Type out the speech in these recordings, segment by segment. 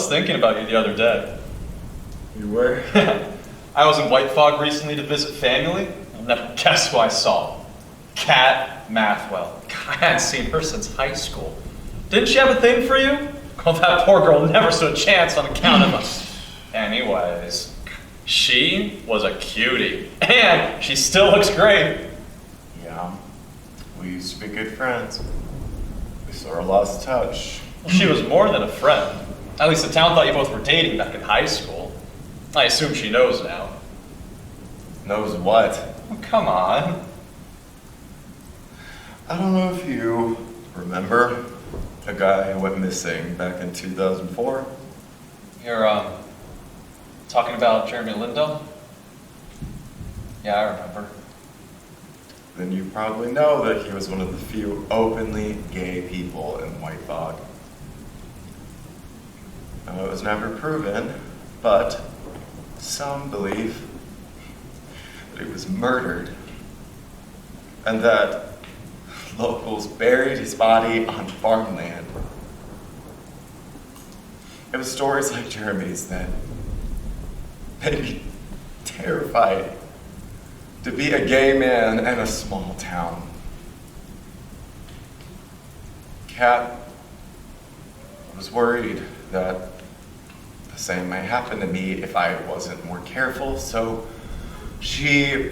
was thinking about you the other day. You were? I was in White Fog recently to visit family. You'll never guess who I saw. Kat Mathwell. I hadn't seen her since high school. Didn't she have a thing for you? Well, that poor girl never stood a chance on account of us. Anyways, she was a cutie. And she still looks great. Yeah. We used to be good friends. We sort of lost touch. Well, she was more than a friend. At least the town thought you both were dating back in high school. I assume she knows now. Knows what? Oh, come on. I don't know if you remember a guy who went missing back in 2004. You're, talking about Jeremy Lindo? Yeah, I remember. Then you probably know that he was one of the few openly gay people in White Fog. Now, it was never proven, but some believe that he was murdered and that locals buried his body on farmland. It was stories like Jeremy's that made me terrified to be a gay man in a small town. Kat was worried that the same might happen to me if I wasn't more careful, so she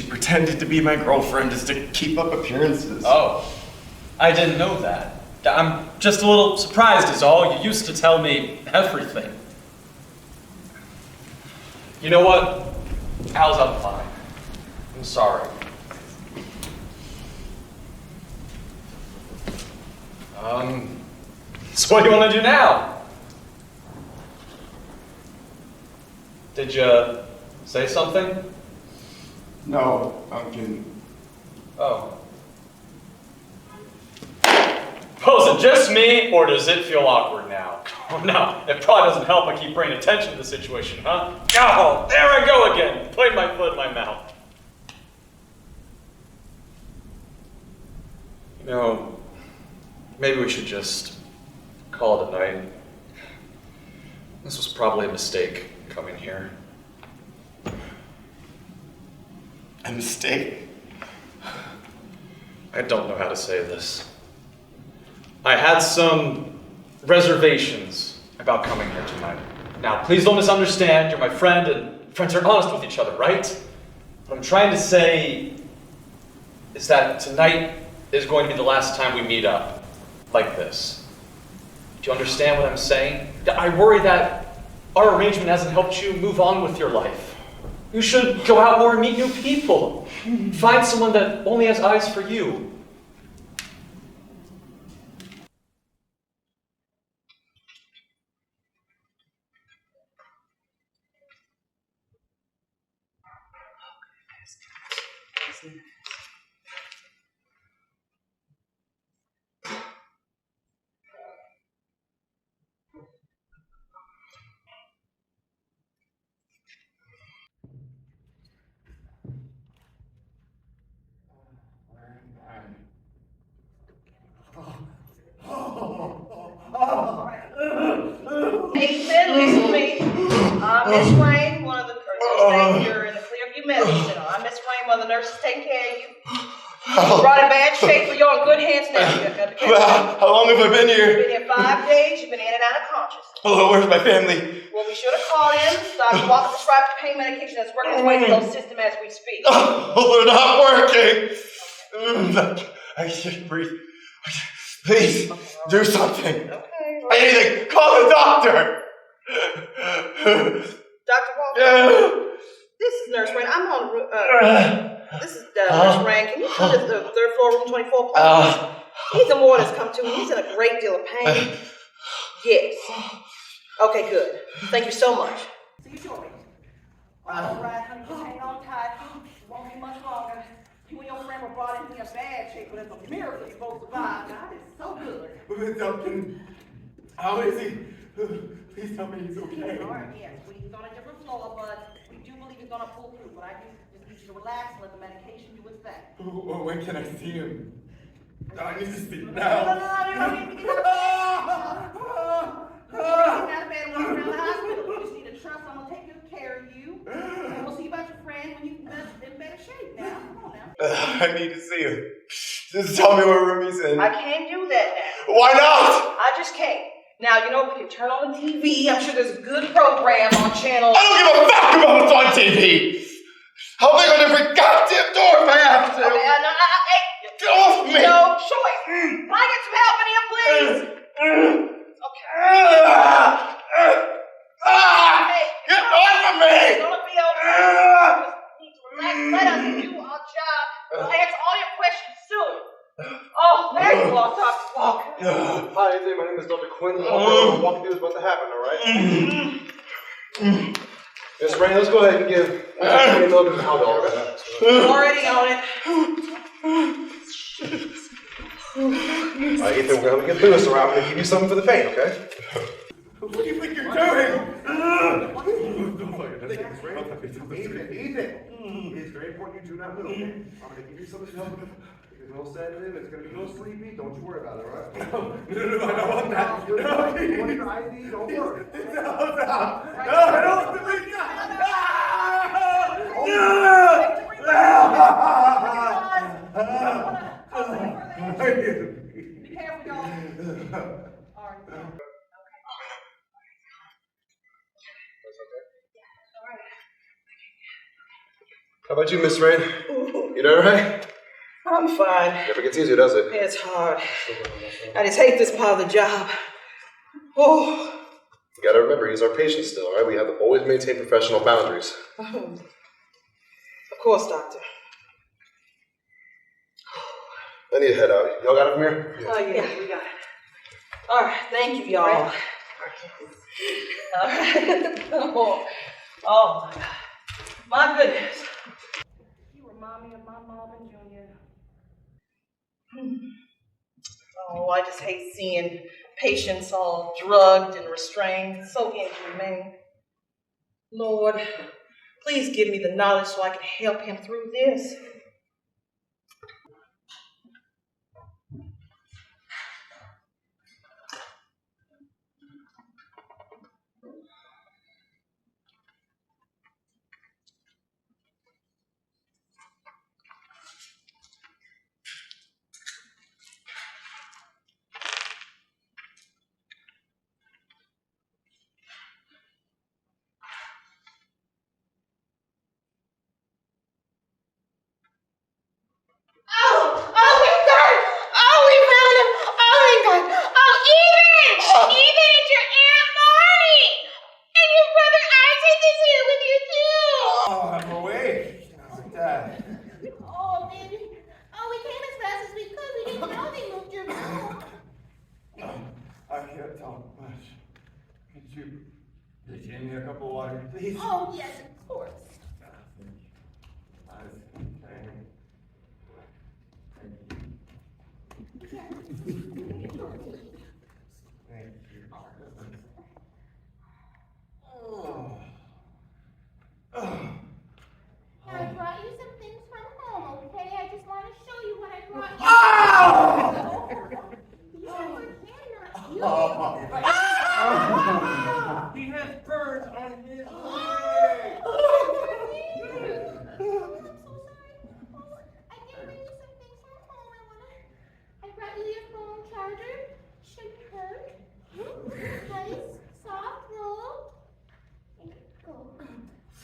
pretended to be my girlfriend just to keep up appearances. Oh, I didn't know that. I'm just a little surprised is all. You used to tell me everything. You know what? Al's I'm fine. I'm sorry. So what do you want to do now? Did you say something? No, Duncan. Oh. Oh, is it just me, or does it feel awkward now? Oh, no, it probably doesn't help I keep paying attention to the situation, huh? Oh, there I go again, putting my foot in my mouth. You know, maybe we should just call it a night. This was probably a mistake, coming here. A mistake? I don't know how to say this. I had some reservations about coming here tonight. Now, please don't misunderstand. You're my friend, and friends are honest with each other, right? What I'm trying to say is that tonight is going to be the last time we meet up like this. Do you understand what I'm saying? I worry that our arrangement hasn't helped you move on with your life. You should go out more and meet new people. Find someone that only has eyes for you. Ethan, listen to me. I'm Miss Rainn, one of the nurses. You're in the Clearview Medical Center. I'm Miss Rainn, one of the nurses taking care of you. You brought in bad shape, but you're in good hands now. How long have I been here? You've been here 5 days. You've been in and out of consciousness. Oh, where's my family? Well, we should have called in. Dr. Walker prescribed pain medication that's working its way through those system as we speak. Oh, they're not working. I should breathe. Please, do something. Okay. Anything. Call the doctor. Dr. Walker, this is Nurse Rainn. I'm on, this is Nurse Rainn. Can you come to the 3rd floor, room 24, please? He's a more that's come to. He's in a great deal of pain. Yes. Okay, good. Thank you so much. See you shortly. All right, honey, just hang on tight. It won't be much longer. You and your friend were brought in here bad shape, but it's a miracle you both survived. God is so good. Duncan, how is he? Please tell me he's okay. All right, yes. He's on a different floor, but we do believe he's going to pull through. But I just need you to relax and let the medication do its thing. When can I see him? I need to see him No, now. you don't need to get Out of bed and walk around the hospital. You just need a trust. I'm gonna take good care of you. And we'll see about your friend when you're in better shape now. Come on now. I need to see him. Just tell me what room he's in. I can't do that now. Why not? I just can't. Now, you know, we can turn on the TV. I'm sure there's a good program on channel. I don't give a fuck about what's on TV. I'll bang on every goddamn door if I have to. Okay, hey. Get off me. No choice. Can I get some help in here, please? Okay. Hey, Get off of me. it's gonna be okay. We just need to relax. Let us do our job. We'll answer all your questions soon. Oh, there you are, Dr. Walker. Hi, my name is Dr. Quinn. Walking through is about to happen, alright? Miss Rainn, let's go ahead and give a little bit of Haldol. Already on it. Alright, Ethan, we're gonna get through this, alright? I'm gonna give you something for the pain, okay? What do you think you're doing? Ethan! It's very important you do not move, okay? I'm gonna give you something to help with. There's no sedative, it's gonna be no sleepy. Don't you worry about it, alright? No, I don't want that. You want your ID? Don't worry. No, I don't believe that. Be careful, y'all. All right. How about you, Miss Rainn? You doing alright? I'm fine. Never gets easier, does it? It's hard. I just hate this part of the job. Oh. You gotta remember, he's our patient still, alright? We have to always maintain professional boundaries. Of course, Doctor. I need to head out. Y'all got it from here? Oh, yeah, we got it. All right, thank you, y'all. Oh, my God. My goodness. You remind me of my mom and Junior. Oh, I just hate seeing patients all drugged and restrained. So inhumane. Lord, please give me the knowledge so I can help him through this. Just hand me a cup of water, please. Oh, yes, of course. I brought you some things from home, okay? I just want to show you what I brought you. He has burns on his leg. I'm so sorry. I did bring you some things from home. I brought you your phone charger. Shouldn't hurt. Nice, soft roll. There you go.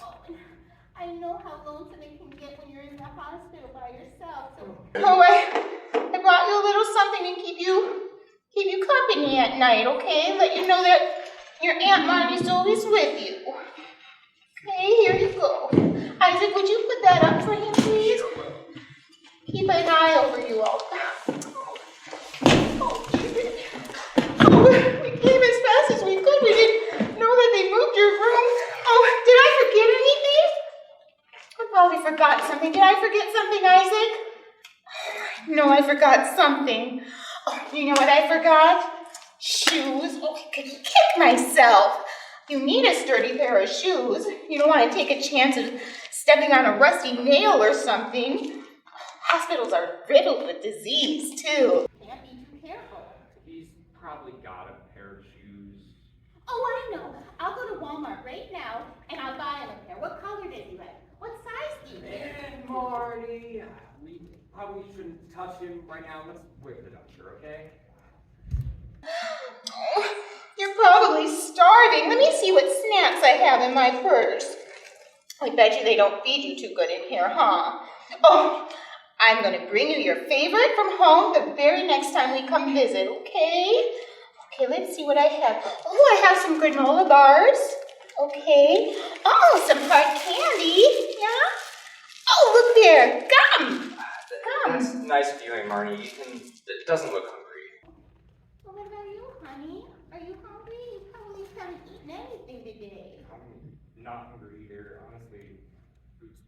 Oh, and I know how lonesome it can get when you're in the hospital by yourself. So. Oh, I brought you a little something to keep you company at night, okay? Let you know that your Aunt Marnie's always with you. Okay, here you go. Isaac, would you put that up for him, please? Keep an eye over you all. We came as fast as we could. We didn't know that they moved your room. Oh, did I forget anything? I probably forgot something. Did I forget something, Isaac? No, I forgot something. Oh, you know what I forgot? Shoes. Oh, I could kick myself. You need a sturdy pair of shoes. You don't want to take a chance of stepping on a rusty nail or something. Hospitals are riddled with disease, too. Can't be too careful. He's probably got a pair of shoes Oh, I know. I'll go to Walmart right now and I'll buy him a pair. What color does he like? What size do you think? Marnie, we probably shouldn't touch him right now. Let's wait for the doctor, okay? Oh, you're probably starving. Let me see what snacks I have in my purse. I bet you they don't feed you too good in here, huh? Oh, I'm going to bring you your favorite from home the very next time we come visit, okay? Okay, let's see what I have. Oh, I have some granola bars. Okay. Oh, some hard candy. Yeah? Oh, look there. Gum. That's nice of you, Marnie. It doesn't look hungry. Well, what about you, honey? Are you hungry? You probably haven't eaten anything today. I'm not hungry either. Honestly, food's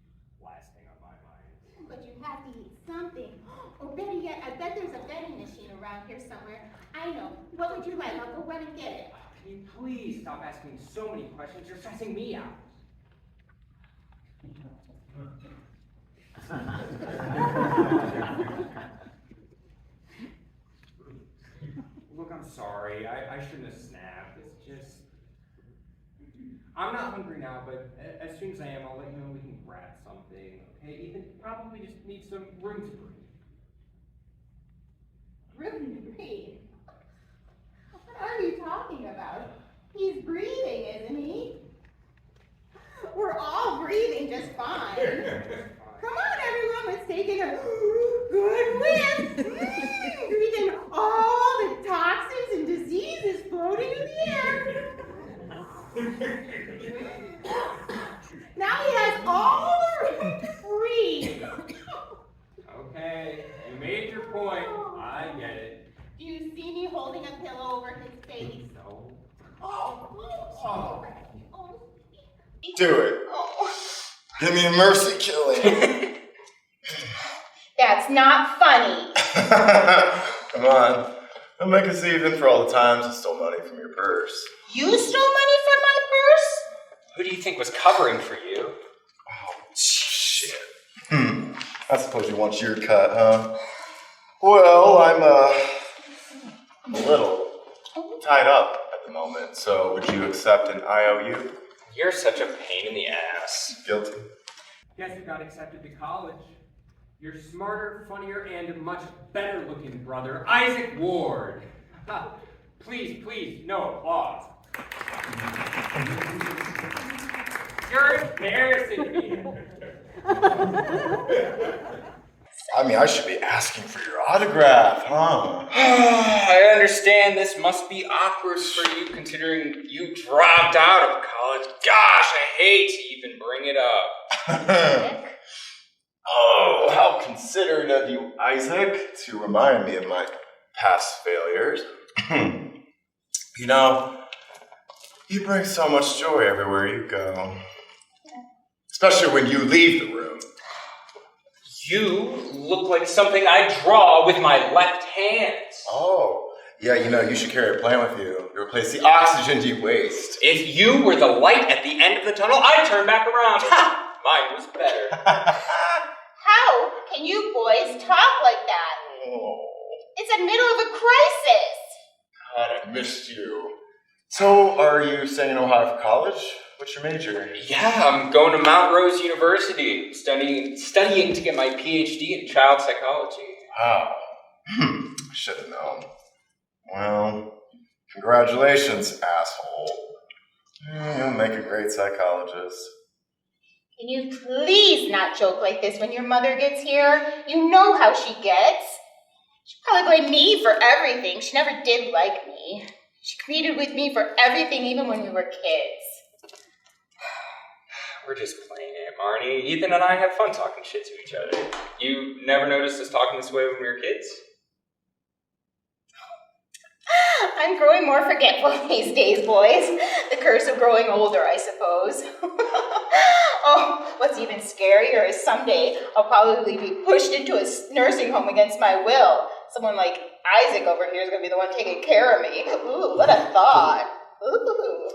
last thing on my mind. But you have to eat something. Or better yet, I bet there's a vending machine around here somewhere. I know. What would you like? I'll go run and get it. Can you please stop asking so many questions? You're stressing me out. Look, I'm sorry. I shouldn't have snapped. It's just... I'm not hungry now, but as soon as I am, I'll let you know we can grab something. Okay, Ethan probably just needs some room to breathe. Room to breathe? What are you talking about? He's breathing, isn't he? We're all breathing just fine. Come on, everyone, let's take in a good whiff. Breathe in all the toxins and diseases floating in the air. Now he has all the room to breathe. Okay, you made your point. I get it. Do you see me holding a pillow over his face? No. Oh. Do it. Give me a mercy killing. That's not funny. Come on. Don't make us even for all the times I stole money from your purse. You stole money from my purse? Who do you think was covering for you? Oh, shit. I suppose you want your cut, huh? Well, I'm a little tied up at the moment, so would you accept an IOU? You're such a pain in the ass. Guilty. Guess you got accepted to college. Your smarter, funnier, and much better looking brother, Isaac Ward. Please, no applause. You're embarrassing me. I mean, I should be asking for your autograph, huh? I understand this must be awkward for you considering you dropped out of college. Gosh, I hate to even bring it up. Oh, how considerate of you, Isaac, to remind me of my past failures. You know, you bring so much joy everywhere you go. Especially when you leave the room. You look like something I draw with my left hand. Oh, yeah, you know, you should carry a plan with you to replace the oxygen you waste. If you were the light at the end of the tunnel, I'd turn back around. Mine was better. How can you boys talk like that? Oh, It's the middle of a crisis. God, I missed you. So, are you staying in Ohio for college? What's your major? Yeah, I'm going to Mount Rose University, studying to get my PhD in child psychology. Wow. Should have known. Well, congratulations, asshole. You'll make a great psychologist. Can you please not joke like this when your mother gets here? You know how she gets. She'll probably blame me for everything. She never did like me. She competed with me for everything, even when we were kids. We're just playing it, Marnie. Ethan and I have fun talking shit to each other. You never noticed us talking this way when we were kids? I'm growing more forgetful these days, boys. The curse of growing older, I suppose. Oh, what's even scarier is someday I'll probably be pushed into a nursing home against my will. Someone like Isaac over here is going to be the one taking care of me. Ooh, what a thought. Ooh.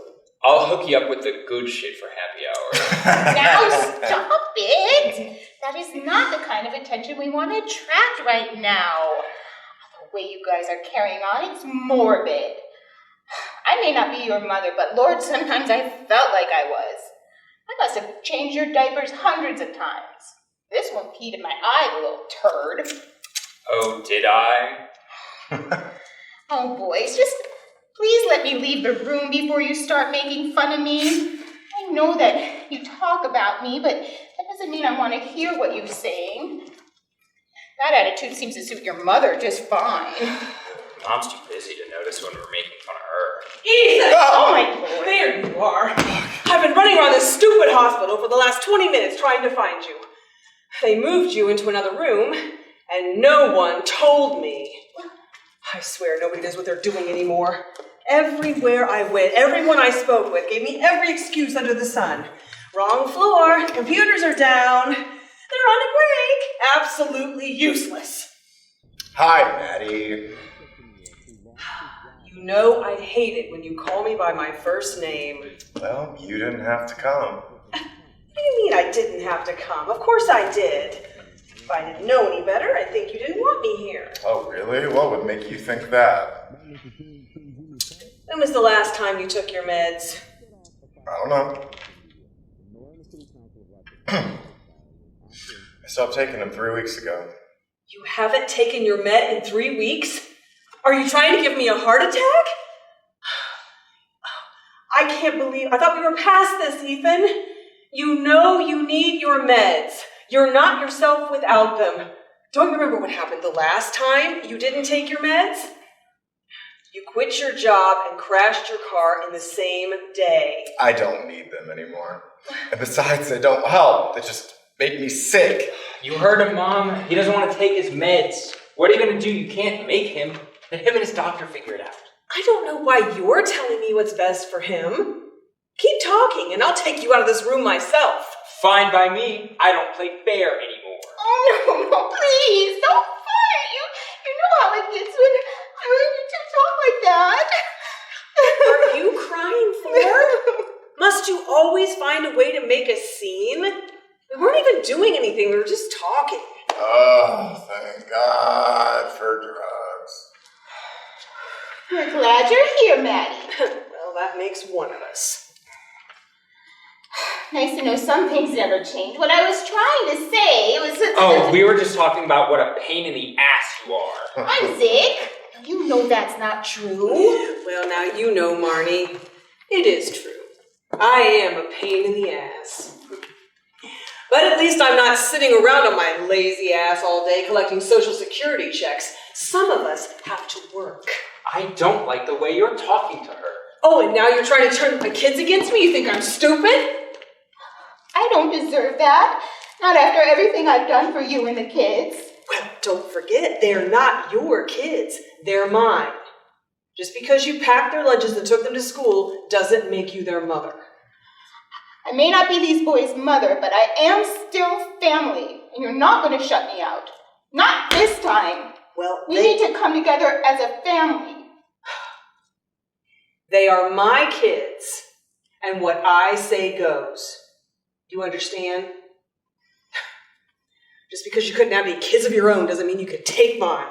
I'll hook you up with the good shit for happy hour. Now stop it! That is not the kind of attention we want to attract right now. The way you guys are carrying on, it's morbid. I may not be your mother, but Lord, sometimes I felt like I was. I must have changed your diapers hundreds of times. This one peed in my eye, little turd. Oh, did I? Oh, boys, just please let me leave the room before you start making fun of me. I know that you talk about me, but that doesn't mean I want to hear what you're saying. That attitude seems to suit your mother just fine. Mom's too busy to notice when we're making fun of her. Ethan! Oh, my Lord. There you are. I've been running around this stupid hospital for the last 20 minutes trying to find you. They moved you into another room, and no one told me. I swear nobody knows what they're doing anymore. Everywhere I went, everyone I spoke with gave me every excuse under the sun. Wrong floor, computers are down, they're on a break, absolutely useless. Hi, Maddie. You know I'd hate it when you call me by my first name. Well, you didn't have to come. What do you mean I didn't have to come? Of course I did. If I didn't know any better, I think you didn't want me here. Oh, really? What would make you think that? When was the last time you took your meds? I don't know. I stopped taking them 3 weeks ago. You haven't taken your med in 3 weeks? Are you trying to give me a heart attack? I can't believe, I thought we were past this, Ethan. You know you need your meds. You're not yourself without them. Don't you remember what happened the last time you didn't take your meds? You quit your job and crashed your car in the same day. I don't need them anymore. And besides, they don't help. They just make me sick. You heard him, Mom. He doesn't want to take his meds. What are you going to do? You can't make him. Let him and his doctor figure it out. I don't know why you're telling me what's best for him. Keep talking and I'll take you out of this room myself. Fine by me. I don't play fair anymore. Oh, no, please, don't fight. You know how it gets when you two talk like that. Are you crying for? Must you always find a way to make a scene? We weren't even doing anything, we were just talking. Oh, thank God for drugs. We're glad you're here, Maddie. Well, that makes one of us. Nice to know some things never change. What I was trying to say was that... Oh, we were just talking about what a pain in the ass you are. Isaac, you know that's not true. Well, now you know, Marnie. It is true. I am a pain in the ass. But at least I'm not sitting around on my lazy ass all day collecting Social Security checks. Some of us have to work. I don't like the way you're talking to her. Oh, and now you're trying to turn my kids against me? You think I'm stupid? I don't deserve that. Not after everything I've done for you and the kids. Well, don't forget, they're not your kids. They're mine. Just because you packed their lunches and took them to school doesn't make you their mother. I may not be these boys' mother, but I am still family, and you're not going to shut me out. Not this time. Well, we need to come together as a family. They are my kids, and what I say goes. Do you understand? Just because you couldn't have any kids of your own doesn't mean you could take mine.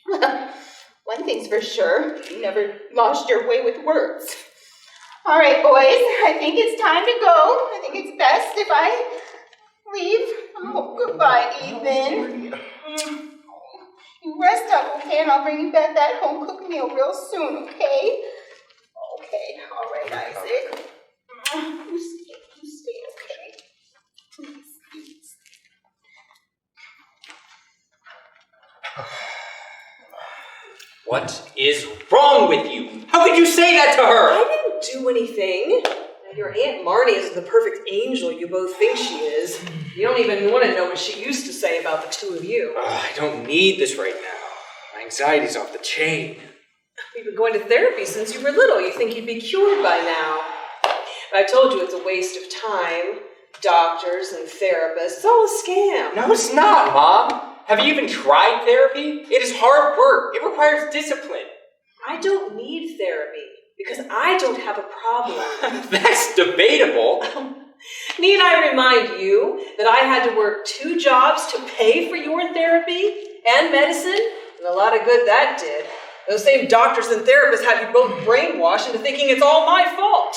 Well, one thing's for sure, you never lost your way with words. All right, boys, I think it's time to go. I think it's best if I leave. Oh, goodbye, Ethan. You rest up, okay? And I'll bring you back that home-cooked meal real soon, okay? Okay, all right, Isaac. You stay, okay? Please, please. What is wrong with you? How could you say that to her? I didn't do anything. Your Aunt Marnie isn't the perfect angel you both think she is. You don't even want to know what she used to say about the two of you. I don't need this right now. My anxiety's off the chain. You've been going to therapy since you were little. You think you'd be cured by now. But I told you it's a waste of time. Doctors and therapists, it's all a scam. No, it's not, Mom. Have you even tried therapy? It is hard work. It requires discipline. I don't need therapy because I don't have a problem. That's debatable. Need I remind you that I had to work 2 jobs to pay for your therapy and medicine? And a lot of good that did. Those same doctors and therapists have you both brainwashed into thinking it's all my fault.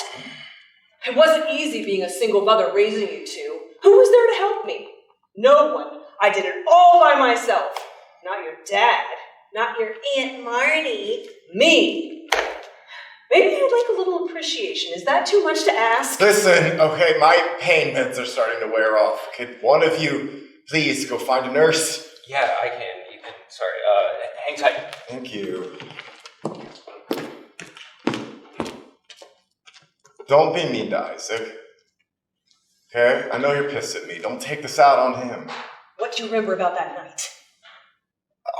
It wasn't easy being a single mother raising you two. Who was there to help me? No one. I did it all by myself. Not your dad. Not your Aunt Marnie. Me. Maybe I'd like a little appreciation. Is that too much to ask? Listen, okay, my pain meds are starting to wear off. Could one of you please go find a nurse? Yeah, I can, Ethan. Sorry, hang tight. Thank you. Don't be mean to Isaac. Okay? I know you're pissed at me. Don't take this out on him. What do you remember about that night?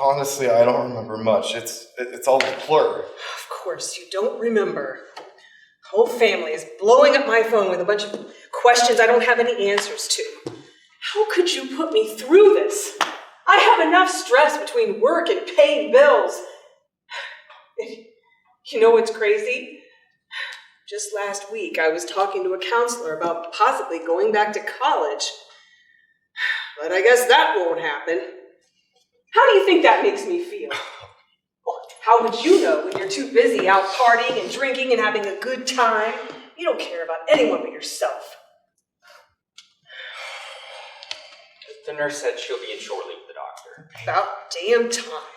Honestly, I don't remember much. It's all a blur. Of course, you don't remember. The whole family is blowing up my phone with a bunch of questions I don't have any answers to. How could you put me through this? I have enough stress between work and paying bills. You know what's crazy? Just last week, I was talking to a counselor about possibly going back to college. But I guess that won't happen. How do you think that makes me feel? How would you know when you're too busy out partying and drinking and having a good time? You don't care about anyone but yourself. The nurse said she'll be in shortly with the doctor. About damn time.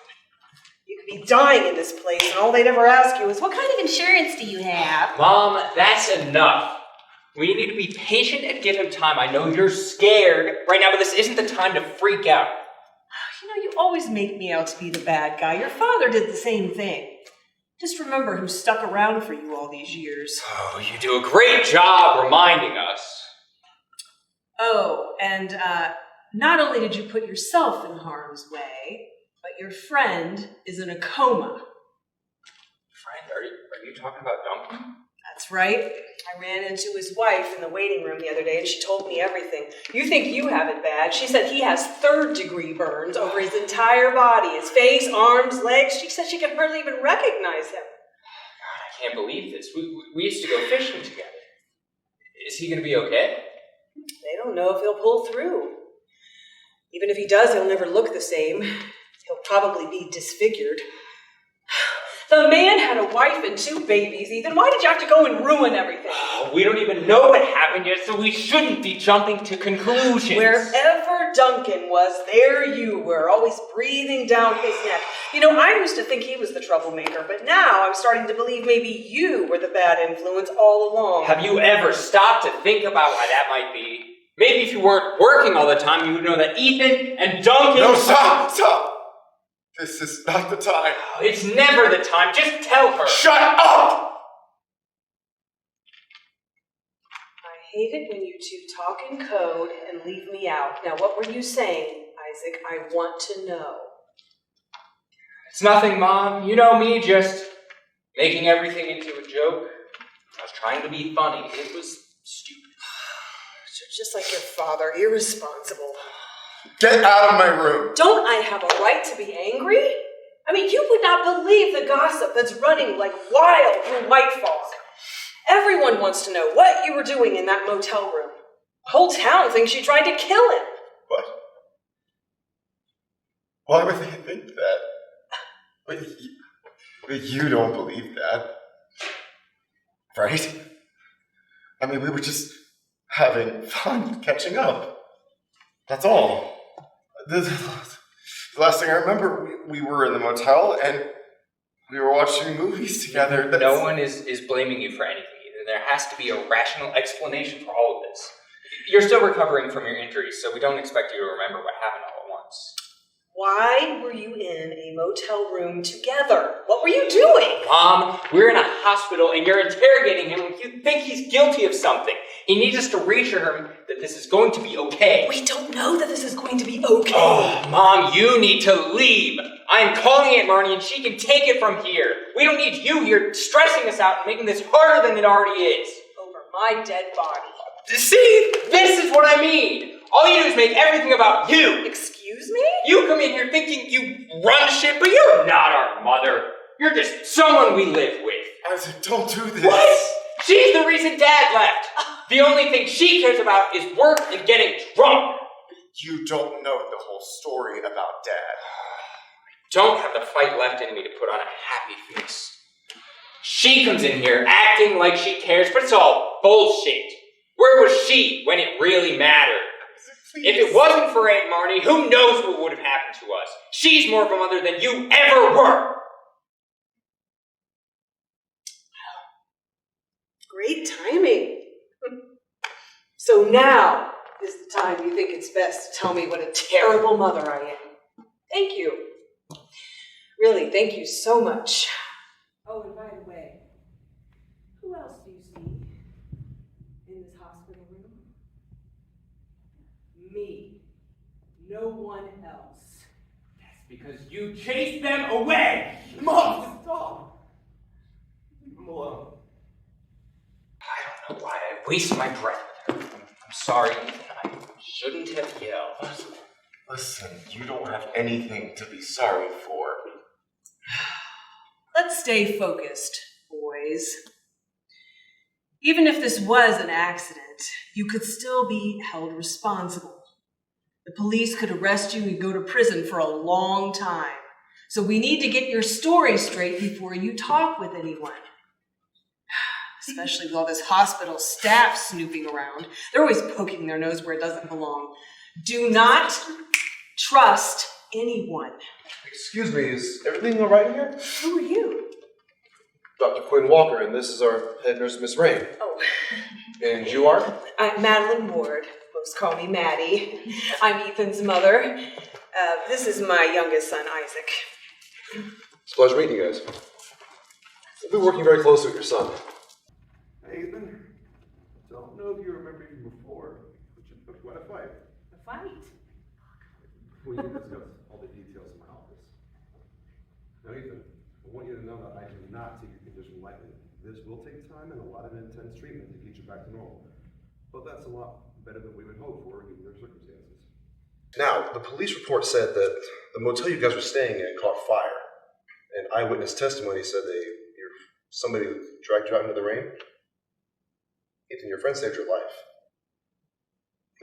You could be dying in this place, and all they'd ever ask you is, what kind of insurance do you have? Mom, that's enough. We need to be patient and give him time. I know you're scared right now, but this isn't the time to freak out. You know, you always make me out to be the bad guy. Your father did the same thing. Just remember who stuck around for you all these years. Oh, you do a great job reminding us. Oh, and not only did you put yourself in harm's way, but your friend is in a coma. Friend, are you talking about Duncan? That's right. I ran into his wife in the waiting room the other day, and she told me everything. You think you have it bad. She said he has third-degree burns over his entire body, his face, arms, legs. She said she can hardly even recognize him. God, I can't believe this. We used to go fishing together. Is he going to be okay? They don't know if he'll pull through. Even if he does, he'll never look the same. He'll probably be disfigured. The man had a wife and 2 babies, Ethan. Why did you have to go and ruin everything? Oh, we don't even know what happened yet, so we shouldn't be jumping to conclusions. Wherever Duncan was, there you were, always breathing down his neck. You know, I used to think he was the troublemaker, but now I'm starting to believe maybe you were the bad influence all along. Have you ever stopped to think about why that might be? Maybe if you weren't working all the time, you would know that Ethan and Duncan... No, stop! This is not the time. It's never the time. Just tell her. Shut up! I hate it when you two talk in code and leave me out. Now, what were you saying, Isaac? I want to know. It's nothing, Mom. You know me, just making everything into a joke. I was trying to be funny. It was stupid. You're just like your father, irresponsible. Get out of my room. Don't I have a right to be angry? I mean, you would not believe the gossip that's running like wild through White Falls. Everyone wants to know what you were doing in that motel room. The whole town thinks you tried to kill him. What? Why would they think that? But you don't believe that. Right? I mean, we were just having fun catching up. That's all. The last thing I remember, we were in the motel and we were watching movies together. No one is blaming you for anything either. There has to be a rational explanation for all of this. You're still recovering from your injuries, so we don't expect you to remember what happened all at once. Why were you in a motel room together? What were you doing? Mom, we're in a hospital and you're interrogating him when you think he's guilty of something. He needs us to reassure him that this is going to be okay. We don't know that this is going to be okay. Oh, Mom, you need to leave. I'm calling Aunt Marnie and she can take it from here. We don't need you here stressing us out and making this harder than it already is. Over my dead body. See, this is what I mean. All you do is make everything about you. Excuse me? You come in here thinking you run shit, but you're not our mother. You're just someone we live with. Isaac, don't do this. What? She's the reason Dad left. The only thing she cares about is work and getting drunk. You don't know the whole story about Dad. don't have the fight left in me to put on a happy face. She comes in here acting like she cares, but it's all bullshit. Where was she when it really mattered? If it wasn't for Aunt Marnie, who knows what would have happened to us? She's more of a mother than you ever were. Great timing. So now is the time you think it's best to tell me what a terrible mother I am. Thank you. Really, thank you so much. Oh, and by the way, who else do you see in this hospital room? Me. No one else. That's because you chased them away. Mom, Stop! Leave him alone. I don't know why I waste my breath with her. I'm sorry, Ethan. I shouldn't have yelled. Listen, you don't have anything to be sorry for. Let's stay focused, boys. Even if this was an accident, you could still be held responsible. The police could arrest you and go to prison for a long time. So we need to get your story straight before you talk with anyone. Especially with all this hospital staff snooping around. They're always poking their nose where it doesn't belong. Do not trust anyone. Excuse me, is everything all right here? Who are you? Dr. Quinn Walker, and this is our head nurse, Miss Rainn. Oh. And you are? I'm Madeline Ward. Most call me Maddie. I'm Ethan's mother. This is my youngest son, Isaac. It's a pleasure meeting you guys. We've been working very closely with your son. Hey, Ethan. Don't know if you remember me before, but you put quite a fight. A fight? We can discuss all the details in my office. Now, Ethan, I want you to know that I do not take your condition lightly. This will take time and a lot of intense treatment to get you back to normal. But that's a lot better than we would hope for given your circumstances. Now, the police report said that the motel you guys were staying in caught fire. And eyewitness testimony said somebody dragged you out into the rain. Ethan, your friend saved your life.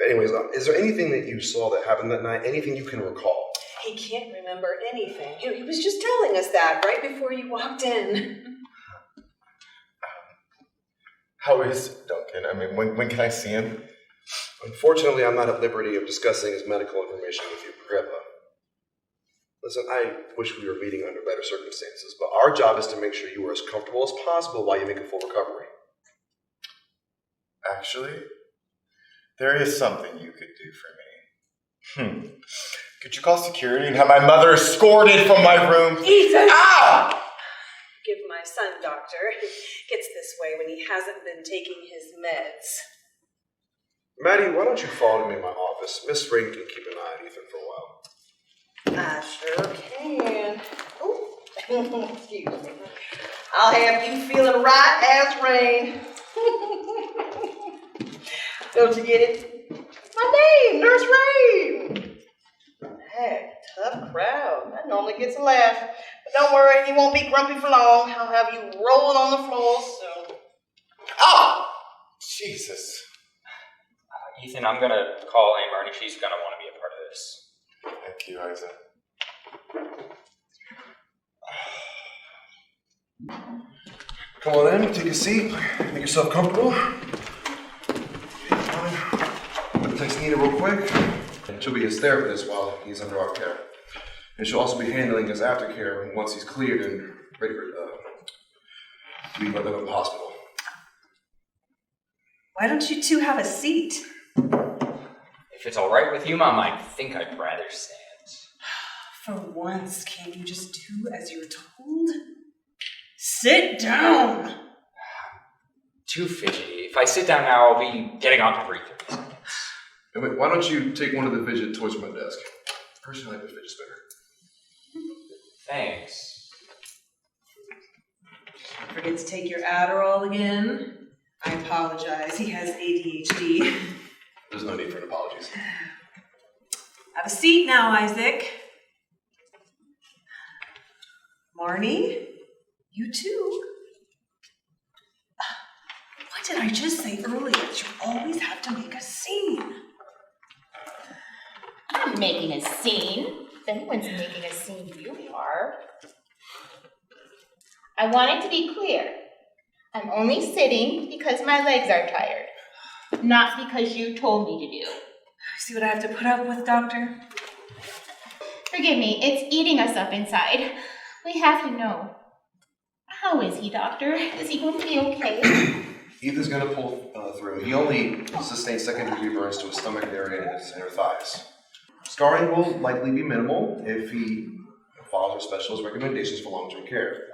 Anyways, is there anything that you saw that happened that night? Anything you can recall? He can't remember anything. He was just telling us that right before you walked in. How is Duncan? I mean, when can I see him? Unfortunately, I'm not at liberty of discussing his medical information with you, Grandpa. Listen, I wish we were meeting under better circumstances, but our job is to make sure you are as comfortable as possible while you make a full recovery. Actually, there is something you could do for me. Could you call security and have my mother escorted from my room? Ethan! Ah! Give my son, doctor. He gets this way when he hasn't been taking his meds. Maddie, why don't you follow me in my office? Miss Rainn can keep an eye on Ethan for a while. I sure can. Oh, excuse me. I'll have you feeling right as Rainn. Don't you get it? My name, Nurse Rainn. Heck, tough crowd. That normally gets a laugh. But don't worry, you won't be grumpy for long. I'll have you rolling on the floor soon. Ah! Jesus. Ethan, I'm gonna call Aunt Marnie. She's gonna want to be a part of this. Thank you, Isaac. Come on in, take a seat, make yourself comfortable. I'm gonna text Nina real quick. She'll be his therapist while he's under our care. And she'll also be handling his aftercare once he's cleared and ready for to be let out of the hospital. Why don't you two have a seat? If it's all right with you, Mom, I think I'd rather stand. For once, can't you just do as you're told? Sit down! Too fidgety. If I sit down now, I'll be getting on every 30 seconds. Hey, wait, why don't you take one of the fidget toys from my desk? Personally, I like the fidget spinner. Thanks. Forget to take your Adderall again? I apologize, he has ADHD. There's no need for an apologies. Have a seat now, Isaac. Marnie, you too. What did I just say earlier? You always have to make a scene. I'm making a scene. anyone's making a scene, you are. I want it to be clear. I'm only sitting because my legs are tired, not because you told me to do. See what I have to put up with, Doctor? Forgive me, it's eating us up inside. We have to know. How is he, Doctor? Is he going to be okay? Ethan's going to pull through. He only sustained second-degree burns to his stomach area and his inner thighs. Scarring will likely be minimal if he follows our specialist recommendations for long-term care.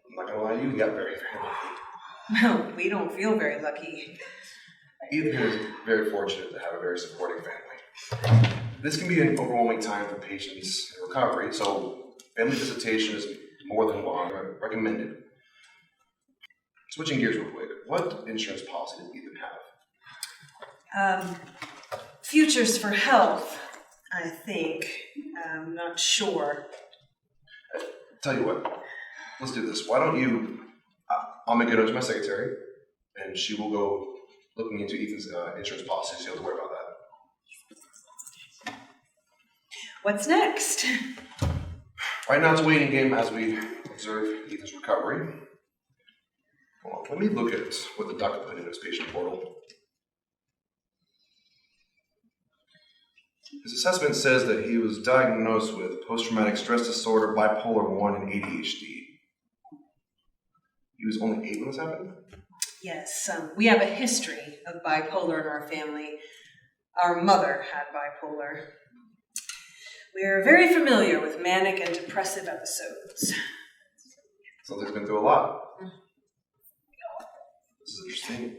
I'm not going to lie to you, we got very, very lucky. Well, we don't feel very lucky. Ethan is very fortunate to have a very supporting family. This can be an overwhelming time for patients in recovery, so family visitation is more than recommended. Switching gears real quick, what insurance policy does Ethan have? Futures for Health, I think. I'm not sure. Tell you what, let's do this. Why don't you, I'll make a note to my secretary, and she will go looking into Ethan's insurance policy, so you don't have to worry about that. What's next? Right now it's a waiting game as we observe Ethan's recovery. Well, let me look at what the doctor put in his patient portal. His assessment says that he was diagnosed with post-traumatic stress disorder, bipolar 1, and ADHD. He was only 8 when this happened? Yes, we have a history of bipolar in our family. Our mother had bipolar. We're very familiar with manic and depressive episodes. Something's been through a lot. This is interesting.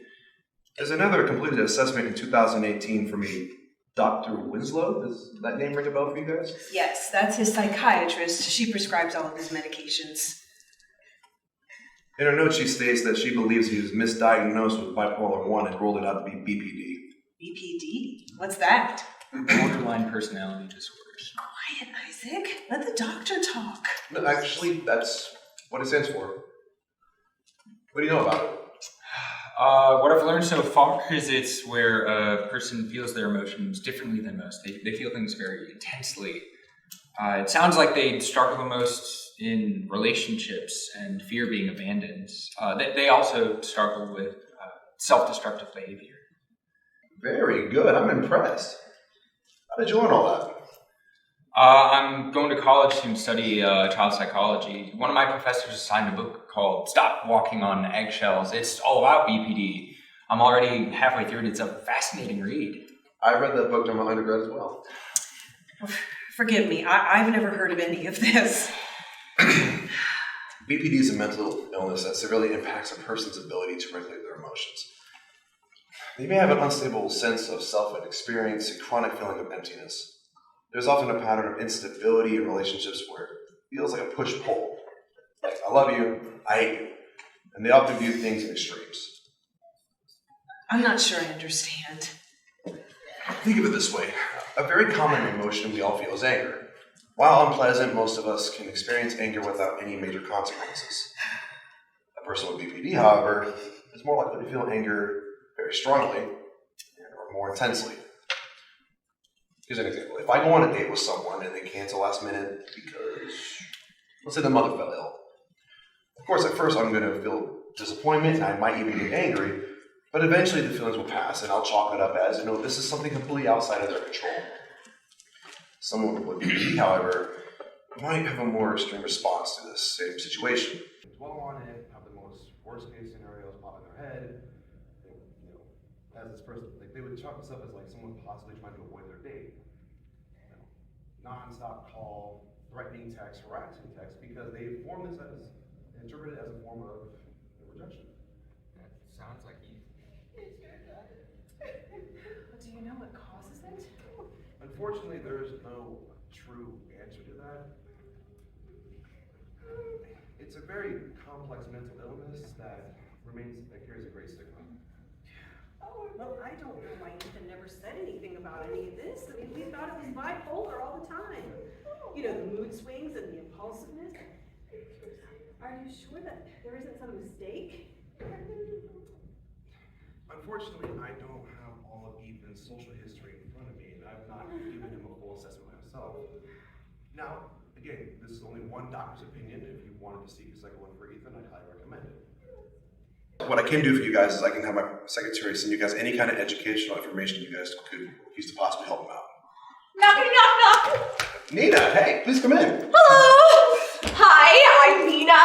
There's another completed assessment in 2018 from a Dr. Winslow. Does that name ring a bell for you guys? Yes, that's his psychiatrist. She prescribes all of his medications. In her note, she states that she believes he was misdiagnosed with bipolar 1 and ruled it out to be BPD. BPD? What's that? Borderline personality disorders. Quiet, Isaac. Let the doctor talk. No, actually, that's what it stands for. What do you know about it? What I've learned so far is it's where a person feels their emotions differently than most. They feel things very intensely. It sounds like they struggle the most in relationships and fear being abandoned. They also struggle with self-destructive behavior. Very good. I'm impressed. How did you learn all that? I'm going to college to study child psychology. One of my professors assigned a book called Stop Walking on Eggshells. It's all about BPD. I'm already halfway through it. It's a fascinating read. I read that book during my undergrad as well. Forgive me, I've never heard of any of this. BPD is a mental illness that severely impacts a person's ability to regulate their emotions. They may have an unstable sense of self and experience a chronic feeling of emptiness. There's often a pattern of instability in relationships where it feels like a push-pull. Like, I love you, I hate you. And they often view things in extremes. I'm not sure I understand. Think of it this way. A very common emotion we all feel is anger. While unpleasant, most of us can experience anger without any major consequences. A person with BPD, however, is more likely to feel anger very strongly or more intensely. Here's an example. If I go on a date with someone and they cancel last minute because, let's say the mother fell ill. Of course, at first I'm going to feel disappointment and I might even get angry, but eventually the feelings will pass and I'll chalk it up as, this is something completely outside of their control. Someone with BPD, however, might have a more extreme response to this same situation. Dwell on it, have the most worst case scenarios pop in their head. As this person, they would chalk this up as like someone possibly trying to avoid their date. Non-stop call, threatening text, harassing text, because they form this as, interpret it as a form of rejection. That sounds like you. Do you know what causes it? Unfortunately, there is no true answer to that. It's a very complex mental illness that carries a great stigma. Oh, well, I don't know why Ethan never said anything about any of this. I mean, we thought it was bipolar all the time. The mood swings and the impulsiveness. Are you sure that there isn't some mistake? Unfortunately, I don't have all of Ethan's social history in front of me, and I've not given him a full assessment myself. Now, again, this is only one doctor's opinion. If you wanted to seek a second one for Ethan, I'd highly recommend it. What I can do for you guys is I can have my secretary send you guys any kind of educational information you guys could use to possibly help them out. Knock, knock, knock. Nina, hey, please come in. Hello. Hi, I'm Nina.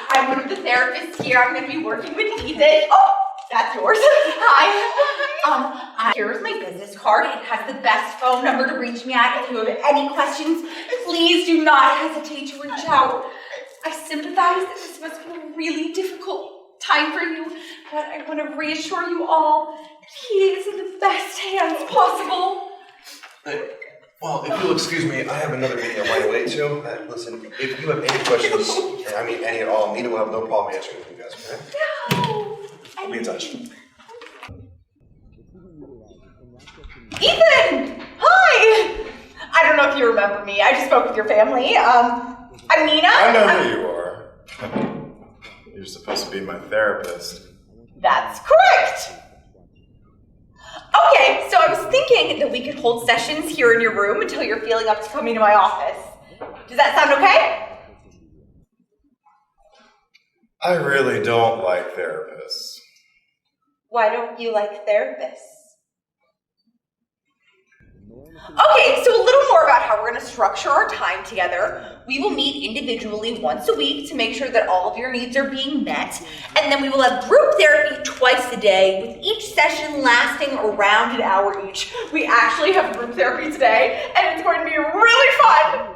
I'm one of the therapists here. I'm going to be working with Ethan. Oh, that's yours. Hi. Here's my business card. It has the best phone number to reach me at. If you have any questions, please do not hesitate to reach out. I sympathize that this must be a really difficult time for you, but I want to reassure you all that he is in the best hands possible. Well, if you'll excuse me, I have another meeting on my way too. Listen, if you have any questions, and I mean any at all, Nina will have no problem answering with you guys, okay? No. I'll be in touch. Ethan! Hi! I don't know if you remember me. I just spoke with your family. I'm Nina. I know who you are. You're supposed to be my therapist. That's correct. Okay, so I was thinking that we could hold sessions here in your room until you're feeling up to coming to my office. Does that sound okay? I really don't like therapists. Why don't you like therapists? Okay, so a little more about how we're going to structure our time together. We will meet individually once a week to make sure that all of your needs are being met. And then we will have group therapy twice a day, with each session lasting around an hour each. We actually have group therapy today, and it's going to be really fun.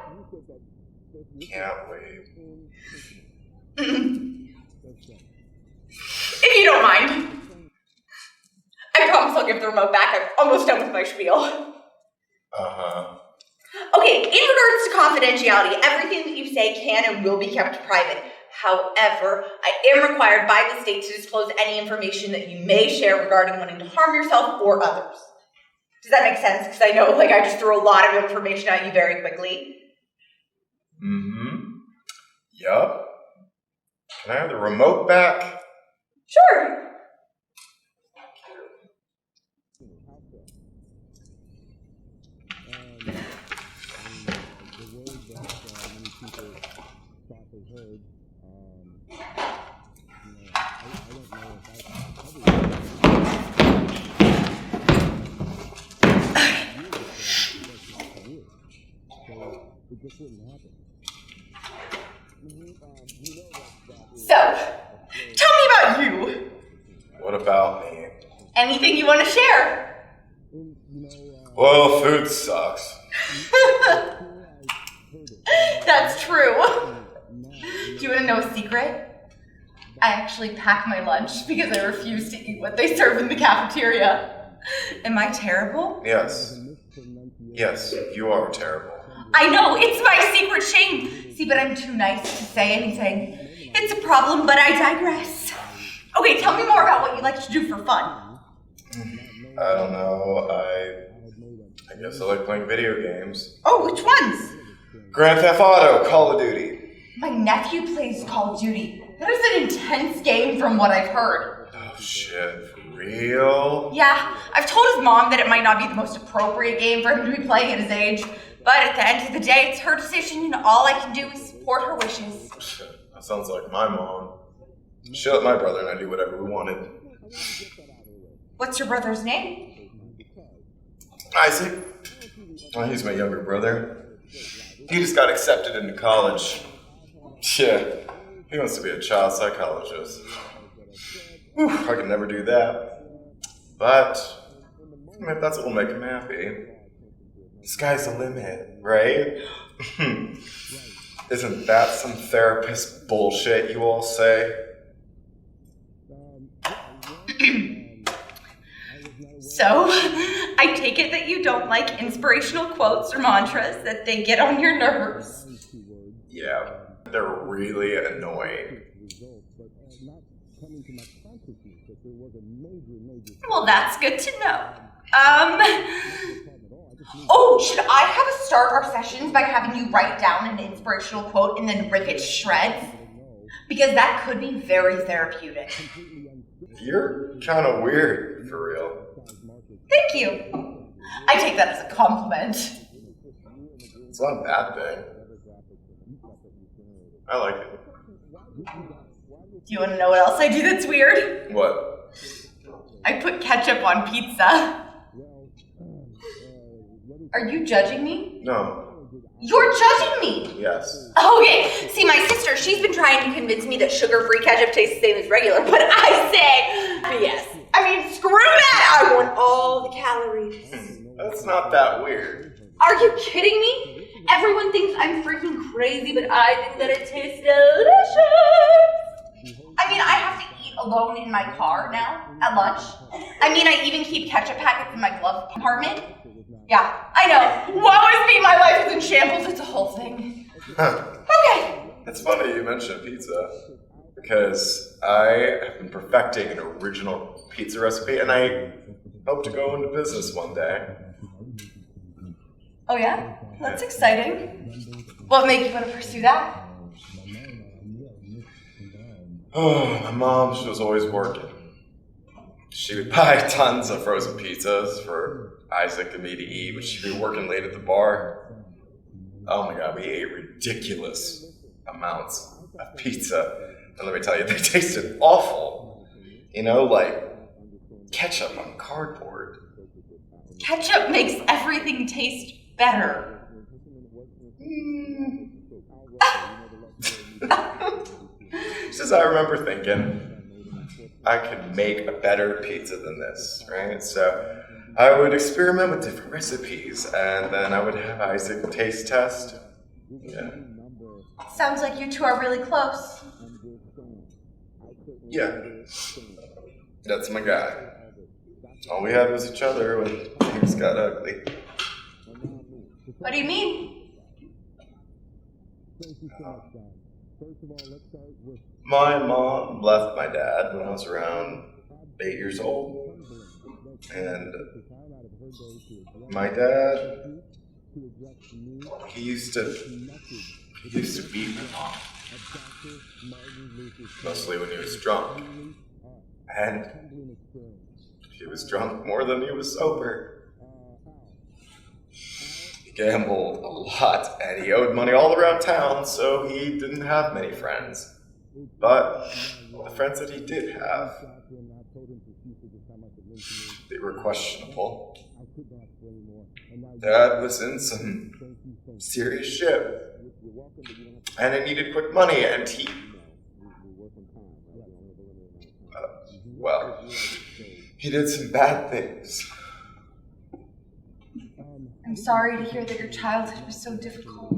Can't wait. If you don't mind. I promise I'll give the remote back. I'm almost done with my spiel. Uh-huh. Okay, in regards to confidentiality, everything that you say can and will be kept private. However, I am required by the state to disclose any information that you may share regarding wanting to harm yourself or others. Does that make sense? Because I know, I just threw a lot of information at you very quickly. Mm-hmm. Yup. Can I have the remote back? Sure. So, tell me about you. What about me? Anything you want to share? Well, food sucks. That's true. Do you want to know a secret? I actually pack my lunch because I refuse to eat what they serve in the cafeteria. Am I terrible? Yes. Yes, you are terrible. I know, it's my secret shame. See, but I'm too nice to say anything. It's a problem, but I digress. Okay, tell me more about what you like to do for fun. I don't know. I guess I like playing video games. Oh, which ones? Grand Theft Auto, Call of Duty. My nephew plays Call of Duty. That is an intense game from what I've heard. Oh shit, for real? Yeah, I've told his mom that it might not be the most appropriate game for him to be playing at his age, but at the end of the day, it's her decision and all I can do is support her wishes. That sounds like my mom. She let my brother and I do whatever we wanted. What's your brother's name? Isaac. Oh, he's my younger brother. He just got accepted into college. Yeah, he wants to be a child psychologist. Whew, I could never do that. But, if that's what will make him happy. The sky's the limit, right? Isn't that some therapist bullshit you all say? So, I take it that you don't like inspirational quotes or mantras, that they get on your nerves. Yeah, they're really annoying. Well, that's good to know. Oh, should I have us start our sessions by having you write down an inspirational quote and then rip it to shreds? Because that could be very therapeutic. You're kind of weird, for real. Thank you. I take that as a compliment. It's not a bad thing. I like it. Do you want to know what else I do that's weird? What? I put ketchup on pizza. Are you judging me? No. You're judging me! Yes. Okay, see, my sister, she's been trying to convince me that sugar-free ketchup tastes the same as regular, but I say yes. I mean, screw that! I want all the calories. That's not that weird. Are you kidding me? Everyone thinks I'm freaking crazy, but I think that it tastes delicious. I mean, I have to eat alone in my car now at lunch. I mean, I even keep ketchup packets in my glove compartment. Yeah, I know. Woe is me, my life is in shambles. It's a whole thing. Okay. It's funny you mentioned pizza, because I have been perfecting an original pizza recipe, and I hope to go into business one day. Oh yeah? That's exciting. What made you want to pursue that? Oh, my mom, she was always working. She would buy tons of frozen pizzas for Isaac and me to eat, but she'd be working late at the bar. Oh my god, we ate ridiculous amounts of pizza. And let me tell you, they tasted awful. You know, like ketchup on cardboard. Ketchup makes everything taste better. Just I remember thinking, I could make a better pizza than this, right? So I would experiment with different recipes, and then I would have Isaac taste test. Yeah. Sounds like you two are really close. Yeah. That's my guy. All we had was each other when things got ugly. What do you mean? My mom left my dad when I was around 8 years old. And my dad, he used to beat my mom. Mostly when he was drunk. And he was drunk more than he was sober. He gambled a lot, and he owed money all around town, so he didn't have many friends. But the friends that he did have, they were questionable. Dad was in some serious shit, and he needed quick money, and he... well, he did some bad things. I'm sorry to hear that your childhood was so difficult.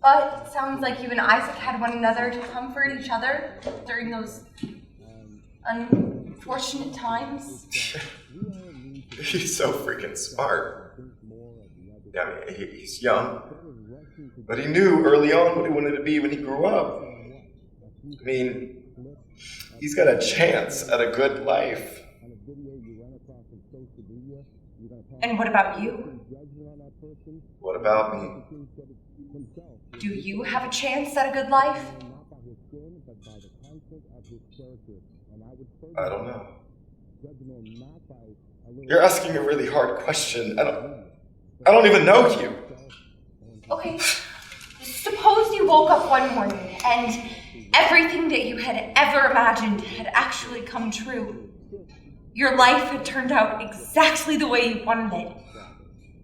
But it sounds like you and Isaac had one another to comfort each other during those unfortunate times. He's so freaking smart. Yeah, I mean, he's young, but he knew early on what he wanted to be when he grew up. I mean, he's got a chance at a good life. And what about you? What about me? Do you have a chance at a good life? I don't know. You're asking a really hard question. I don't even know you. Okay, suppose you woke up one morning and everything that you had ever imagined had actually come true. Your life had turned out exactly the way you wanted it.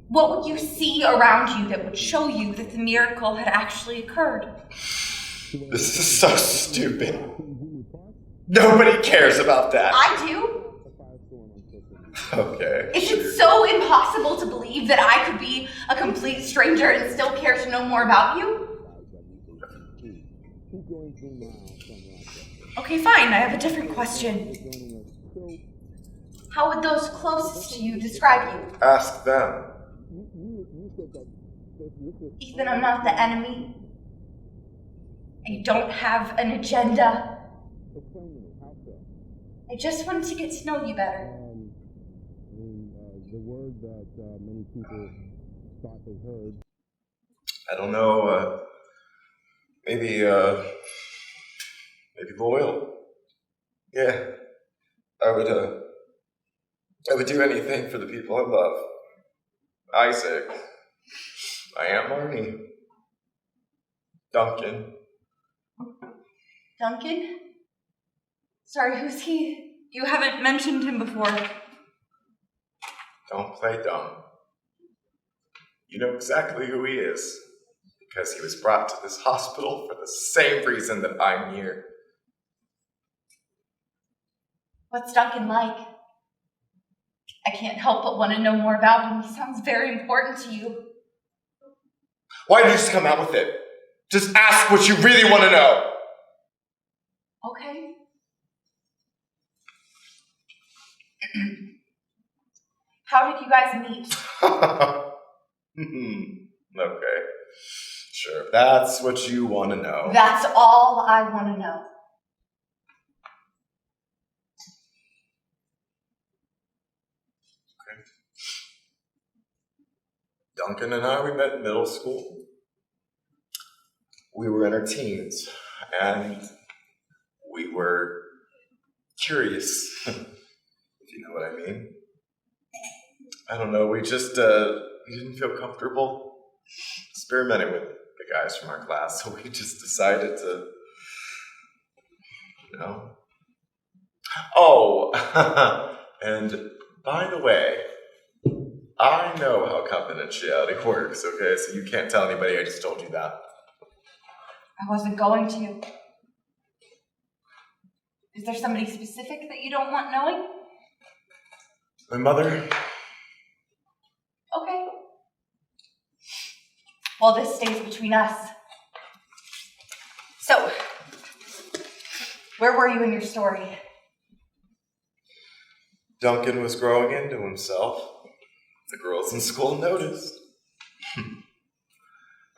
What would you see around you that would show you that the miracle had actually occurred? This is so stupid. Nobody cares about that. I do. Okay. Is it so impossible to believe that I could be a complete stranger and still care to know more about you? Okay, fine. I have a different question. How would those closest to you describe you? Ask them. Ethan, I'm not the enemy. I don't have an agenda. I just wanted to get to know you better. The word that many people thought they heard. I don't know, maybe loyal. Yeah. I would do anything for the people I love. Isaac. I am Marnie. Duncan. Duncan? Sorry, who's he? You haven't mentioned him before. Don't play dumb. You know exactly who he is, because he was brought to this hospital for the same reason that I'm here. What's Duncan like? I can't help but want to know more about him. He sounds very important to you. Why did you just come out with it? Just ask what you really want to know. Okay. How did you guys meet? Okay. Sure, that's what you want to know. That's all I want to know. Okay. Duncan and I, we met in middle school. We were in our teens, and we were curious, if you know what I mean. I don't know, we just we didn't feel comfortable experimenting with the guys from our class, so we just decided to, you know. Oh, and by the way, I know how confidentiality works, okay? So you can't tell anybody I just told you that. I wasn't going to. Is there somebody specific that you don't want knowing? My mother. Okay. Well, this stays between us. So, where were you in your story? Duncan was growing into himself. The girls in school noticed.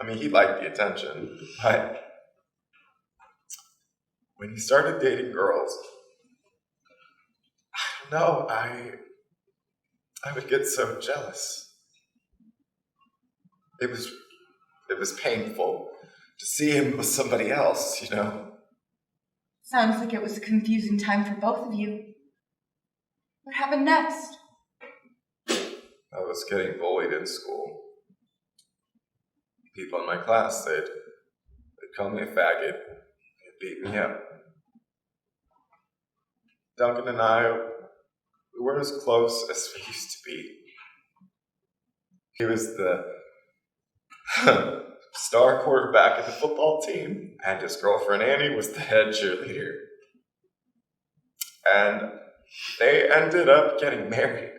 I mean, he liked the attention, but when he started dating girls, I don't know, I would get so jealous. It was painful to see him with somebody else, you know. Sounds like it was a confusing time for both of you. What happened next? I was getting bullied in school. People in my class, they'd call me a faggot. They'd beat me up. Duncan and I, we weren't as close as we used to be. He was the star quarterback of the football team, and his girlfriend Annie was the head cheerleader. And they ended up getting married.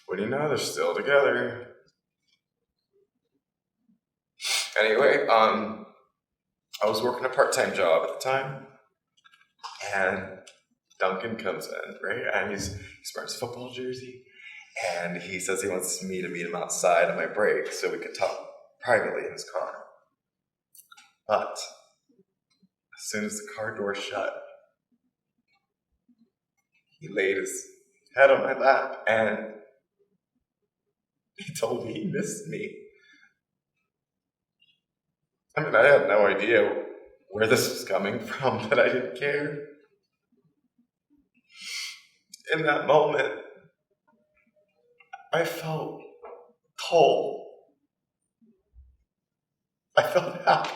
What do you know, they're still together. Anyway, I was working a part-time job at the time, and Duncan comes in, right? And he's wearing his football jersey, and he says he wants me to meet him outside on my break so we could talk privately in his car. But as soon as the car door shut, he laid his head on my lap and he told me he missed me. I mean, I had no idea where this was coming from, but I didn't care. In that moment, I felt whole. I felt happy.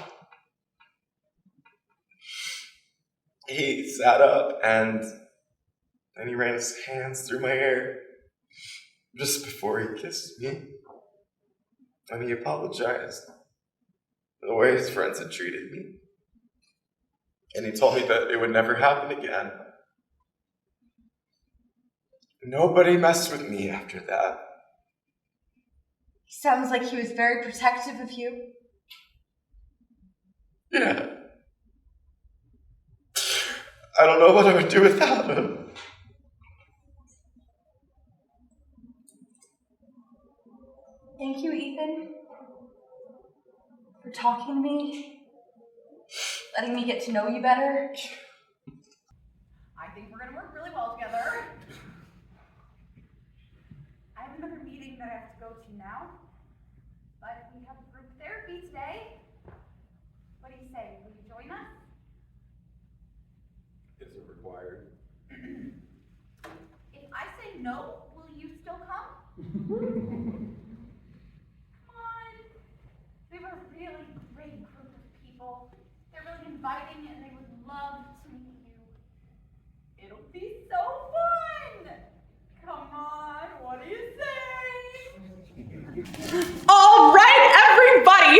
He sat up and then he ran his hands through my hair just before he kissed me. And he apologized for the way his friends had treated me. And he told me that it would never happen again. Nobody messed with me after that. Sounds like he was very protective of you. Yeah. I don't know what I would do without him. Thank you, Ethan, for talking to me, letting me get to know you better. I think we're going to work really well together. I have another meeting that I have to go to now, but we have group therapy today. What do you say? Will you join us? Is it required? If I say no, will you still come? Come on. We have a real love to meet you. It'll be so fun. Come on, what do you say? All right, everybody.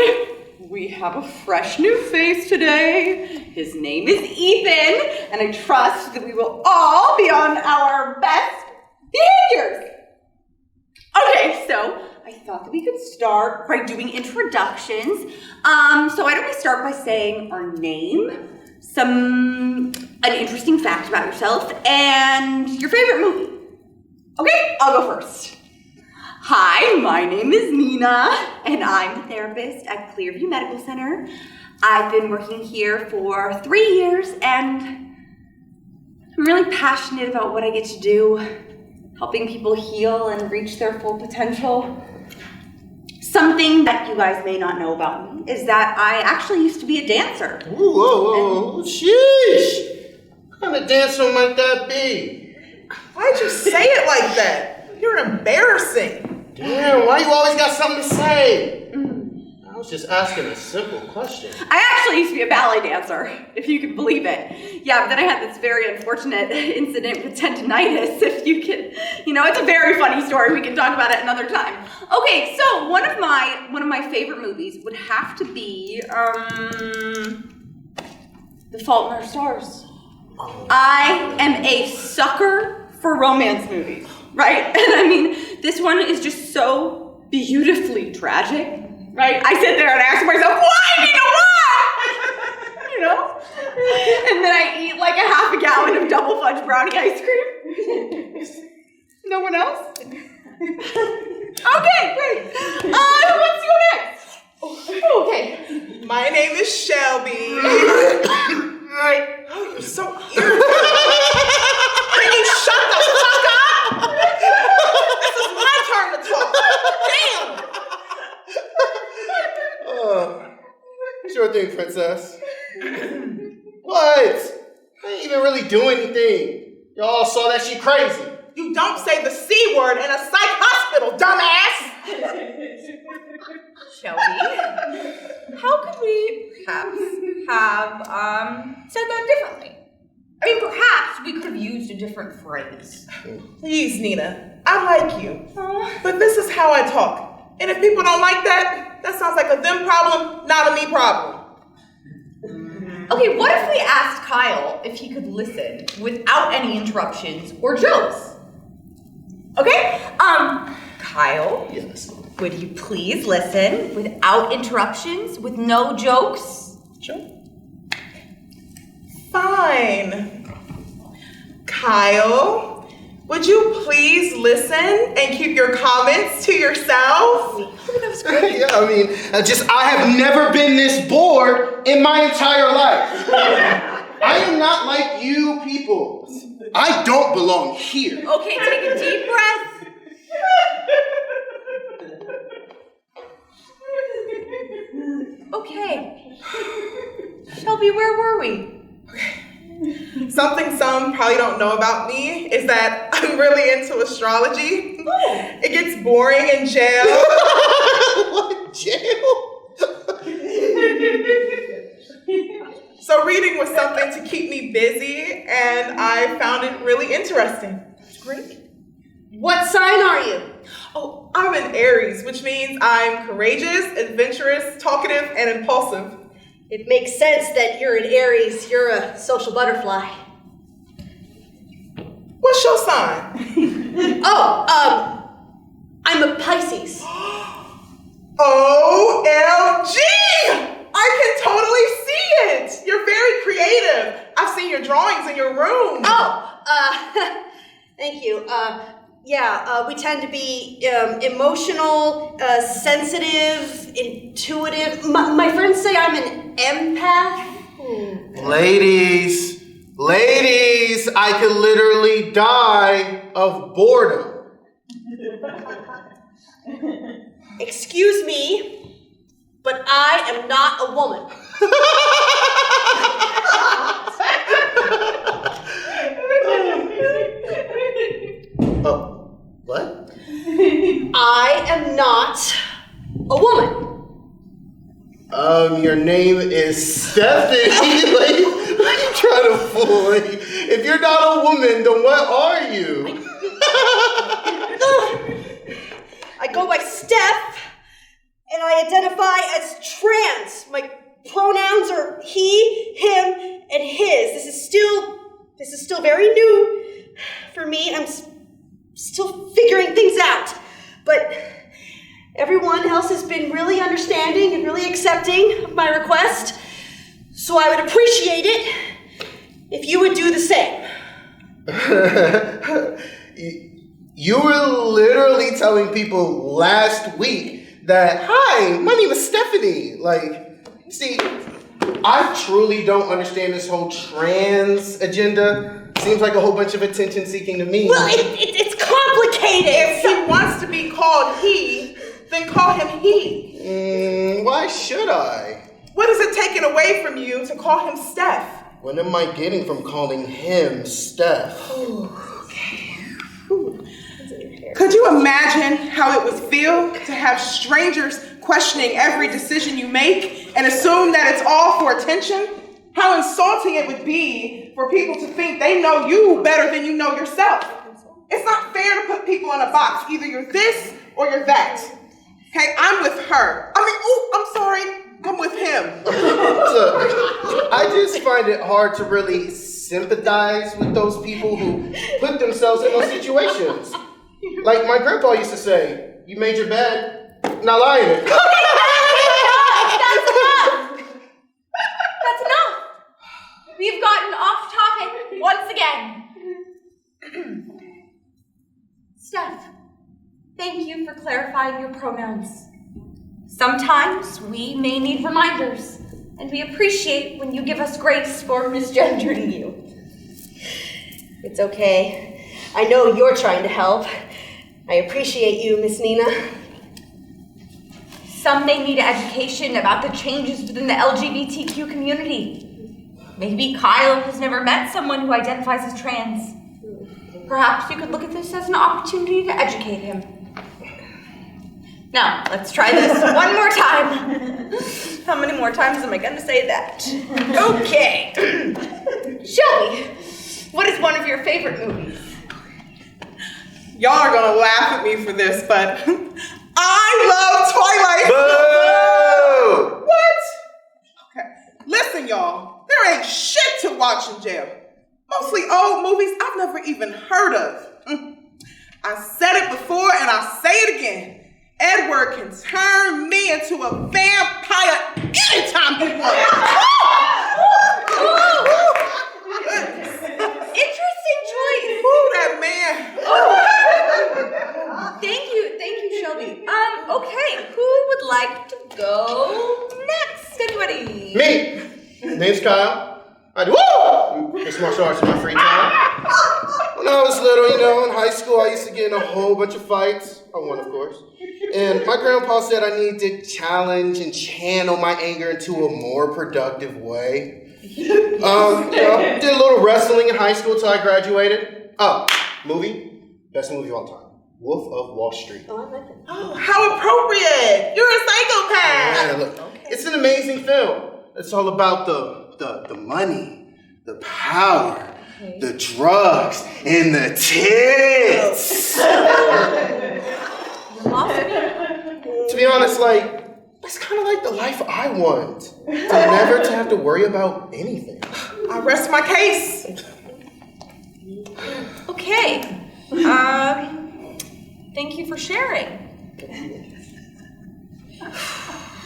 We have a fresh new face today. His name is Ethan, and I trust that we will all be on our best behaviors. Okay, so I thought that we could start by doing introductions. So why don't we start by saying our name, an interesting fact about yourself, and your favorite movie. Okay, I'll go first. Hi, my name is Nina, and I'm a therapist at Clearview Medical Center. I've been working here for 3 years, and I'm really passionate about what I get to do, helping people heal and reach their full potential. Something that you guys may not know about me is that I actually used to be a dancer. Ooh, whoa, sheesh! What kind of dancer might that be? Why'd you say it like that? You're embarrassing. Damn, why you always got something to say? I was just asking a simple question. I actually used to be a ballet dancer, if you could believe it. Yeah, but then I had this very unfortunate incident with tendinitis, if you could, it's a very funny story. We can talk about it another time. Okay, so one of my favorite movies would have to be, The Fault in Our Stars. I am a sucker for romance movies, right? And I mean, this one is just so beautifully tragic. Right? I sit there and ask myself, why, Nina, why? And then I eat like a half a gallon of double fudge brownie ice cream. No one else? Okay, great. Who wants to go next? Okay. My name is Shelby. Oh, you're so irritating. Can you shut the fuck up? This is my turn to talk. Damn. Sure thing, princess. What? I didn't even really do anything. Y'all saw that she crazy. You don't say the C word in a psych hospital, dumbass! Shelby, how could we perhaps have said that differently? I mean, perhaps we could have used a different phrase. Please, Nina, I like you. But this is how I talk. And if people don't like that, that sounds like a them problem, not a me problem. Okay, what if we asked Kyle if he could listen without any interruptions or jokes? Okay, Kyle? Yes. Would you please listen without interruptions, with no jokes? Sure. Fine. Kyle, would you please listen and keep your comments to yourself? That was great. Yeah, I mean, I have never been this bored in my entire life. I am not like you people. I don't belong here. Okay, take a deep breath. Okay. Shelby, where were we? Something some probably don't know about me is that I'm really into astrology. Oh. It gets boring in jail. What, jail? So reading was something to keep me busy, and I found it really interesting. That's great. What sign are you? Oh, I'm an Aries, which means I'm courageous, adventurous, talkative, and impulsive. It makes sense that you're an Aries. You're a social butterfly. What's your sign? I'm a Pisces. OMG! I can totally see it! You're very creative. I've seen your drawings in your room. Thank you. We tend to be emotional, sensitive, intuitive. My friends say I'm an empath. Ladies, I could literally die of boredom. Excuse me, but I am not a woman. What? I am not a woman. Your name is Stephanie. Like, trying to fool you. If you're not a woman, then what are you? I go by Steph, and I identify as trans. My pronouns are he, him, and his. This is still very new for me. I'm still figuring things out. But everyone else has been really understanding and really accepting of my request. So I would appreciate it if you would do the same. You were literally telling people last week that, hi, my name is Stephanie. Like, see, I truly don't understand this whole trans agenda. Seems like a whole bunch of attention seeking to me. Well, it's complicated. If he wants to be called he, then call him he. Why should I? What is it taken away from you to call him Steph? What am I getting from calling him Steph? Could you imagine how it would feel to have strangers questioning every decision you make and assume that it's all for attention? How insulting it would be for people to think they know you better than you know yourself. It's not fair to put people in a box. Either you're this or you're that. Okay, I'm with her. I'm sorry. I'm with him. Look, I just find it hard to really sympathize with those people who put themselves in those situations. Like my grandpa used to say, you made your bed, now lie in it. That's enough. We've gotten off topic once again. Steph, thank you for clarifying your pronouns. Sometimes we may need reminders, and we appreciate when you give us grace for misgendering you. It's okay. I know you're trying to help. I appreciate you, Miss Nina. Some may need education about the changes within the LGBTQ community. Maybe Kyle has never met someone who identifies as trans. Perhaps you could look at this as an opportunity to educate him. Now, let's try this one more time. How many more times am I going to say that? Okay. Shelby, what is one of your favorite movies? Y'all are gonna laugh at me for this, but I love Twilight. Boo! What? Okay, listen, y'all. There ain't shit to watch in jail. Mostly old movies I've never even heard of. I said it before and I'll say it again. Edward can turn me into a vampire anytime he wants. Interesting choice. Ooh, that man. Thank you, Shelby. Okay, who would like to go next? Anybody? Me. Name's Kyle. I do mixed martial arts in my free time. When I was little, in high school, I used to get in a whole bunch of fights. I won, of course. And my grandpa said I need to challenge and channel my anger into a more productive way. Did a little wrestling in high school till I graduated. Movie, best movie of all time. Wolf of Wall Street. Oh, I like it. Oh, how appropriate! You're a psychopath. Man, look, it's an amazing film. It's all about the money, the power, the drugs, and the tits. To be honest, that's kind of like the life I want. To never to have to worry about anything. I rest my case. Okay. Thank you for sharing.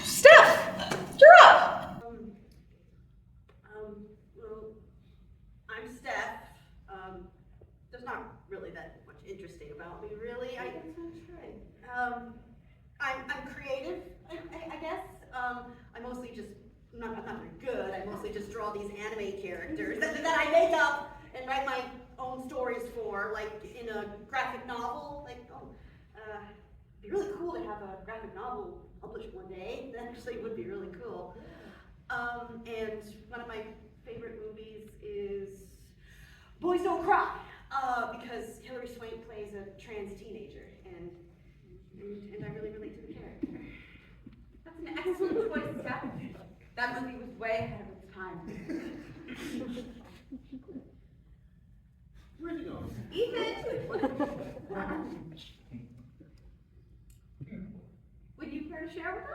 Steph, you're up. Well, I'm Steph. There's not really that much interesting about me, really. I'm creative, I guess. I mostly just, I'm not very good. I mostly just draw these anime characters that I make up and write my own stories for, like in a graphic novel. It'd be really cool to have a graphic novel published one day. That actually would be really cool. And one of my favorite movies is Boys Don't Cry, because Hilary Swank plays a trans teenager, and I really relate to the character. That's an excellent choice, Steph. That movie was way ahead of its time. Where'd he go? Ethan! Would you care to share with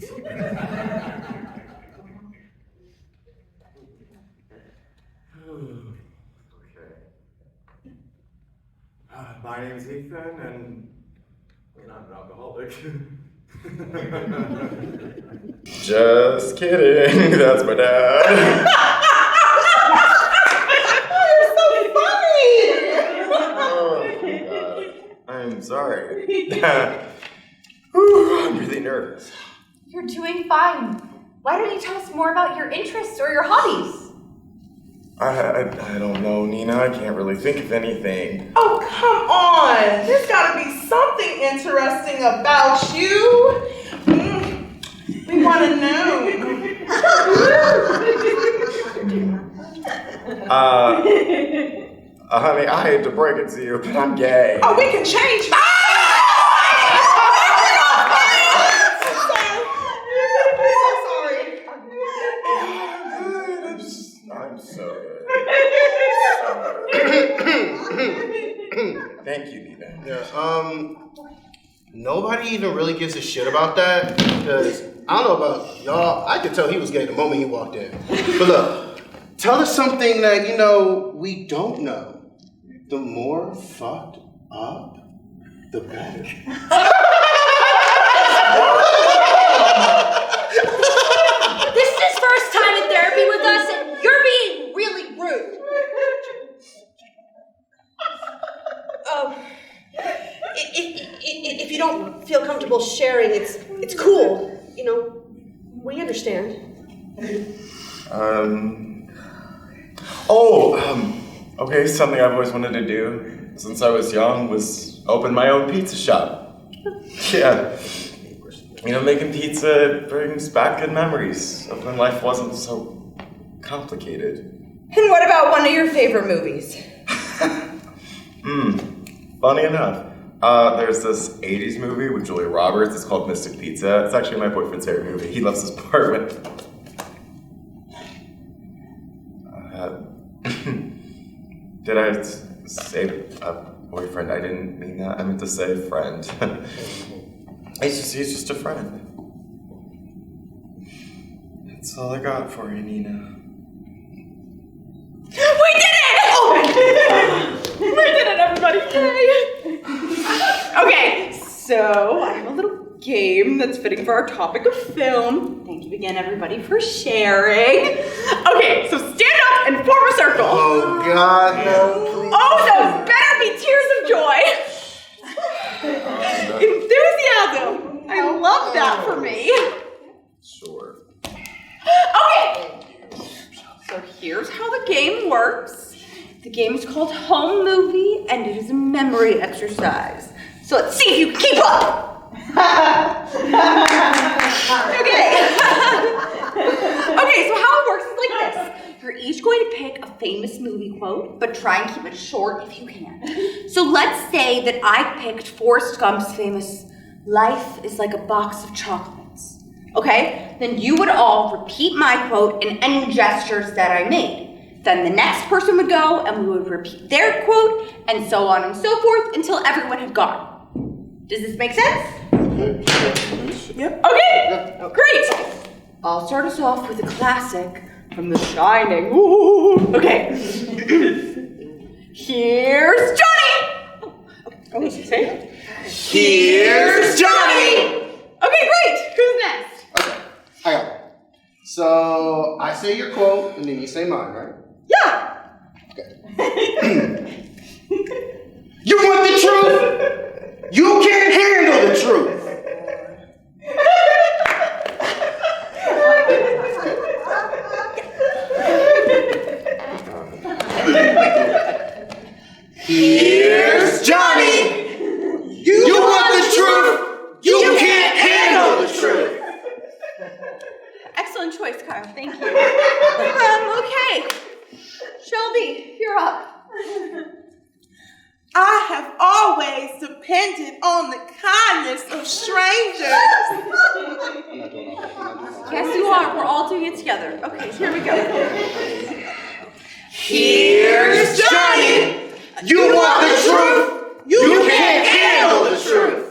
us? Okay. My name's Ethan, and I'm an alcoholic. Just kidding. That's my dad. You're so funny! Oh, God. I'm sorry. Whew, I'm really nervous. You're doing fine. Why don't you tell us more about your interests or your hobbies? I don't know, Nina. I can't really think of anything. Oh, come on! There's gotta be something interesting about you. We wanna know. Honey, I hate to break it to you, but I'm gay. Oh, we can change. I'm so good. Thank you, Nina. Yeah, nobody even really gives a shit about that, because I don't know about y'all, I could tell he was gay the moment he walked in. But look, tell us something that, you know, we don't know. The more fucked up, the better. This is his first time in therapy with us, and you're being really rude. If you don't feel comfortable sharing, it's cool. You know, we understand. Okay, something I've always wanted to do since I was young was open my own pizza shop. Yeah. You know, making pizza brings back good memories of when life wasn't so complicated. And what about one of your favorite movies? Funny enough, there's this 80s movie with Julia Roberts. It's called Mystic Pizza. It's actually my boyfriend's favorite movie. He loves his apartment. Did I say boyfriend? I didn't mean that. I meant to say friend. He's just a friend. That's all I got for you, Nina. We did it! We did it, everybody! Yay! Okay, so I have a little game that's fitting for our topic of film. Thank you again, everybody, for sharing. Okay, so stand up and form a circle. Oh, God, no, please. Oh, those better be tears of joy. Enthusiasm. I love that for me. Sure. Okay. So here's how the game works. The game is called Home Movie, and it is a memory exercise. So let's see if you can keep up. Okay. Okay, so how it works is like this. You're each going to pick a famous movie quote, but try and keep it short if you can. So let's say that I picked Forrest Gump's famous "Life is like a box of chocolates." Okay? Then you would all repeat my quote and any gestures that I made. Then the next person would go and we would repeat their quote and so on and so forth until everyone had gone. Does this make sense? Yep. Okay, great. I'll start us off with a classic from The Shining. Ooh. Okay. Here's Johnny. Oh, what's he saying? Here's Johnny. Okay, great. Who's next? Okay, I got it. So I say your quote, and then you say mine, right? Yeah. Okay. You want the truth? You can't handle the truth. Here's Johnny. You want the truth? You can't handle the truth. Excellent choice, Kyle. Thank you. Okay. Shelby, you're up. I have always depended on the kindness of strangers. Yes, you are. We're all doing it together. Okay, here we go. Here's Johnny! You want the truth? You can't handle the truth!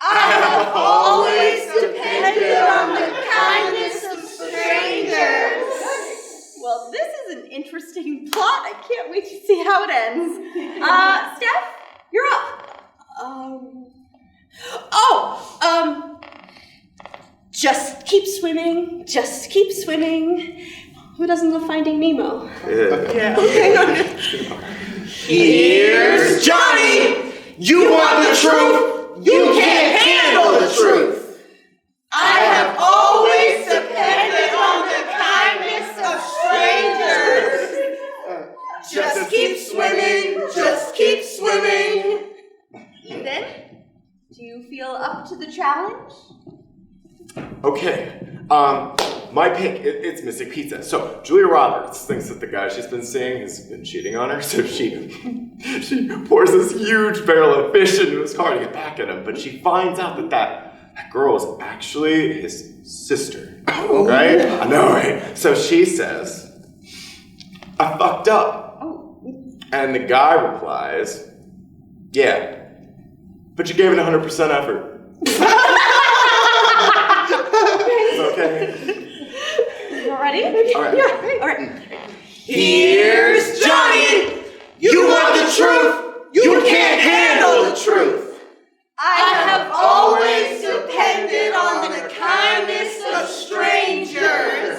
I have always depended on the kindness of strangers. Well, this is an interesting plot. I can't wait to see how it ends. Steph, you're up. Just keep swimming, just keep swimming. Who doesn't love Finding Nemo? Yeah. Okay. Here's Johnny! You want the truth? You can't handle the truth! I have always depended on the kindness of strangers. Just keep swimming, just keep swimming. Ethan, do you feel up to the challenge? Okay, my pick, it's Mystic Pizza. So, Julia Roberts thinks that the guy she's been seeing has been cheating on her, so she pours this huge barrel of fish into his car to get back at him, but she finds out that that girl is actually his sister, right? I know, right? So she says, I fucked up. And the guy replies, yeah, but you gave it 100% effort. Okay. You ready? All right. Yeah. All right. Here's Johnny! You want the truth? You can't handle the truth! I have always depended on the kindness of strangers.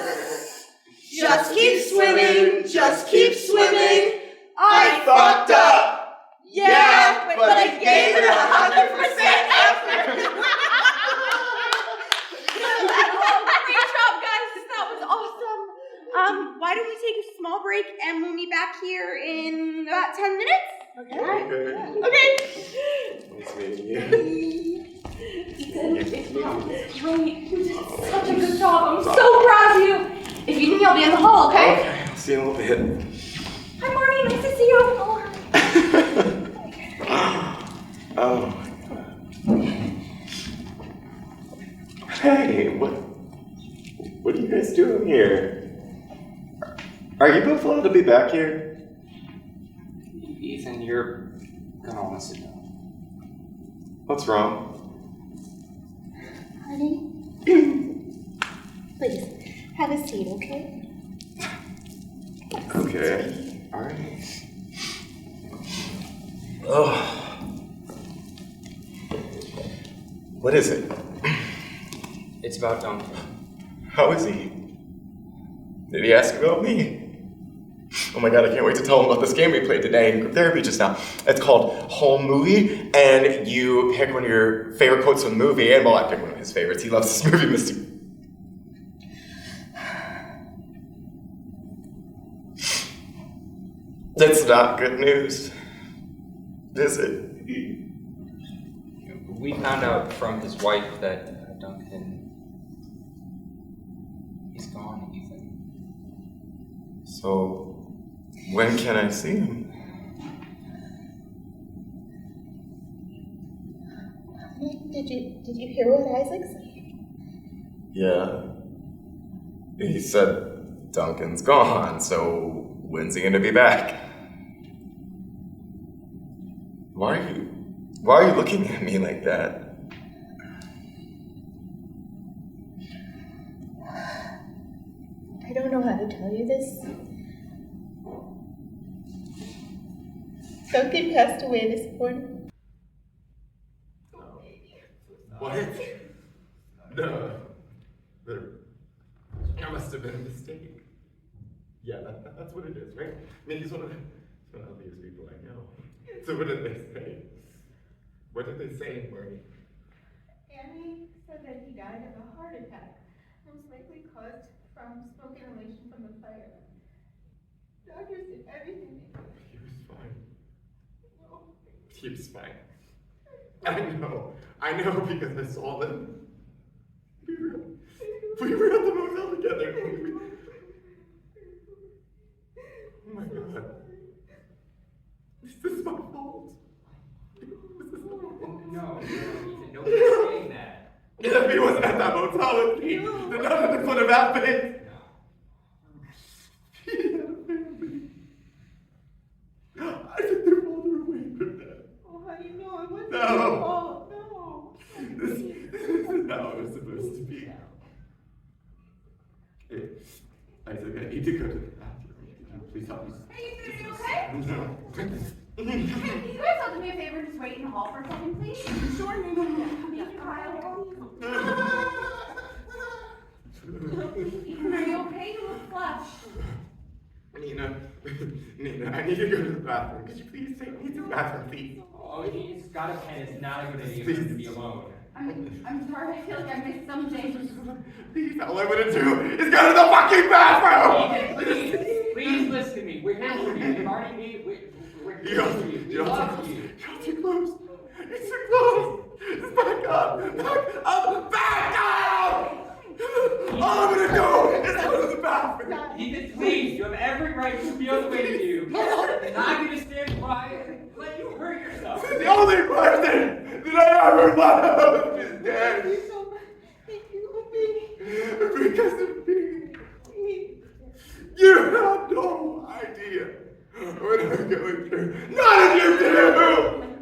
Just keep swimming, just keep swimming. I fucked up. Yeah, but I gave it 100% effort. Great job, guys. That was awesome. Why don't we take a small break and we'll meet back here in about 10 minutes? Okay. Okay. Nice meeting you. Ethan, that was great. You did such a good job. I'm so proud of you. If you need me, I'll be in the hall, okay? Okay, I'll see you in a little bit. Hi, Marnie. Nice to see you. Oh my god. Hey, what are you guys doing here? Are you both allowed to be back here? Ethan, you're gonna want to sit down. What's wrong? Honey, please, have a seat, okay? Okay. Alright. Oh. What is it? It's about Duncan. How is he? Did he ask about me? Oh my god, I can't wait to tell him about this game we played today in group therapy just now. It's called Home Movie, and you pick one of your favorite quotes from the movie, and well, I picked one of his favorites. He loves this movie, Mystic. That's not good news, is it? We found out from his wife that Duncan, he's gone, Ethan. So, when can I see him? Did you hear what Isaac said? Yeah. He said Duncan's gone, so when's he gonna be back? Why are you looking at me like that? I don't know how to tell you this. Duncan passed away this morning. What? No. There must have been a mistake. Yeah, that's what it is, right? I mean, he's one of the healthiest people I know. So what did they say? What did they say, Marnie? Annie said that he died of a heart attack, most likely caused from smoke inhalation from the fire. Doctors did everything they could. He was fine. No. He was fine. I know because I saw them. We were at the motel together. Oh my god. This is my fault. motel with me, then none of this would have happened. He had a family. I took their father away from them. Oh, honey, no, it wasn't No. your fault. No. This is how it was supposed to be. Hey, Isaac, I need to go to the bathroom. Please help me. Hey, Ethan, are you okay? No. Hey, you guys have to do me a favor and just wait in the hall for a second, please? Sure, no. Me and Kyle. Ethan, are you okay? You look flushed. Nina, I need to go to the bathroom. Could you please take me to the bathroom, please? Oh, he's got a pen. It's not a good idea for him to be alone. I'm sorry, I feel like I missed some things. Please, all I'm gonna do is go to the fucking bathroom! Please listen to me. We're here for you. Marnie, we're here for you. We love you. You're too close. You're too close. Just back up. Back up! All I'm gonna do is go to the bathroom. Ethan, please. You have every right to feel the way you do. I'm not gonna stand by and let you hurt yourself. The only person that I ever loved is dead. Thank you so much. Thank you for me. Because of me. You have no idea what I'm going through. None of you do!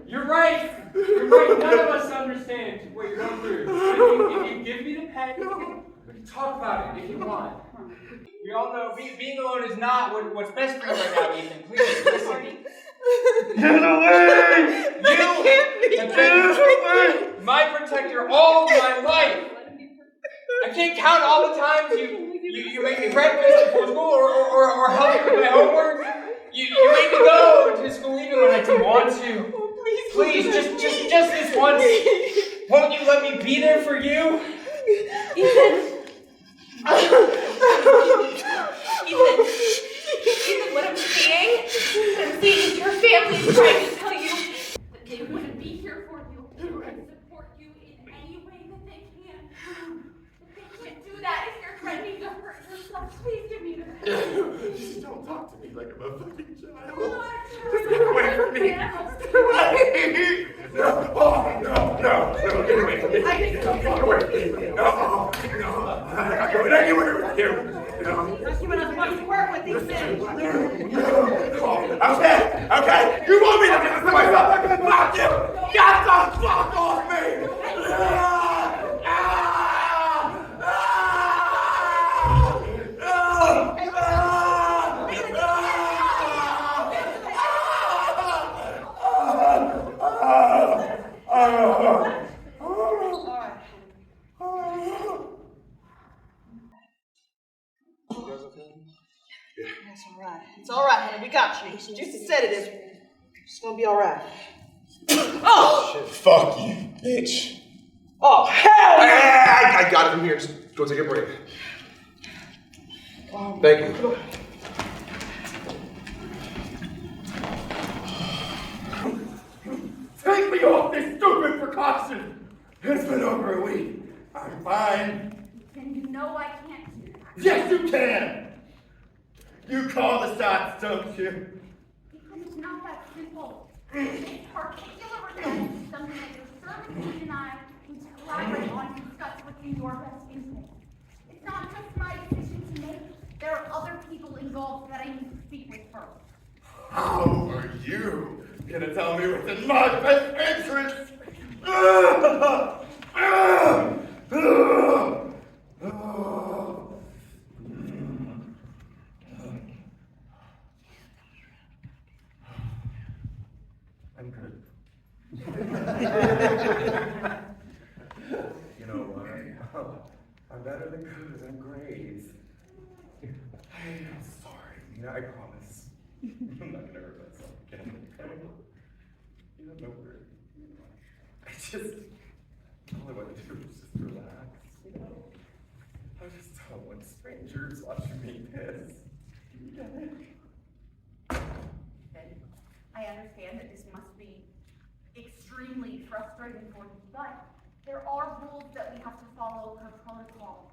You're right. You're right. None of us understand what you're going through. If you give me the pen, we can talk about it if you want. We all know being alone is not what's best for you right now, Ethan. Please listen. Get away! You have been my protector all my life. I can't count all the times you make me breakfast before school or help me with my homework. You made me go to school even when I didn't want to. Please, just this once. Won't you let me be there for you? Ethan, what I'm seeing is your family is trying to tell you that they want to be here for you and support you in any way that they can. But they can't do that if you're threatening to hurt yourself. Please give me the pen. Just don't talk to me like I'm a fucking child. Just get away from me. Just get away. No, get away from me. Get away. No, I'm not going anywhere with you. No. You're giving us much to work with these things. Okay. You want me to do this to myself? I'm gonna fuck you. Get the fuck off me. That's all right. It's all right, honey. We got you. Juicy said it is. It's gonna be all right. Oh! Shit, fuck you, bitch. Oh, hell no! I got it from here. Just go take a break. Thank you. Take me off this stupid precaution! It's been over a week. I'm fine. Then you know I can't do that. Yes, you can! You call the shots, don't you? Because it's not that simple. It's particular revenge is something that your servant and I need to collaborate on and discuss within your best interest. It's not just my decision to make. There are other people involved that I need to speak with first. How are you gonna tell me what's in my best interest? I'm good. You know what? I'm better than good. I'm great. I'm sorry. I promise. I'm not gonna hurt myself again. Okay? You don't know where. All I want to do is just relax. You know? I just don't want strangers watching me piss. You get it? I understand that this must be extremely frustrating for you, but there are rules that we have to follow per protocol.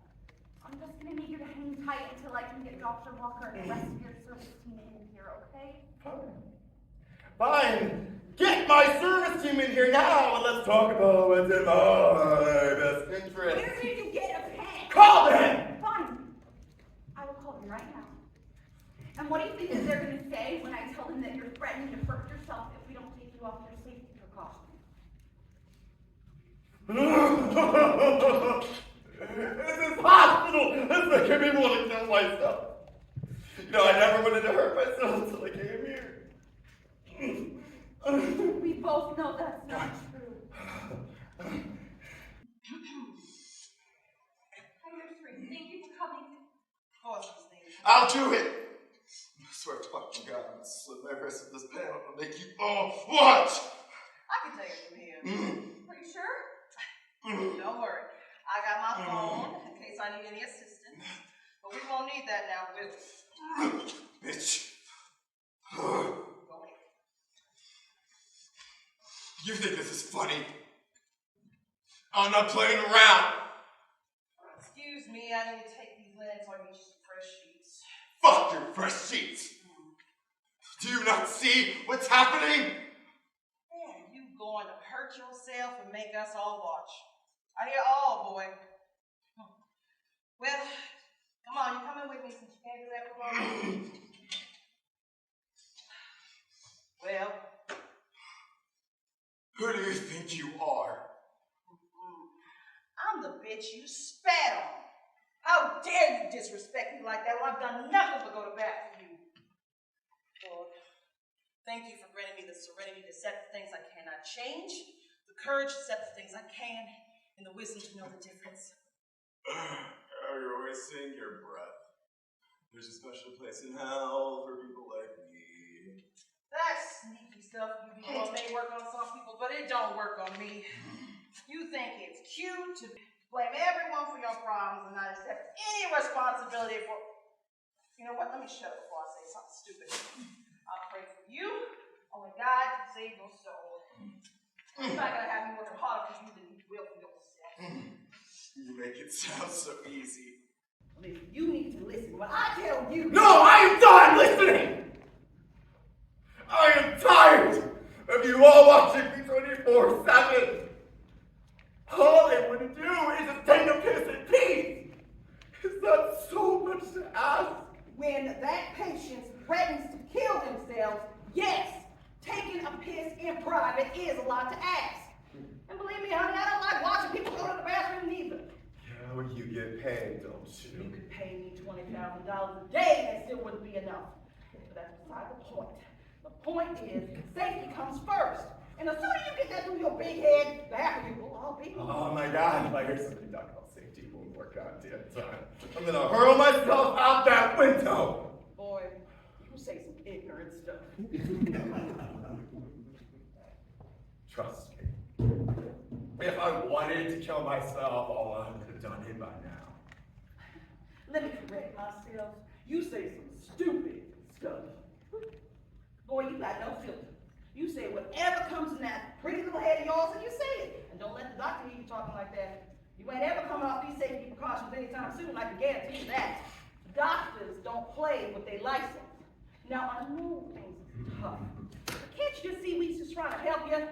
I'm just gonna need you to hang tight until I can get Dr. Walker and the rest of your service team in here, okay? Fine. Get my service team in here now and let's talk about what's in my best interest. Where did you get a pen? Call them! Fine. I will call them right now. And what do you think that they're going to say when I tell them that you're threatening to hurt yourself if we don't take you off your safety precautions? This is hospital! This is making me want to kill myself. You know, I never wanted to hurt myself until I came here. We both know that's not true. Thank you for coming. I'll do it! I swear to fucking God, I'm gonna slit my wrist with this pen. I'm gonna make you all watch! I can take it from here. Are you sure? Don't worry. I got my phone in case I need any assistance. But we won't need that now, will we? Bitch. You think this is funny? I'm not playing around. Excuse me, I need to take these linens or you fresh sheets. Fuck your fresh sheets. Do you not see what's happening? Yeah, you going to hurt yourself and make us all watch. I hear all, boy. Well, come on, you coming with me since you can't do that for long. Well, who do you think you are? I'm the bitch you spat on. How dare you disrespect me like that when I've done nothing but go to bat for you. Lord, thank you for granting me the serenity to accept the things I cannot change, the courage to accept the things I can, and the wisdom to know the difference. You're always seeing your breath. There's a special place in hell for people like me. That sneaky stuff you be doing may work on some people, but it don't work on me. You think it's cute to blame everyone for your problems and not accept any responsibility for... You know what? Let me shut up before I say something stupid. I'll pray for you. Only God can save your soul. I'm not going to have you working harder for you than you will for yourself. You make it sound so easy. Listen, you need to listen when I tell you... No, I am done listening! I am tired of you all watching me 24/7. All they want to do is just take a piss in peace. Is that so much to ask? When that patient threatens to kill themselves, yes, taking a piss in private is a lot to ask. And believe me, honey, I don't like watching people go to the bathroom neither. Yeah, well, you get paid, don't you? You could pay me $20,000 a day and it still wouldn't be enough. But that's beside the point. The point is, safety comes first. And the sooner you get that through your big head, the happier you will all be. Oh my God, if I hear somebody talk about safety one more goddamn time, I'm gonna hurl myself out that window. Boy, you say some ignorant stuff. Trust me. If I wanted to kill myself, all I would have done it by now. Let me correct myself. You say some stupid stuff. Boy, you got no filter. You say whatever comes in that pretty little head of yours and you say it. And don't let the doctor hear you talking like that. You ain't ever coming off these safety precautions anytime soon, I can guarantee you that. Doctors don't play with their license. Now, I know things are tough. But can't you just see we just trying to help you?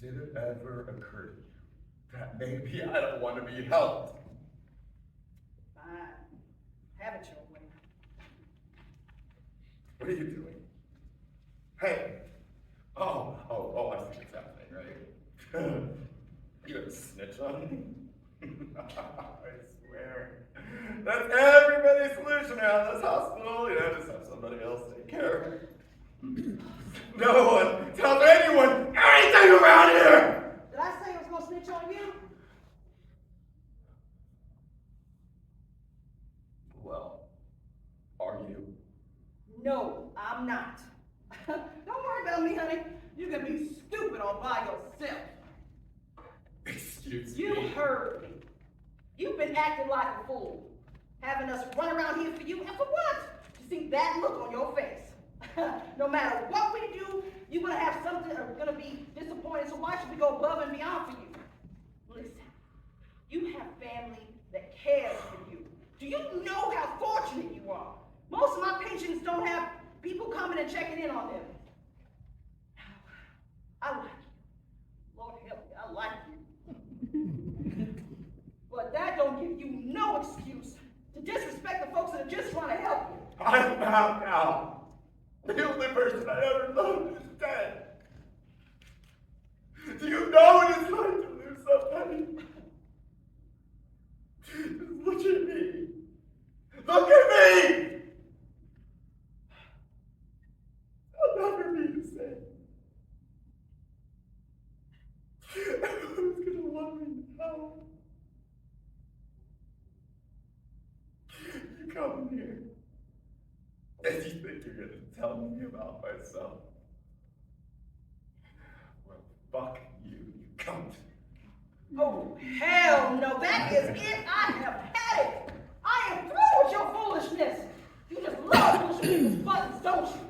Did it ever occur to you that maybe I don't want to be helped? Fine. Have it your way. What are you doing? Hey! Oh, I see what's happening, right? You gonna snitch on me? I swear. That's everybody's solution around this hospital. You know, just have somebody else take care of it. No one tells anyone anything around here! Did I say I was gonna snitch on you? Well, are you? No, I'm not. Don't worry about me, honey. You can be stupid all by yourself. Excuse You me. heard me. You've been acting like a fool. Having us run around here for you, and for what? To see that look on your face. No matter what we do, you're gonna have something or gonna be disappointed, so why should we go above and beyond for you? Listen, you have family that cares for you. Do you know how fortunate you are? Most of my patients don't have people coming and checking in on them. disrespect the folks that are just trying to help you. I'm out now. The only person I ever loved is dead. Do you know what it's like to lose somebody? Just look at me. Look at me! I'll never be the same. Everyone's gonna love me now. You come here, and you think you're gonna tell me about myself. Well, fuck you, you cunt. Oh, hell no, that is it. I have had it. I am through with your foolishness. You just love pushing people's buttons, don't you?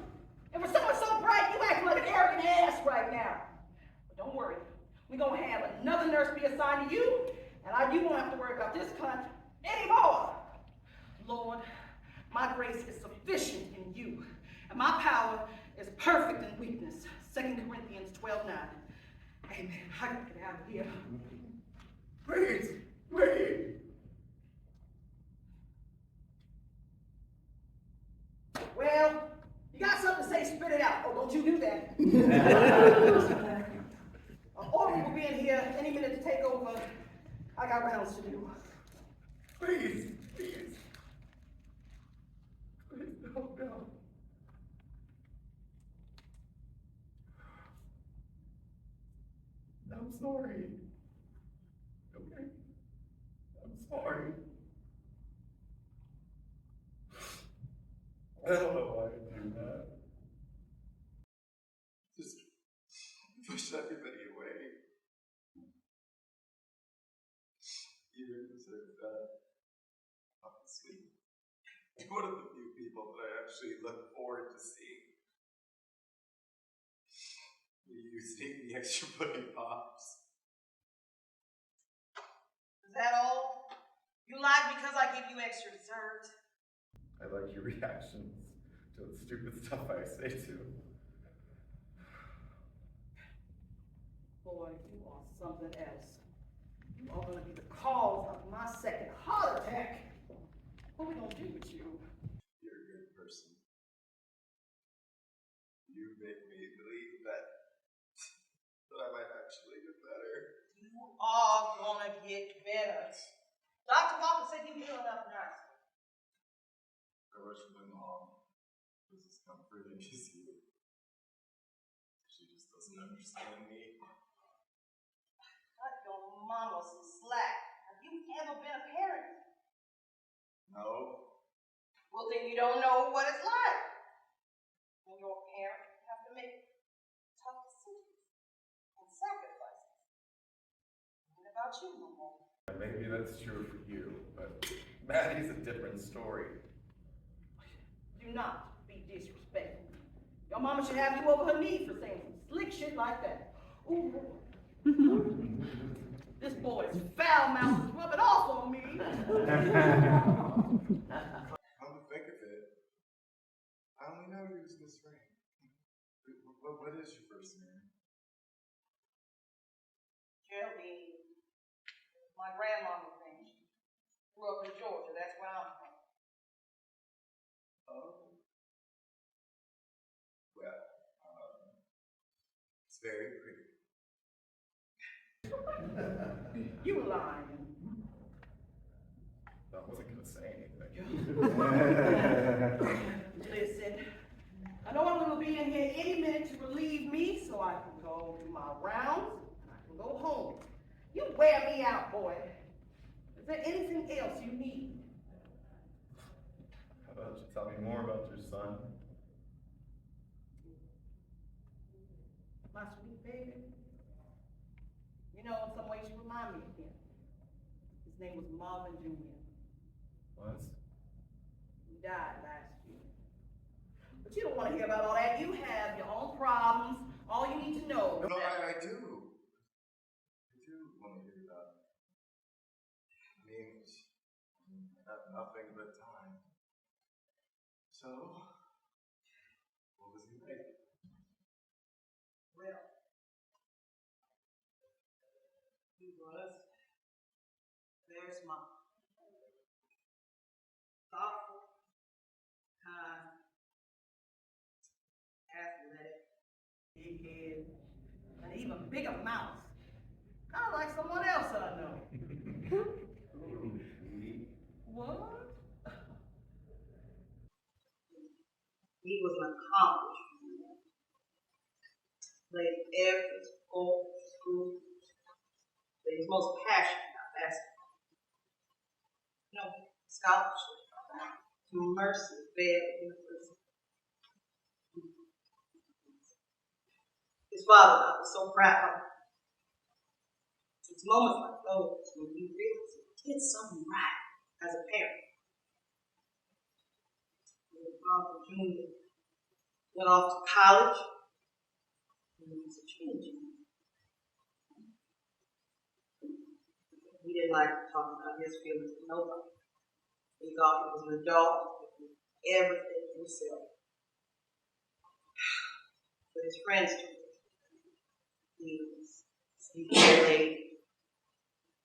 And for someone so bright, you act like an arrogant ass right now. But don't worry, we're gonna have another nurse be assigned to you, and you won't have to worry about this cunt anymore. Lord, my grace is sufficient in you, and my power is perfect in weakness. 2 Corinthians 12:9. Amen. I gotta get out of here. Wait. Well, you got something to say, spit it out. Oh, don't you do that. Orville will be in here any minute to take over. I got rounds to do. Please. No. I'm sorry. Okay? I'm sorry. I don't know why I do that. Just push everybody away. Even if it's honestly, one of the few people that I actually look forward to seeing. You sneak the extra pudding pops. Is that all? You lied because I give you extra dessert. I like your reactions to the stupid stuff I say too. Boy, you are something else. You are going to be the cause of my second heart attack. What are we going to do with you? You're a good person. You make me believe that I might actually get better. You are going to get better. Dr. Walker said you healed up nice. I wish my mom was as comforting as you. She just doesn't understand me. Cut your mama some slack. Have you ever been a parent? No. Well, then you don't know what it's like. When you're a parent, you have to make tough decisions and sacrifices. What about you, no more? Maybe that's true for you, but Maddie's a different story. Do not be disrespectful. Your mama should have you over her knees for saying some slick shit like that. Ooh. This boy's foul mouth is rubbing off on me. Come to think of it, I only know you as Miss Rainn. What is your first name? Geraldine. My grandmama's name. She grew up in Georgia. That's where I'm from. Oh. Well, it's very pretty. You lying. I wasn't going to say anything. Listen, I know I'm going to be in here any minute to relieve me so I can go do my rounds and I can go home. You wear me out, boy. Is there anything else you need? How about you tell me more about your son? My sweet baby. You know, in some ways you remind me of him. His name was Marvin Jr. What? He died last year. But you don't want to hear about all that. You have your own problems. All you need to know. No, I do. I do want to hear about it. I have nothing but time. So, what was he like? Well, he was very smart. Thought big a mouse. Kind of like someone else I know. What? He was an accomplished man. Played every sport, school, but he was most passionate about basketball. You know, scholarship, Mercy, Bell University. His father and I was so proud of him. It's moments like those when you realize you did something right as a parent. When Father Jr. went off to college, and he was a teenager. He didn't like to talk about his feelings to nobody. He thought he was an adult, everything himself. But his friends told him he was sneaking late,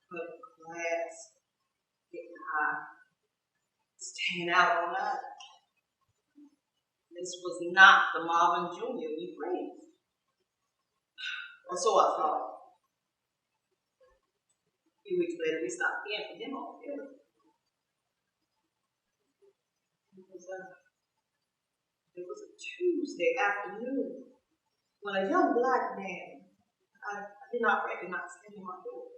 cutting class, getting high, staying out all night. This was not the Marvin Jr. we raised. Or so I thought. A few weeks later, we stopped hearing from him altogether. It was a Tuesday afternoon when a young black man, I did not recognize him in my door.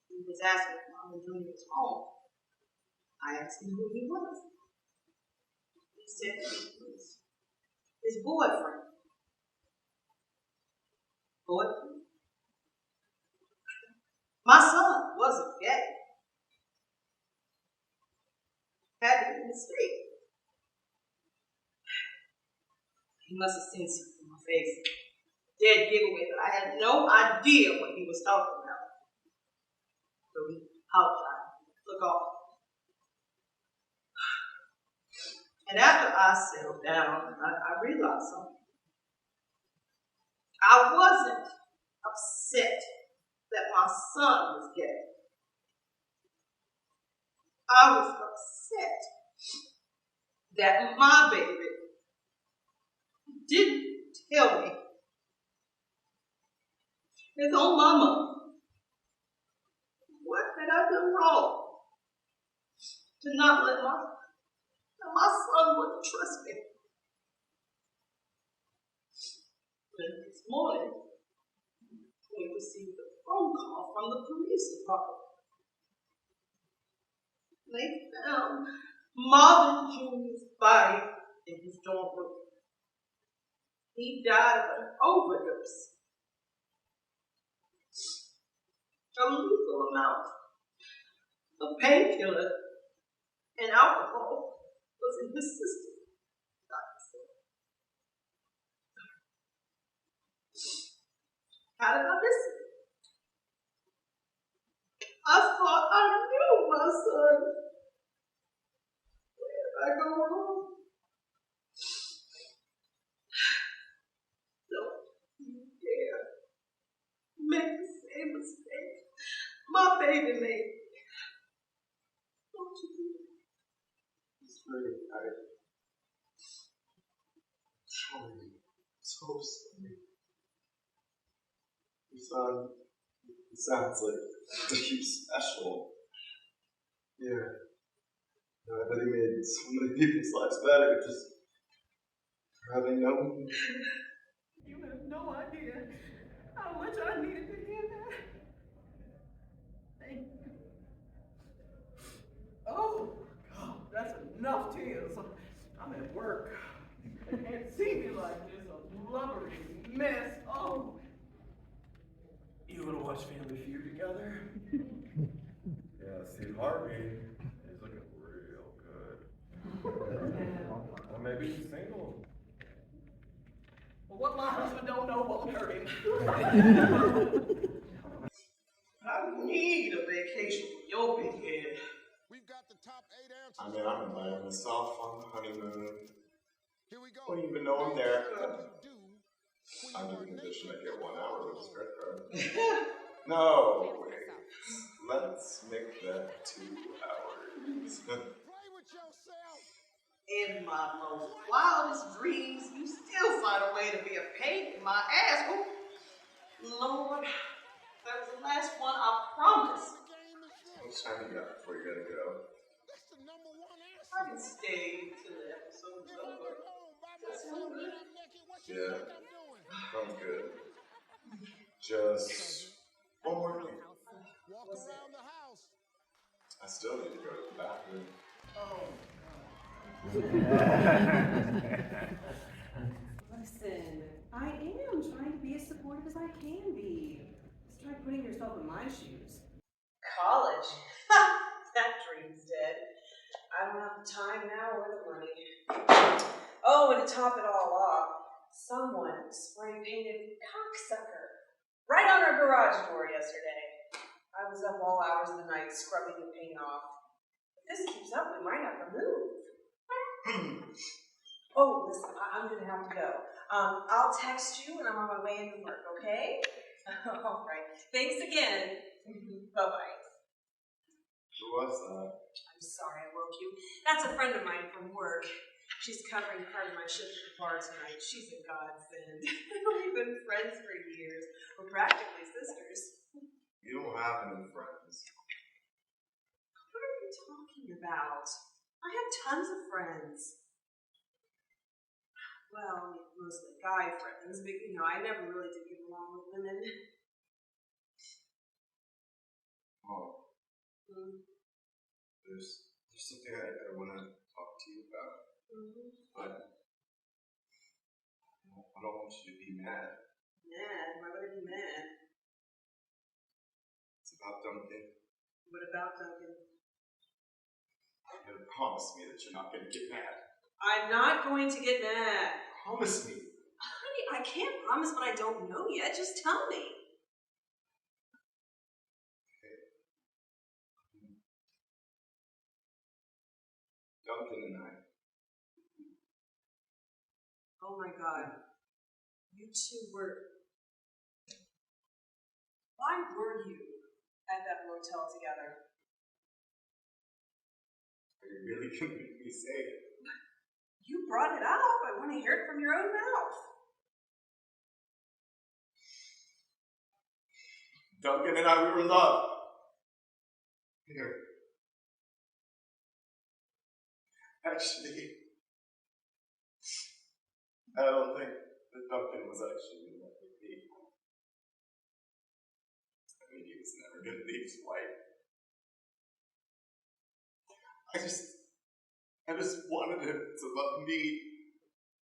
He was asking if Marvin Jr. was home. I asked him who he was. He said he was his boyfriend. Boyfriend? My son wasn't gay. Had to be a mistake. He must have seen something in my face. Dead giveaway that I had no idea what he was talking about. So he apologized. Took off. And after I settled down, I realized something. I wasn't upset that my son was gay. I was upset that my baby didn't tell me his own mama what had I done wrong to not let my son wouldn't trust me. But this morning, we received a phone call from the police department. They found Marvin Jr.'s body in his dorm room. He died of an overdose. A lethal amount of painkiller and alcohol was in his system. How did I miss it? I thought I knew my son. Where did I go wrong? Don't you dare make the same mistake my baby made. Don't you do it. It's really sorry. So sorry. Your son, it sounds like he's special. Yeah. I bet he made so many people's lives better just for having known. You have no idea how much I needed to hear that. Thank you. Oh, God, that's enough tears. I'm at work. They can't see me like this, a blubbery mess. Oh. You want to watch Family Feud together? Yeah, see, Harvey is looking real good. Or maybe he's single. Well, what my husband don't know won't hurt him. I need a vacation from your big head. I mean, I'm inviting myself on the honeymoon. Don't even know I'm there. Under the condition I get 1 hour with his credit card. No, wait. Let's make that 2 hours. In my most wildest dreams, you still find a way to be a pain in my ass. Ooh. Lord, that was the last one, I promise. How much time you got before you gotta go? I can stay till the episode's over. That sound good? Yeah, sounds good. Just one more thing. What's that? I still need to go to the bathroom. Listen, I am trying to be as supportive as I can be. Just try putting yourself in my shoes. College? That dream's dead. I don't have the time now or the money. Oh, and to top it all off, someone spray painted cocksucker right on our garage door yesterday. I was up all hours of the night scrubbing the paint off. If this keeps up, we might have to move. Oh, listen, I'm gonna have to go. I'll text you when I'm on my way into work, okay? All right. Thanks again. Bye-bye. Who was that? I'm sorry I woke you. That's a friend of mine from work. She's covering part of my shift at the bar tonight. She's a godsend. We've been friends for years. We're practically sisters. You don't have any friends. What are you talking about? I have tons of friends. Well, mostly guy friends, but I never really did get along with women. Oh. There's something I want to talk to you about. But I don't want you to be mad. Mad? Why would I be mad? It's about Duncan. What about Duncan? You gotta promise me that you're not gonna get mad. I'm not going to get mad. Promise me. Honey, I can't promise what I don't know yet. Just tell me. Duncan and I. Oh my God. You two were. Why were you at that motel together? Are you really gonna make me say it? You brought it up. I want to hear it from your own mouth. Duncan and I, we were in love. Here. Actually, I don't think that Duncan was actually in love with me. I mean, he was never going to leave his wife. I just wanted him to love me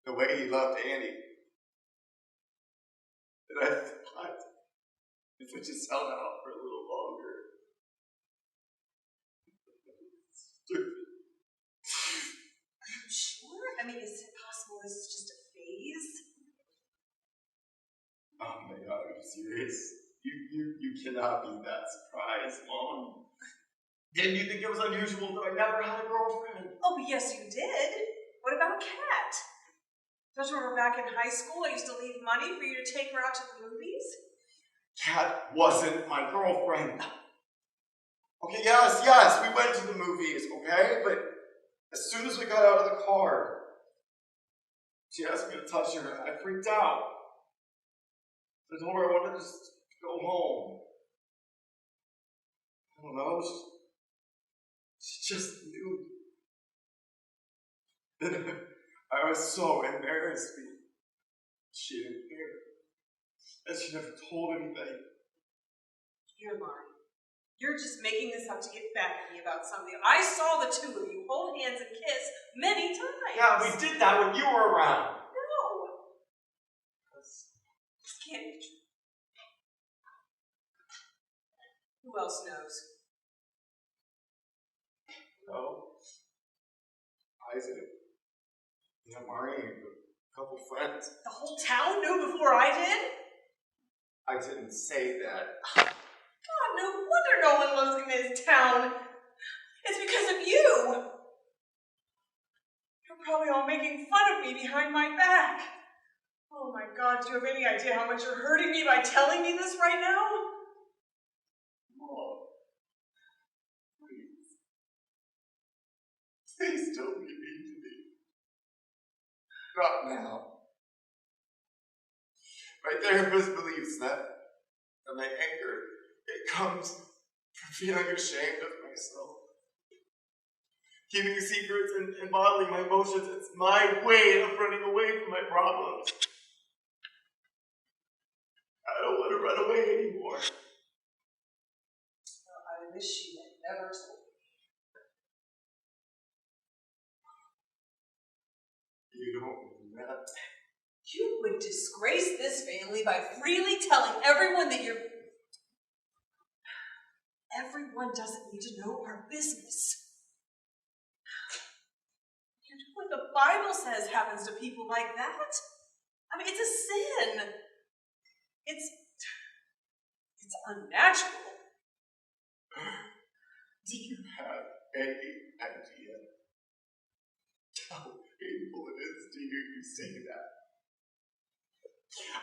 the way he loved Annie. And I thought if I just held out for a little longer. Stupid. Are you sure? I mean, is it possible this is just a phase? Oh my God, are you serious? You cannot be that surprised, Mom. Didn't you think it was unusual that I never had a girlfriend? Oh, but yes, you did. What about Kat? Don't you remember back in high school I used to leave money for you to take her out to the movies? Kat wasn't my girlfriend. Okay, yes, we went to the movies, okay? But as soon as we got out of the car, she asked me to touch her, and I freaked out. I told her I wanted to just go home. I don't know, she just knew. I was so embarrassed. She didn't care. And she never told anybody. Here, Marnie. You're just making this up to get back at me about something. I saw the two of you hold hands and kiss many times. Yeah, we did that when you were around. No. This can't be true. Who else knows? No. Isaac. Yeah, Marnie, a couple friends. The whole town knew before I did? I didn't say that. God, no wonder no one loves him in his town. It's because of you. You're probably all making fun of me behind my back. Oh my God, do you have any idea how much you're hurting me by telling me this right now? Mom. Please don't be mean to me. Not now. My therapist believes that And my anger, it comes from feeling ashamed of myself. Keeping secrets and bottling my emotions, it's my way of running away from my problems. I don't want to run away anymore. I wish you had never told me. You don't mean that. You would disgrace this family by freely telling everyone that you're... Everyone doesn't need to know our business. You know what the Bible says happens to people like that? I mean, it's a sin. It's unnatural. Do you have any idea how painful it is to hear you say that?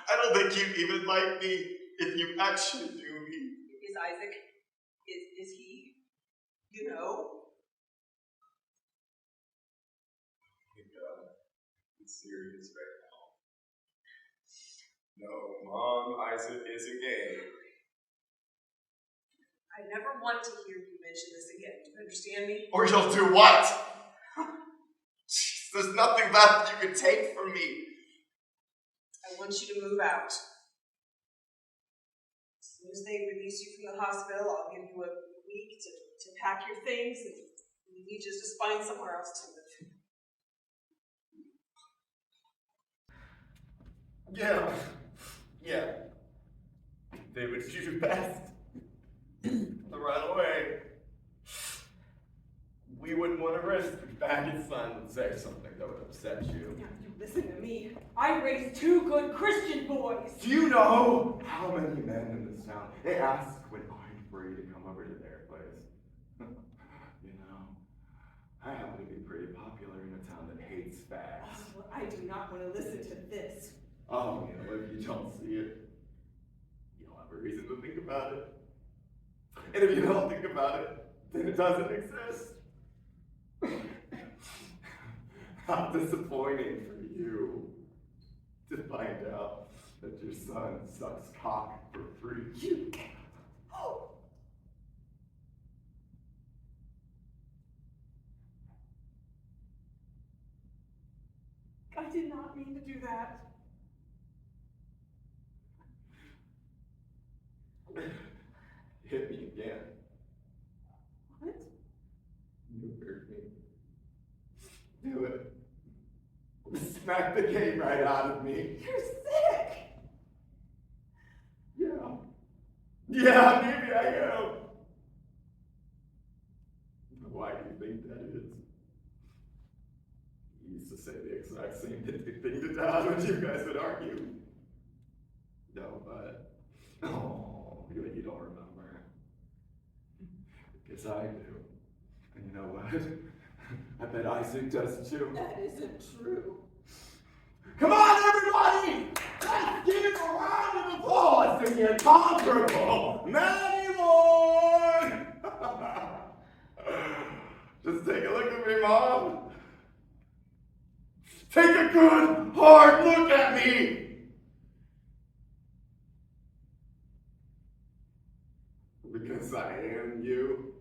I don't think you even like me if you actually knew me. Is Isaac? Is he? You know? I'm serious right now. No, Mom, Isaac isn't gay. I never want to hear you mention this again. Do you understand me? Or you'll do what? Jeez, there's nothing left you can take from me. I want you to move out. As soon as they release you from the hospital, I'll give you a week to pack your things, and you need just to find somewhere else to live. Yeah. They would do best to run away. We wouldn't want to risk that his son would say something that would upset you. Now, you listen to me. I raised 2 good Christian boys. Do you know how many men in this town they ask when I'm free to come over to their place? You know, I happen to be pretty popular in a town that hates fags. Oh, well, I do not want to listen to this. Oh, you know, if you don't see it, you'll have a reason to think about it. And if you don't think about it, then it doesn't exist. How disappointing for you to find out that your son sucks cock for free. I did not mean to do that. Hit me again. What? You hurt me. Do it. Smack the game right out of me. You're sick. Yeah, maybe I am. Why do you think that is? You used to say the exact same thing to Dad when you guys would argue. No, but... Oh, you don't remember. Because I do. And you know what? I bet Isaac does too. That isn't true. Come on, everybody! Let's give a round of applause to the incomparable Maddie Lord! Just take a look at me, Mom. Take a good, hard look at me! Because I am you.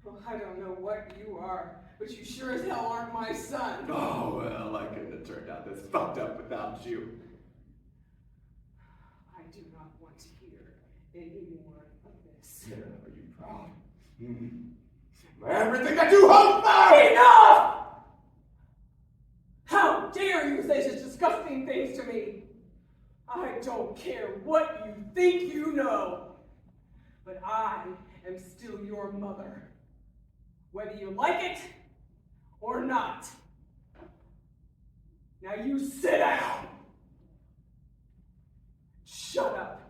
Well, I don't know what you are, but you sure as hell aren't my son. Oh, well, I couldn't have turned out this fucked up without you. I do not want to hear any more of this. Yeah, are you proud? Everything that you hope for! Enough! How dare you say such disgusting things to me? I don't care what you think you know, but I am still your mother, whether you like it or not. Now you sit down. Shut up.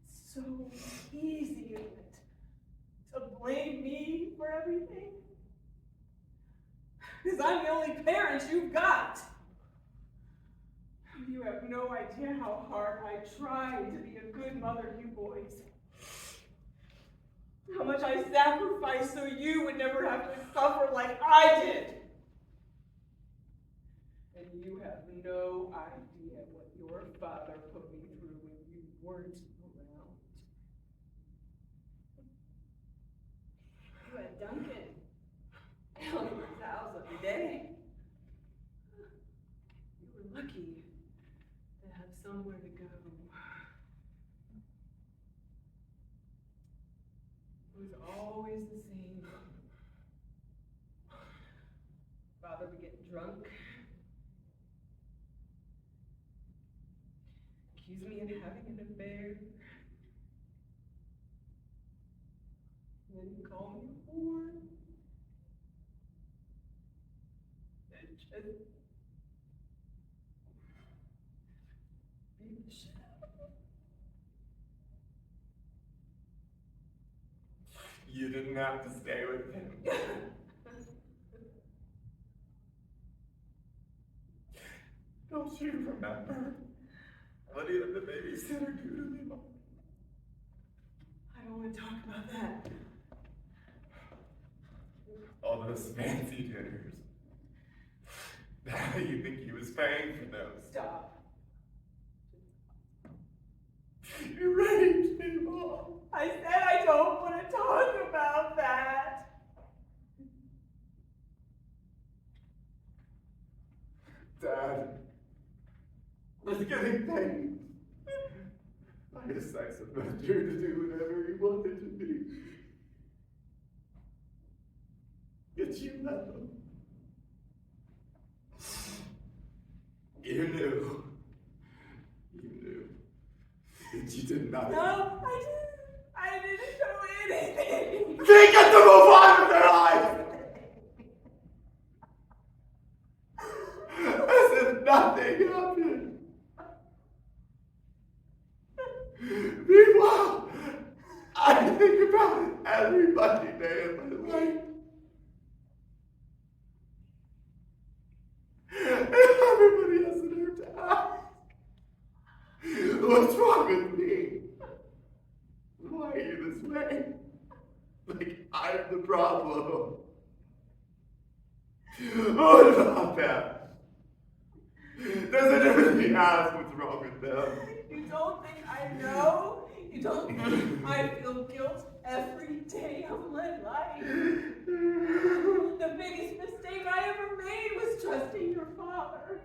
It's so easy, isn't it, to blame me for everything? Because I'm the only parent you've got. You have no idea how hard I tried to be a good mother to you boys. How much I sacrificed so you would never have to suffer like I did. And no idea what your father put me through when you weren't around. You had Duncan down at his house every day. You were lucky to have somewhere to go. It was always the same. Father would get drunk, accuse me of having an affair, and then he'd call me a whore, and just beat the shit out of me. You didn't have to stay with him. Don't you remember letting the babysitter do to me? I don't want to talk about that. All those fancy dinners. How do you think he was paying for those? Stop. You raped me, Mom. I said I don't want to talk about that. Dad was getting paid by a sex offender to do whatever he wanted to do. Yet you let him. You knew. You knew. And you did not. No, I didn't do anything. They get to move on with their life! As if nothing happened. Meanwhile, I think about it every fucking day of my life. And everybody has the nerve to ask, what's wrong with me? Why are you this way? Like I'm the problem. What about that? Doesn't everybody ask what's wrong with them? You don't think I know? You don't think I feel guilt every day of my life? The biggest mistake I ever made was trusting your father.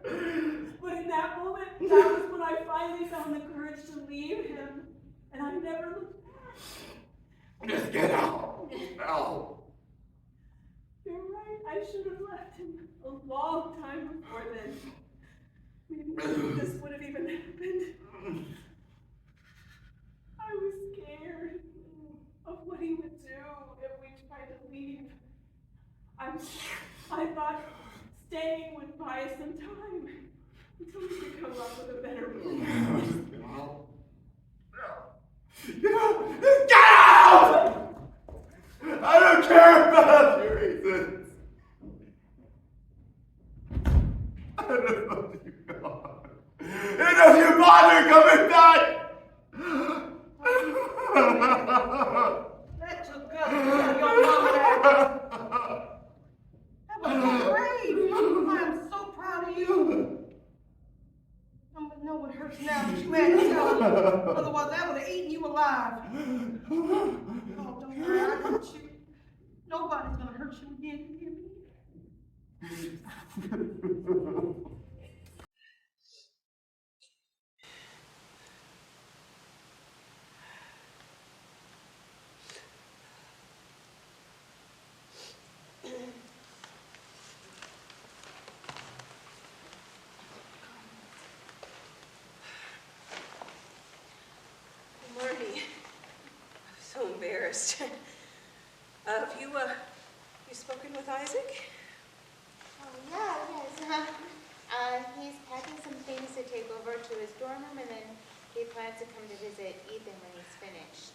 But in that moment, that was when I finally found the courage to leave him. And I never looked back. Just get out. No. You're right, I should have left him a long time before then. Maybe this would have even happened. I was scared of what he would do if we tried to leave. I thought staying would buy us some time until we could come up with a better plan. Get out! I don't care about your reasons. I don't know if you gone. I don't know if you bother coming back. That took guts to tell your mama that. That was great. I am so proud of you. I know what hurts now that you had to tell her. Otherwise, I would have eaten you alive. Oh, don't worry, I hurt you. Nobody's gonna hurt you again. You hear me? Marnie, I'm so embarrassed. Have you spoken with Isaac? Oh, yeah, yes. He's packing some things to take over to his dorm room, and then he plans to come to visit Ethan when he's finished.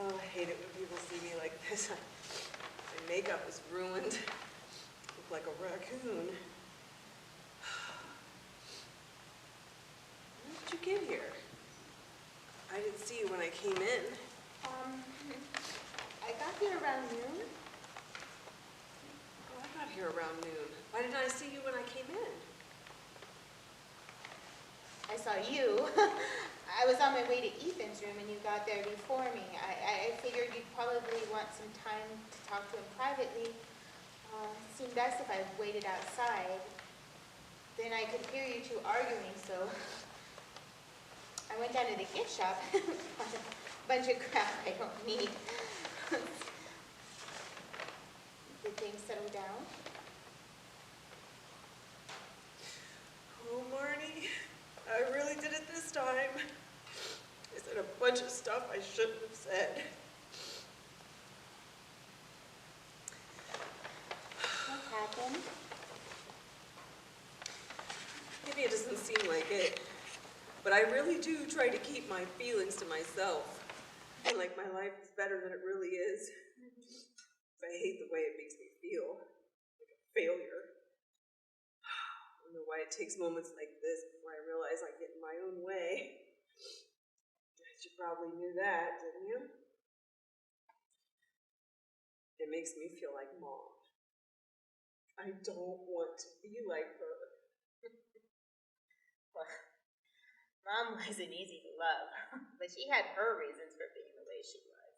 Oh, I hate it when people see me like this. My makeup is ruined. I look like a raccoon. When did you get here? I didn't see you when I came in. I got here around noon. Oh, I got here around noon. Why didn't I see you when I came in? I saw you. I was on my way to Ethan's room and you got there before me. I figured you'd probably want some time to talk to him privately. It seemed best if I waited outside. Then I could hear you two arguing, so I went down to the gift shop. Bought a bunch of crap I don't need. Did things settle down? Oh, Marnie, I really did it this time. I said a bunch of stuff I shouldn't have said. What happened? Maybe it doesn't seem like it, but I really do try to keep my feelings to myself. And like my life is better than it really is. I hate the way it makes me feel, like a failure. I don't know why it takes moments like this before I realize I get in my own way. You probably knew that, didn't you? It makes me feel like Mom. I don't want to be like her. Well, Mom wasn't easy to love, but she had her reasons for being the way she was.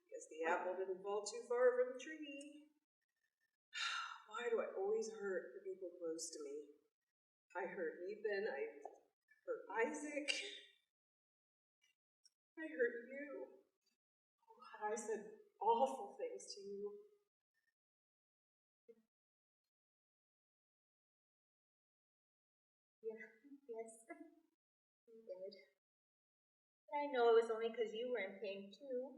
Guess the apple didn't fall too far from the tree. Why do I always hurt the people close to me? I hurt Ethan, I hurt Isaac, I hurt you. I said awful things to you. Yes, you did. I know it was only because you were in pain too.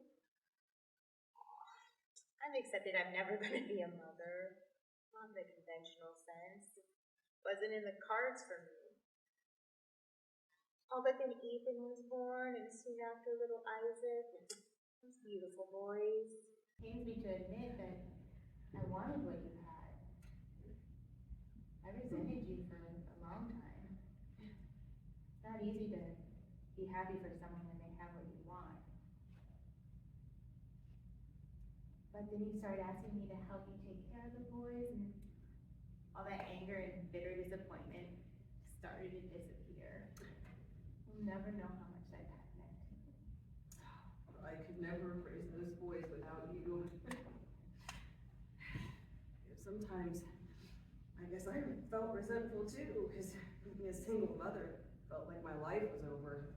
I've accepted I'm never going to be a mother. Not in the conventional sense. It wasn't in the cards for me. Oh, but then Ethan was born, and soon after little Isaac. Those beautiful boys. Pains me to admit that I wanted what you had. I resented you for a long time. It's not easy to be happy for someone when they have what you want. But then you started asking me to help you take care of the boys, and all that anger and bitter disappointment started to disappear. You'll never know how much that meant to me. I could never raise those boys without you. Sometimes, I guess I felt resentful too, because being a single mother felt like my life was over.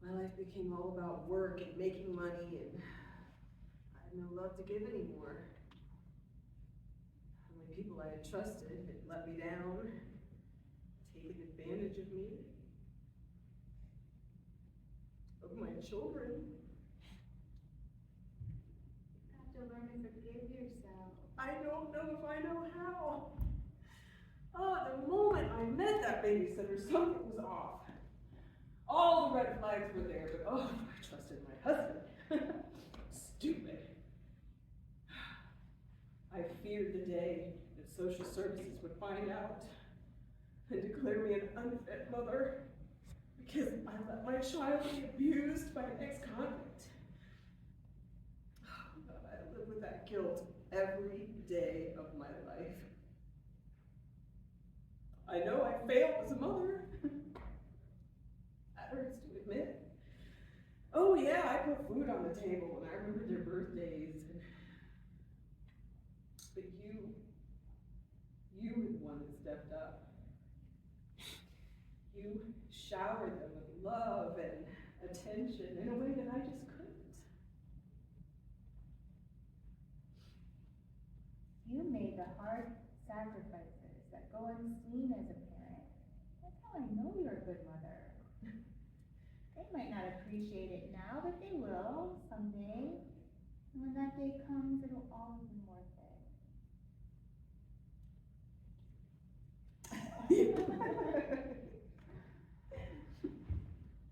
My life became all about work and making money, and I had no love to give anymore. The people I had trusted had let me down, taken advantage of me, of my children. You have to learn to forgive yourself. I don't know if I know how. Oh, the moment I met that babysitter, something was off. All the red flags were there, but oh, I trusted my husband. Stupid. I feared the day that social services would find out and declare me an unfit mother because I let my child be abused by an ex-convict. I live with that guilt every day of my life. I know I failed as a mother. That hurts to admit. Oh yeah, I put food on the table and I remember their birthdays. But you were the one that stepped up. You showered them with love and attention in a way that I just couldn't. You made the hard sacrifices that go unseen as a parent. That's how I know you're a good mother. They might not appreciate it now, but they will someday. And when that day comes, it'll all be worth it.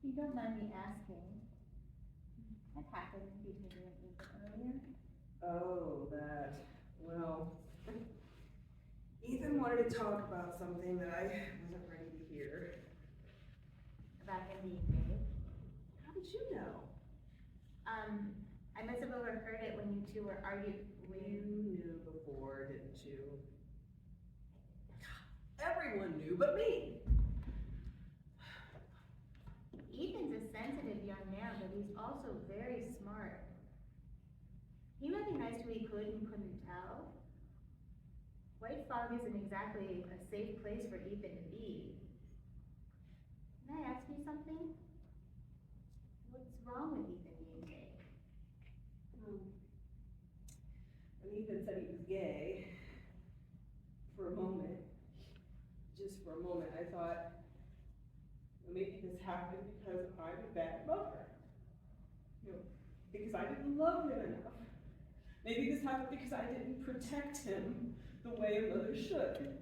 You don't mind me asking, what happened between you and Ethan earlier? Oh, that. Well, Ethan wanted to talk about something that I wasn't ready to hear. About him being gay? How did you know? I must have overheard it when you two were arguing. You knew before, didn't you? do but me. Ethan's a sensitive young man, but he's also very smart. He recognized who he could and couldn't tell. White fog isn't exactly a safe place for Ethan to be. Can I ask you something? What's wrong with Ethan being gay? When Ethan said he was gay, for a moment, just for a moment, I thought, well, maybe this happened because I'm a bad mother. Because I didn't love him enough. Maybe this happened because I didn't protect him the way a mother should.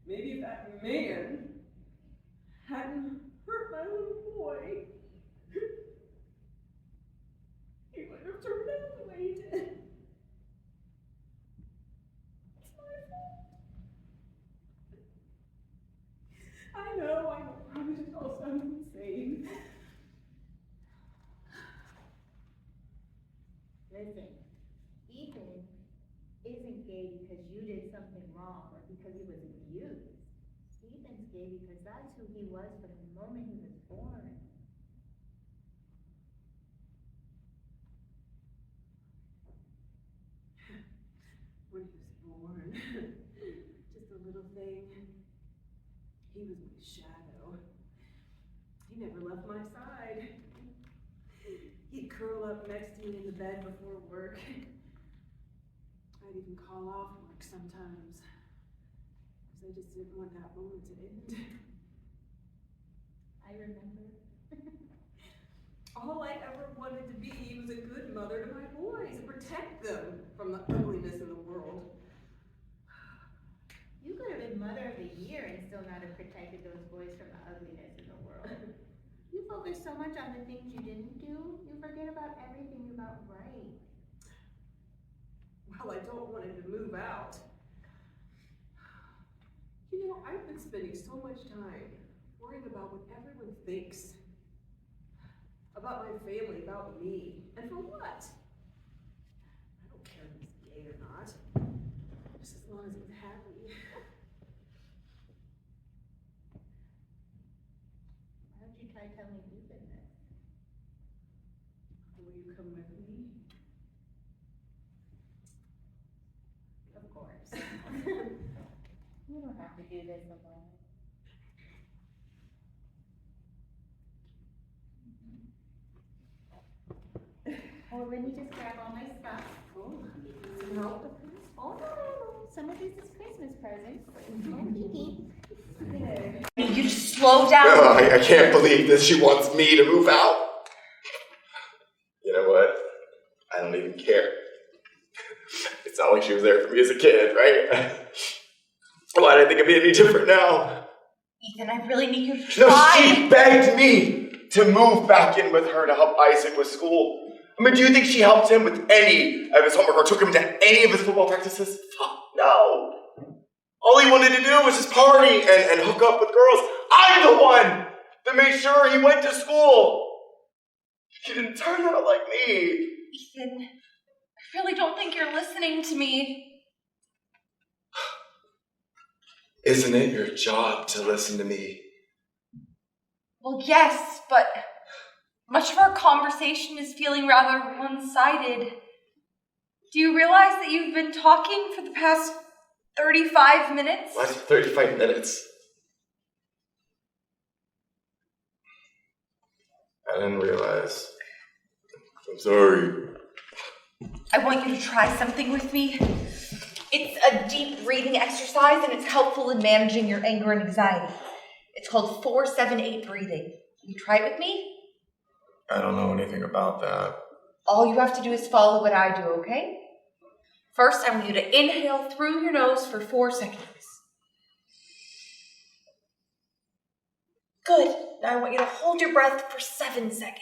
Maybe if that man hadn't hurt my little boy, he wouldn't have turned out the way he did. It's my fault. I know, probably just all sounds insane. Listen, Ethan isn't gay because you did something wrong or because he was abused. Ethan's gay because that's who he was from the moment he was born. When he was born, just a little thing, he was my shadow. He never left my side. He'd curl up next to me in the bed before work. I'd even call off work sometimes, because I just didn't want that moment to end. I remember. All I ever wanted to be was a good mother to my boys and protect them from the ugliness in the world. You could have been Mother of the Year and still not have protected those boys from the ugliness in the world. You focus so much on the things you didn't do, you forget about everything you got right. Well, I don't want him to move out. You know, I've been spending so much time worrying about what everyone thinks. About my family, about me. And for what? I don't care if he's gay or not. Just as long as he's happy. Why don't you try telling Ethan this? Will you come with me? Of course. You don't have to do this alone. Or let me just grab all my stuff. Oh, No. Oh, no. Some of this is Christmas presents. I need you to slow down. No, I can't believe this. She wants me to move out. You know what? I don't even care. It's not like she was there for me as a kid, right? Why did I think it'd be any different now? Ethan, I really need you to No, try. she begged me to move back in with her to help Isaac with school. I mean, do you think she helped him with any of his homework or took him to any of his football practices? Fuck no. All he wanted to do was just party and hook up with girls. I'm the one that made sure he went to school. He didn't turn out like me. Ethan, I really don't think you're listening to me. Isn't it your job to listen to me? Well, yes, but much of our conversation is feeling rather one-sided. Do you realize that you've been talking for the past 35 minutes? What? 35 minutes? I didn't realize. I'm sorry. I want you to try something with me. It's a deep breathing exercise and it's helpful in managing your anger and anxiety. It's called 4-7-8 breathing. Can you try it with me? I don't know anything about that. All you have to do is follow what I do, okay? First, I want you to inhale through your nose for 4 seconds. Good. Now I want you to hold your breath for 7 seconds.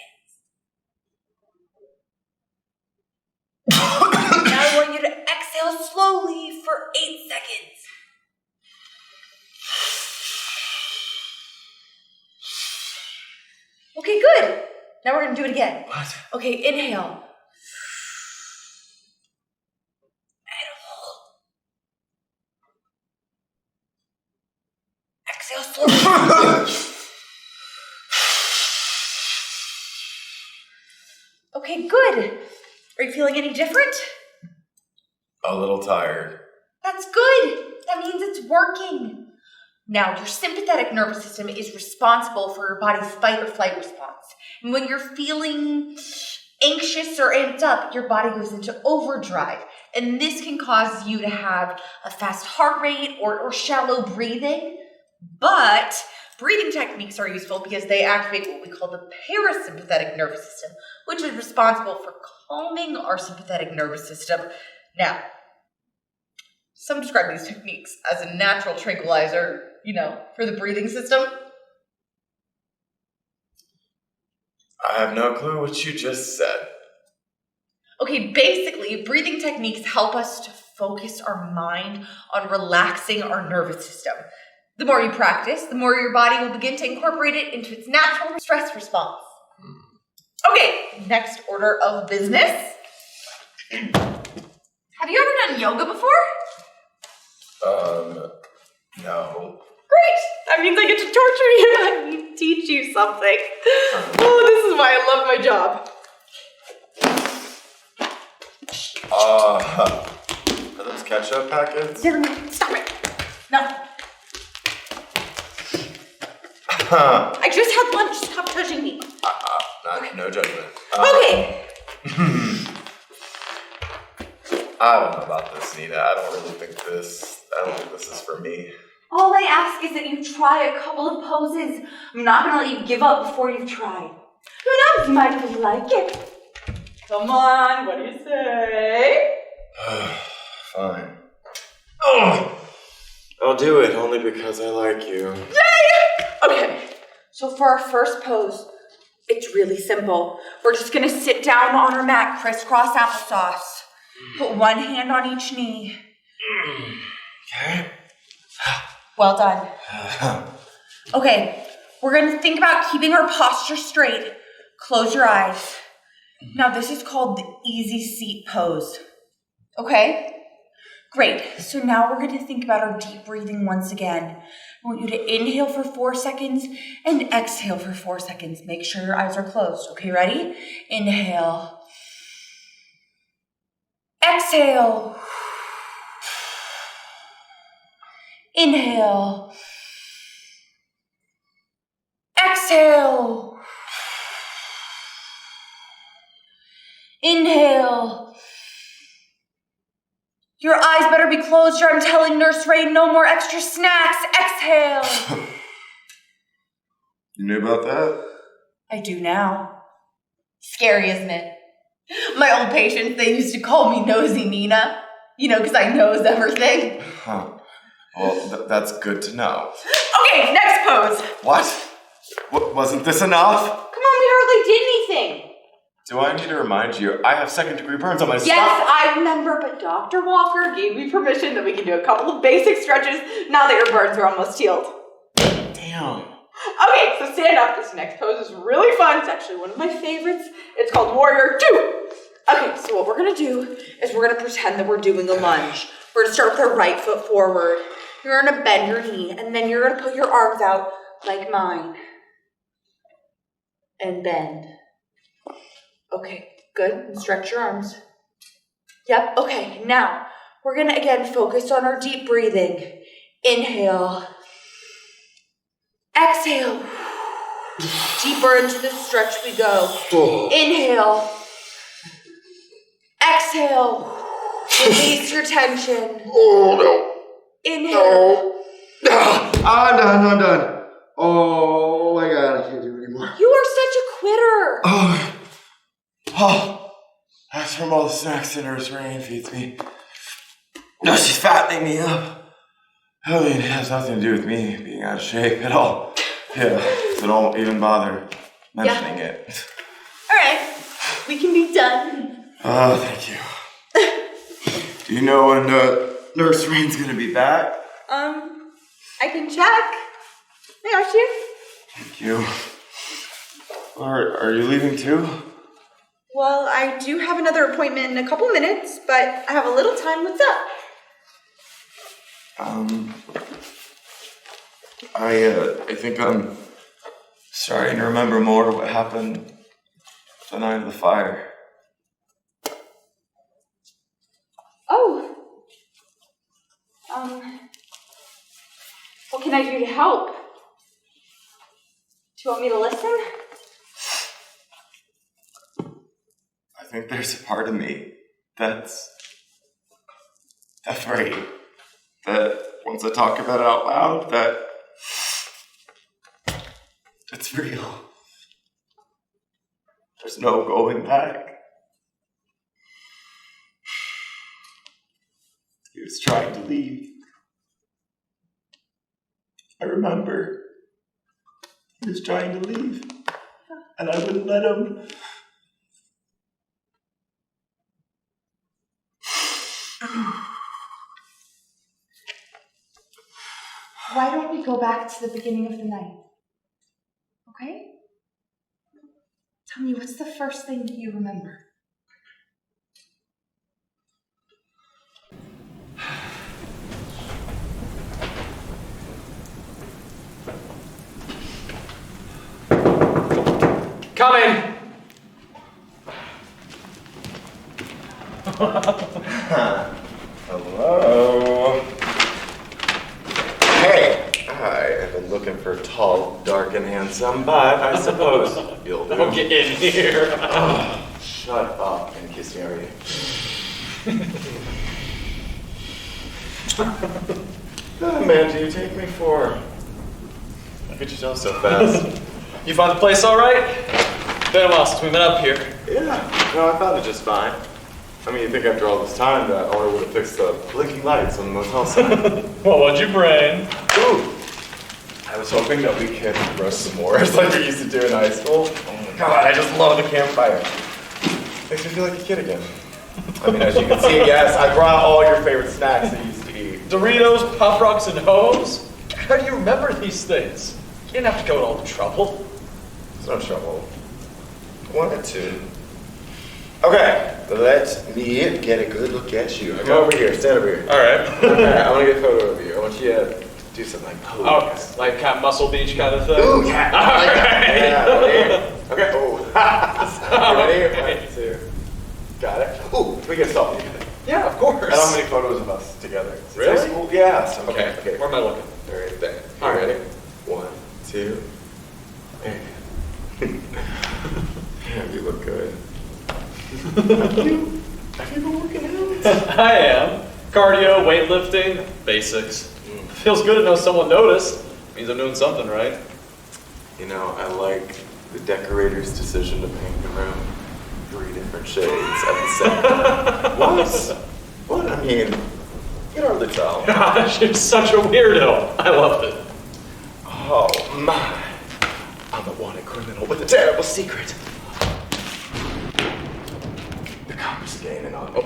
Now I want you to exhale slowly for 8 seconds. Okay, good. Now we're going to do it again. What? Okay, inhale. exhale slowly. Okay, good. Are you feeling any different? A little tired. That's good. That means it's working. Now, your sympathetic nervous system is responsible for your body's fight or flight response. And when you're feeling anxious or amped up, your body goes into overdrive. And this can cause you to have a fast heart rate or shallow breathing. But breathing techniques are useful because they activate what we call the parasympathetic nervous system, which is responsible for calming our sympathetic nervous system. Now, some describe these techniques as a natural tranquilizer, for the breathing system. I have no clue what you just said. Okay, basically, breathing techniques help us to focus our mind on relaxing our nervous system. The more you practice, the more your body will begin to incorporate it into its natural stress response. Okay, next order of business. Have you ever done yoga before? No. Great! That means I get to torture you and teach you something. Oh, this is why I love my job. Are those ketchup packets? Stop it. No. I just had lunch. Stop touching me. No judgment. Okay. I don't know about this, Nina. I don't think this is for me. All I ask is that you try a couple of poses. I'm not going to let you give up before you've tried. Who knows? You might even like it. Come on, what do you say? Fine. Oh, I'll do it only because I like you. Yay! Okay, so for our first pose, it's really simple. We're just going to sit down on our mat, crisscross applesauce. Put one hand on each knee. Okay. Well done. Okay, we're going to think about keeping our posture straight. Close your eyes. Now this is called the easy seat pose. Okay? Great. So now we're going to think about our deep breathing once again. I want you to inhale for 4 seconds and exhale for 4 seconds. Make sure your eyes are closed. Okay, ready? Inhale. Exhale. Inhale. Exhale. Inhale. Your eyes better be closed or I'm telling Nurse Rainn no more extra snacks. Exhale. You knew about that? I do now. Scary, isn't it? My old patients, they used to call me Nosy Nina. Because I knows everything. Huh. Well, that's good to know. Okay, next pose. What? Wasn't this enough? Come on, we hardly did anything. Do I need to remind you? I have second-degree burns on my stomach. Yes, I remember, but Dr. Walker gave me permission that we can do a couple of basic stretches now that your burns are almost healed. Damn. Okay, so stand up. This next pose is really fun. It's actually one of my favorites. It's called Warrior 2. Okay, so what we're going to do is we're going to pretend that we're doing a lunge. We're going to start with our right foot forward. You're going to bend your knee, and then you're going to put your arms out like mine. And bend. Okay, good. And stretch your arms. Yep, okay. Now, we're going to again focus on our deep breathing. Inhale. Exhale. Deeper into the stretch we go. Inhale. Exhale. Release your tension. Oh, no. Inhale. I'm done. Oh my God, I can't do it anymore. You are such a quitter. Oh, that's from all the snacks that Nurse Rainn feeds me. No, she's fattening me up. I mean, it has nothing to do with me being out of shape at all. Yeah, so don't even bother mentioning it. All right, we can be done. Oh, thank you. Do you know when Nurse Rainn's gonna be back? I can check. I got you. Thank you. Are you leaving too? Well, I do have another appointment in a couple minutes, but I have a little time. What's up? I think I'm starting to remember more what happened the night of the fire. Oh. What can I do to help? Do you want me to listen? I think there's a part of me that's afraid that once I talk about it out loud, that it's real. There's no going back. He was trying to leave. I remember. He was trying to leave. And I wouldn't let him. Why don't we go back to the beginning of the night? Okay? Tell me, what's the first thing that you remember? Coming! Hello. Hey, I have been looking for tall, dark, and handsome, but I suppose you'll do. Don't get in here. Oh, shut up and kiss me already. What man do you take me for? How could you tell so fast? You find the place all right? Been a while since we met up here. Yeah, no, I found it just fine. I mean, you think after all this time that owner would have fixed the blinking lights on the motel sign? Well, what'd you bring? Ooh, I was hoping that we could roast s'mores like we used to do in high school. Oh my god, I just love the campfire. Makes me feel like a kid again. I mean, as you can see, yes, I brought all your favorite snacks that you used to eat. Doritos, Pop Rocks, and Hoes? How do you remember these things? You didn't have to go to all the trouble. It's no trouble. I wanted to. Okay, let me get a good look at you. Come over here, stand over here. All right. Okay, I want to get a photo of you. I want you to do something like pose. Oh, like Cat Muscle Beach kind of thing? Ooh, cat. I like that. Yeah, okay. Oh. Ready? 1, 2. Got it. Ooh, can we get a selfie together? Yeah, of course. I don't have any photos of us together. Really? High school? Yeah. So, Okay, where am I looking? Right there. All right. Ready? 1, 2. Yeah, you look good. Have you been working out? I am. Cardio, weightlifting, basics. Feels good to know someone noticed. Means I'm doing something right. You know, I like the decorator's decision to paint the room 3 different shades at the same time. What? I mean, you can hardly tell. Gosh, you're such a weirdo. I love it. Oh my. I'm a wanted criminal with a terrible secret. The cops are gaining on me.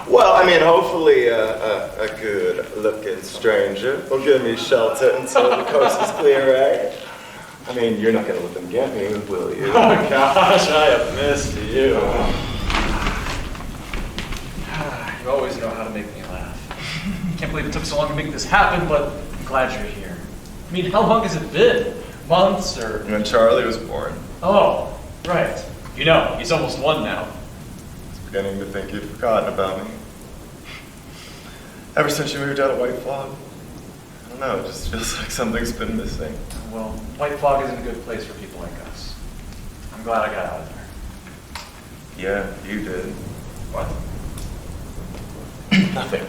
Well, I mean, hopefully a good-looking stranger will give me shelter until the coast is clear, right? I mean, you're not going to let them get me, will you? Oh gosh, I have missed you. You always know how to make me laugh. Can't believe it took so long to make this happen, but I'm glad you're here. I mean, how long has it been? Months or? When Charlie was born. Oh, right. You know, he's almost 1 now. I was beginning to think you'd forgotten about me. Ever since you moved out of White Fog, I don't know, it just feels like something's been missing. Well, White Fog isn't a good place for people like us. I'm glad I got out of there. Yeah, you did. What? Nothing.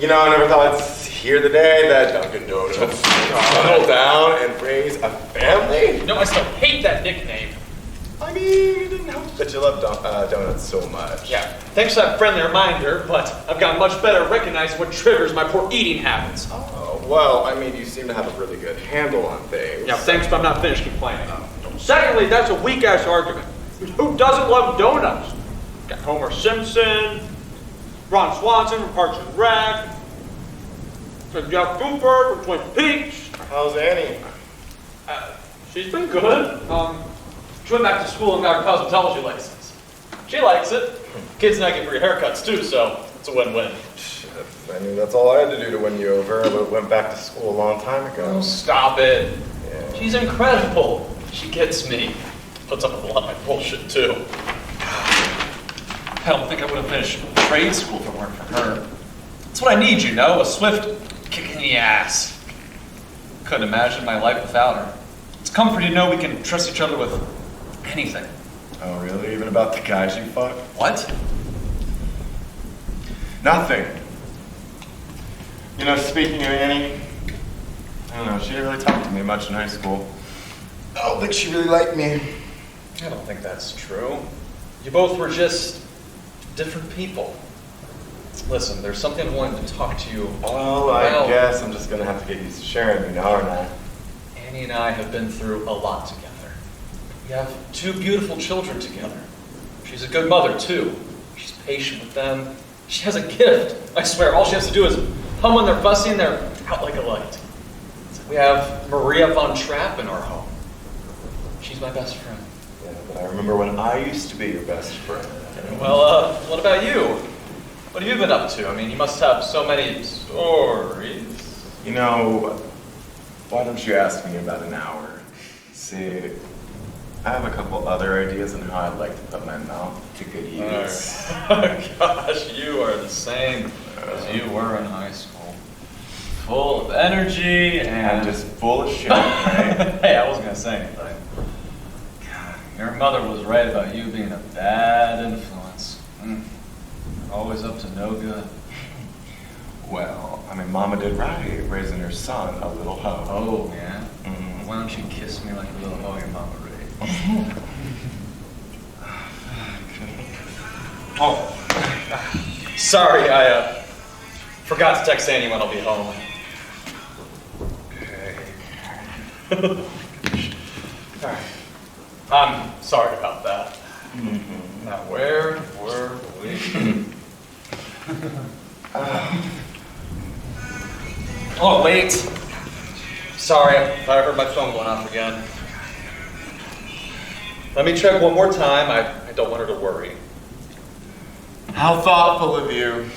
You know, I never thought I'd hear the day that Duncan Donuts would settle down and raise a family. No, I still hate that nickname. I mean, it didn't help that you love donuts so much. Yeah, thanks for that friendly reminder, but I've gotten much better at recognizing what triggers my poor eating habits. Oh, well, I mean, you seem to have a really good handle on things. Yeah, thanks, but I'm not finished complaining. Secondly, that's a weak-ass argument. Who doesn't love donuts? Got Homer Simpson, Ron Swanson from Parks and Rec, Jeff Cooper from Twin Peaks. How's Annie? She's been good. She went back to school and got her cosmetology license. She likes it. Kids and I get free haircuts too, so it's It's a win-win. Shit, I knew that's all I had to do to win you over. I would've went back to school a long time ago. Oh, stop it. Yeah. She's incredible. She gets me. Puts up with a lot of my bullshit, too. I don't think I would have finished trade school if it weren't for her. That's what I need, you know, a swift kick in the ass. Couldn't imagine my life without her. It's comforting to know we can trust each other with anything. Oh, really? Even about the guys you fucked? What? Nothing. You know, speaking of Annie, I don't know, she didn't really talk to me much in high school. I don't think she really liked me. I don't think that's true. You both were just different people. Listen, there's something I wanted to talk to you. Well, I guess I'm just gonna have to get used to sharing you now, aren't I? Annie and I have been through a lot together. We have 2 beautiful children together. She's a good mother, too. She's patient with them. She has a gift. I swear, all she has to do is hum when they're fussy and they're out like a light. We have Maria von Trapp in our home. She's my best friend. Yeah, but I remember when I used to be your best friend. Well, what about you? What have you been up to? I mean, you must have so many stories. You know, why don't you ask me in about an hour? See, I have a couple other ideas on how I'd like to put my mouth to good use. Oh, gosh, you are the same as you were in high school. Full of energy and just full of shit, right? Hey, I wasn't going to say anything. God, your mother was right about you being a bad influence. Always up to no good. Well, I mean, Mama did right, raising her son a little hoe. Oh, yeah? Why don't you kiss me like a little hoe your mama raised? Oh, sorry, I forgot to text Annie when I'll be home. Okay. Alright. I'm sorry about that. Now, where were we? Oh, wait. Sorry, I thought I heard my phone going off again. Let me check one more time. I don't want her to worry. How thoughtful of you.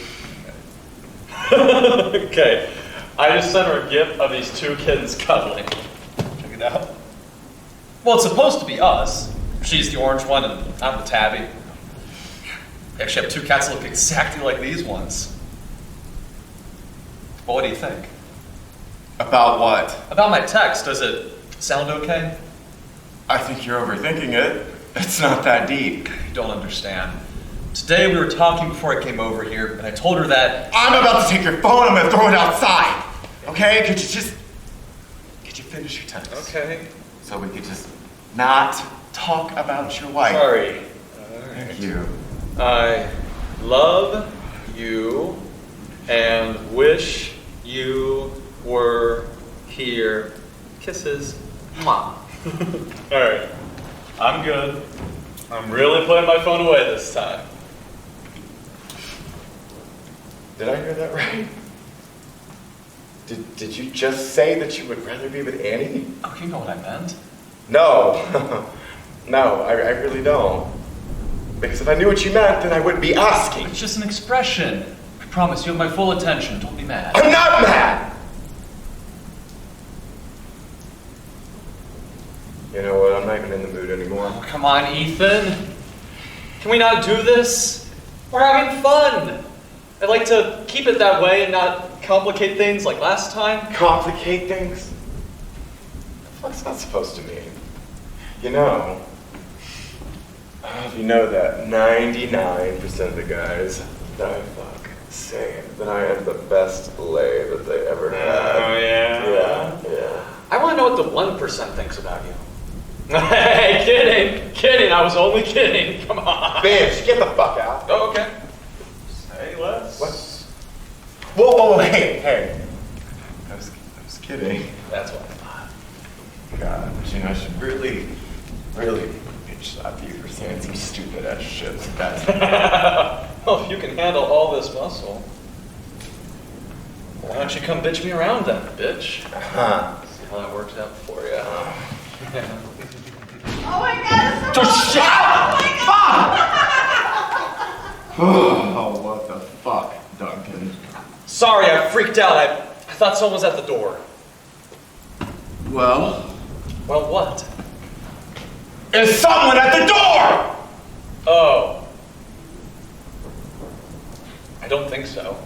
Okay. I just sent her a gif of these 2 kittens cuddling. Check it out. Well, it's supposed to be us. She's the orange one and I'm the tabby. We actually have 2 cats that look exactly like these ones. Well, what do you think? About what? About my text. Does it sound okay? I think you're overthinking it. It's not that deep. You don't understand. Today we were talking before I came over here, and I told her that... I'm about to take your phone, I'm gonna throw it outside. Okay? Could you finish your text? Okay. So we could just not talk about your wife. Sorry. Thank you. I love you and wish you were here. Kisses. Mwah. Alright. I'm good. I'm really putting my phone away this time. Did I hear that right? Did you just say that you would rather be with Annie? Oh, you know what I meant. No. No, I really don't. Because if I knew what you meant, then I wouldn't be asking. It's just an expression. I promise you have my full attention. Don't be mad. I'm not mad! You know what? I'm not even in the mood anymore. Oh, come on, Ethan. Can we not do this? We're having fun. I'd like to keep it that way and not complicate things like last time. Complicate things? What's that supposed to mean? You know, that 99% of the guys that I fuck say that I am the best lay that they ever had. Oh, yeah? Yeah. I want to know what the 1% thinks about you. Hey, kidding. I was only kidding. Come on. Bitch, get the fuck out. Oh, okay. Say less. What? Whoa, hey. I was kidding. That's what I thought. God, but you know, I should really bitch slap you for saying some stupid ass shit like that. Well, if you can handle all this muscle, why don't you come bitch me around then, bitch? Uh-huh. See how that works out for you. Yeah. Oh my god, Just shut up! Oh my god! Fuck! Oh, what the fuck? Sorry, I freaked out. I thought someone was at the door. Well? Well, what? Is someone at the door? Oh. I don't think so.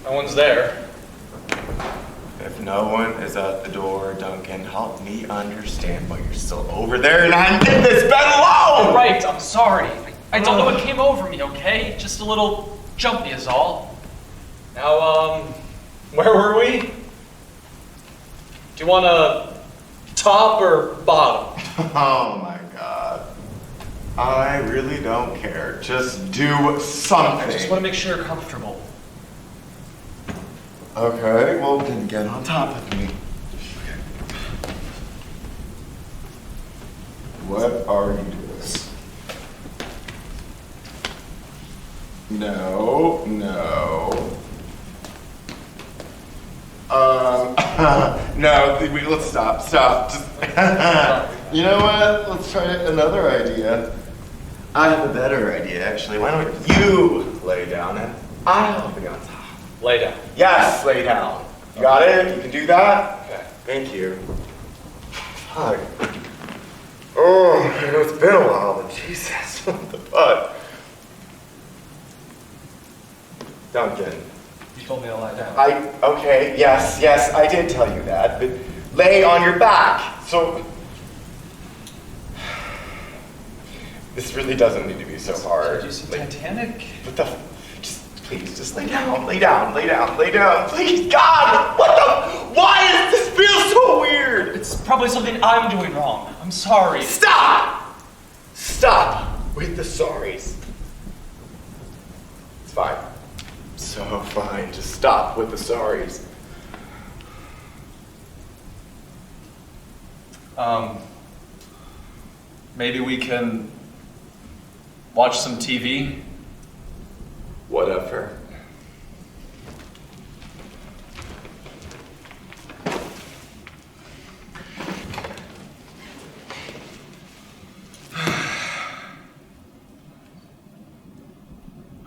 No one's there. If no one is at the door, Duncan, help me understand why you're still over there and I'm in this bed alone! Right, I'm sorry. I don't know what came over me, okay? Just a little jumpy is all. Now, where were we? Do you want a top or bottom? Oh my god. I really don't care. Just do something. I just want to make sure you're comfortable. Okay, well then get on top of me. What are you doing? No. No, let's stop. Just, you know what? Let's try another idea. I have a better idea, actually. Why don't you lay down and I'll be on top. Lay down. Yes, lay down. You got it? You can do that? Okay. Thank you. Hi. Oh, I know it's been a while, but Jesus, what the fuck? Duncan. You told me to lie down. Okay, yes, I did tell you that, but lay on your back. So, this really doesn't need to be so hard. Did you see Titanic? What the? Please, just lay down, please, God! Why does this feel so weird? It's probably something I'm doing wrong. I'm sorry. Stop with the sorries. It's fine. So fine, just stop with the sorries. Maybe we can watch some TV? Whatever.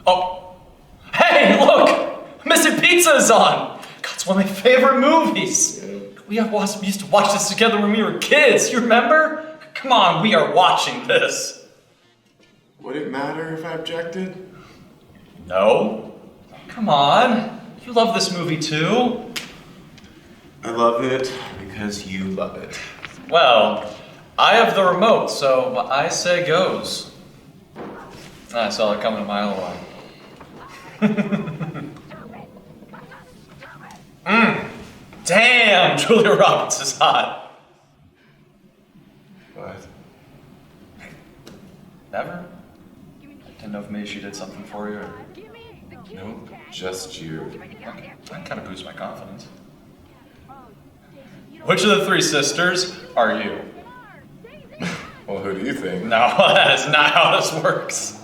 Oh. Hey, look! Missing Pizza is on! God, it's one of my favorite movies. We used to watch this together when we were kids, you remember? Come on, we are watching this. Would it matter if I objected? No. Come on. You love this movie too. I love it because you love it. Well, I have the remote, so what I say goes. I saw it coming a mile away. Damn, Julia Roberts is hot. What? Never? Didn't know if maybe she did something for you. Or... Nope, just you. That kind of boosts my confidence. Which of the three sisters are you? Well, who do you think? No, that is not how this works.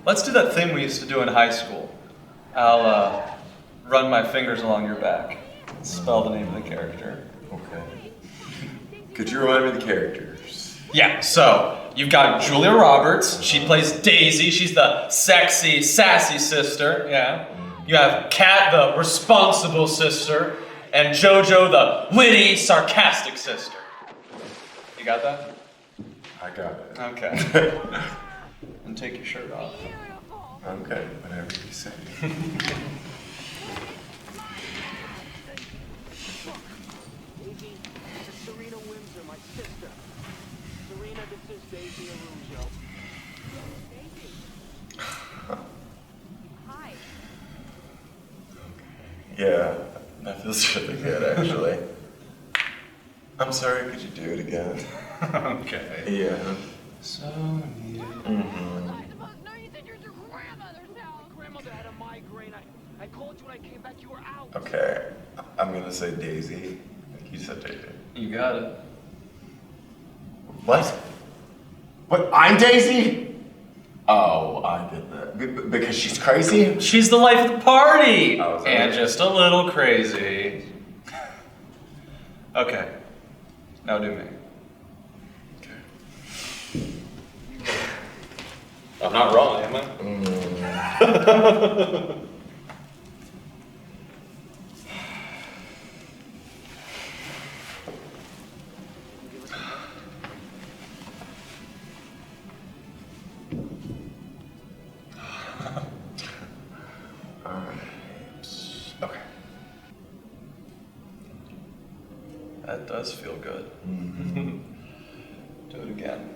Let's do that thing we used to do in high school. I'll run my fingers along your back. Spell the name of the character. Okay. Could you remind me of the characters? Yeah, so you've got Julia Roberts. She plays Daisy. She's the sexy, sassy sister. Yeah. You have Kat, the responsible sister, and JoJo, the witty, sarcastic sister. You got that? I got it. Okay. And take your shirt off. Okay, whatever you say. Yeah, that feels really good, actually. I'm sorry, could you do it again? Okay. Yeah. So neat. Mm-hmm. Okay, I'm gonna say Daisy. You said Daisy. You got it. What? What? I'm Daisy? Oh, I get that. Because she's crazy? She's the life of the party! Oh, and just a little crazy. Okay. Now do me. Okay. I'm not wrong, am I? Okay. That does feel good. Do it again.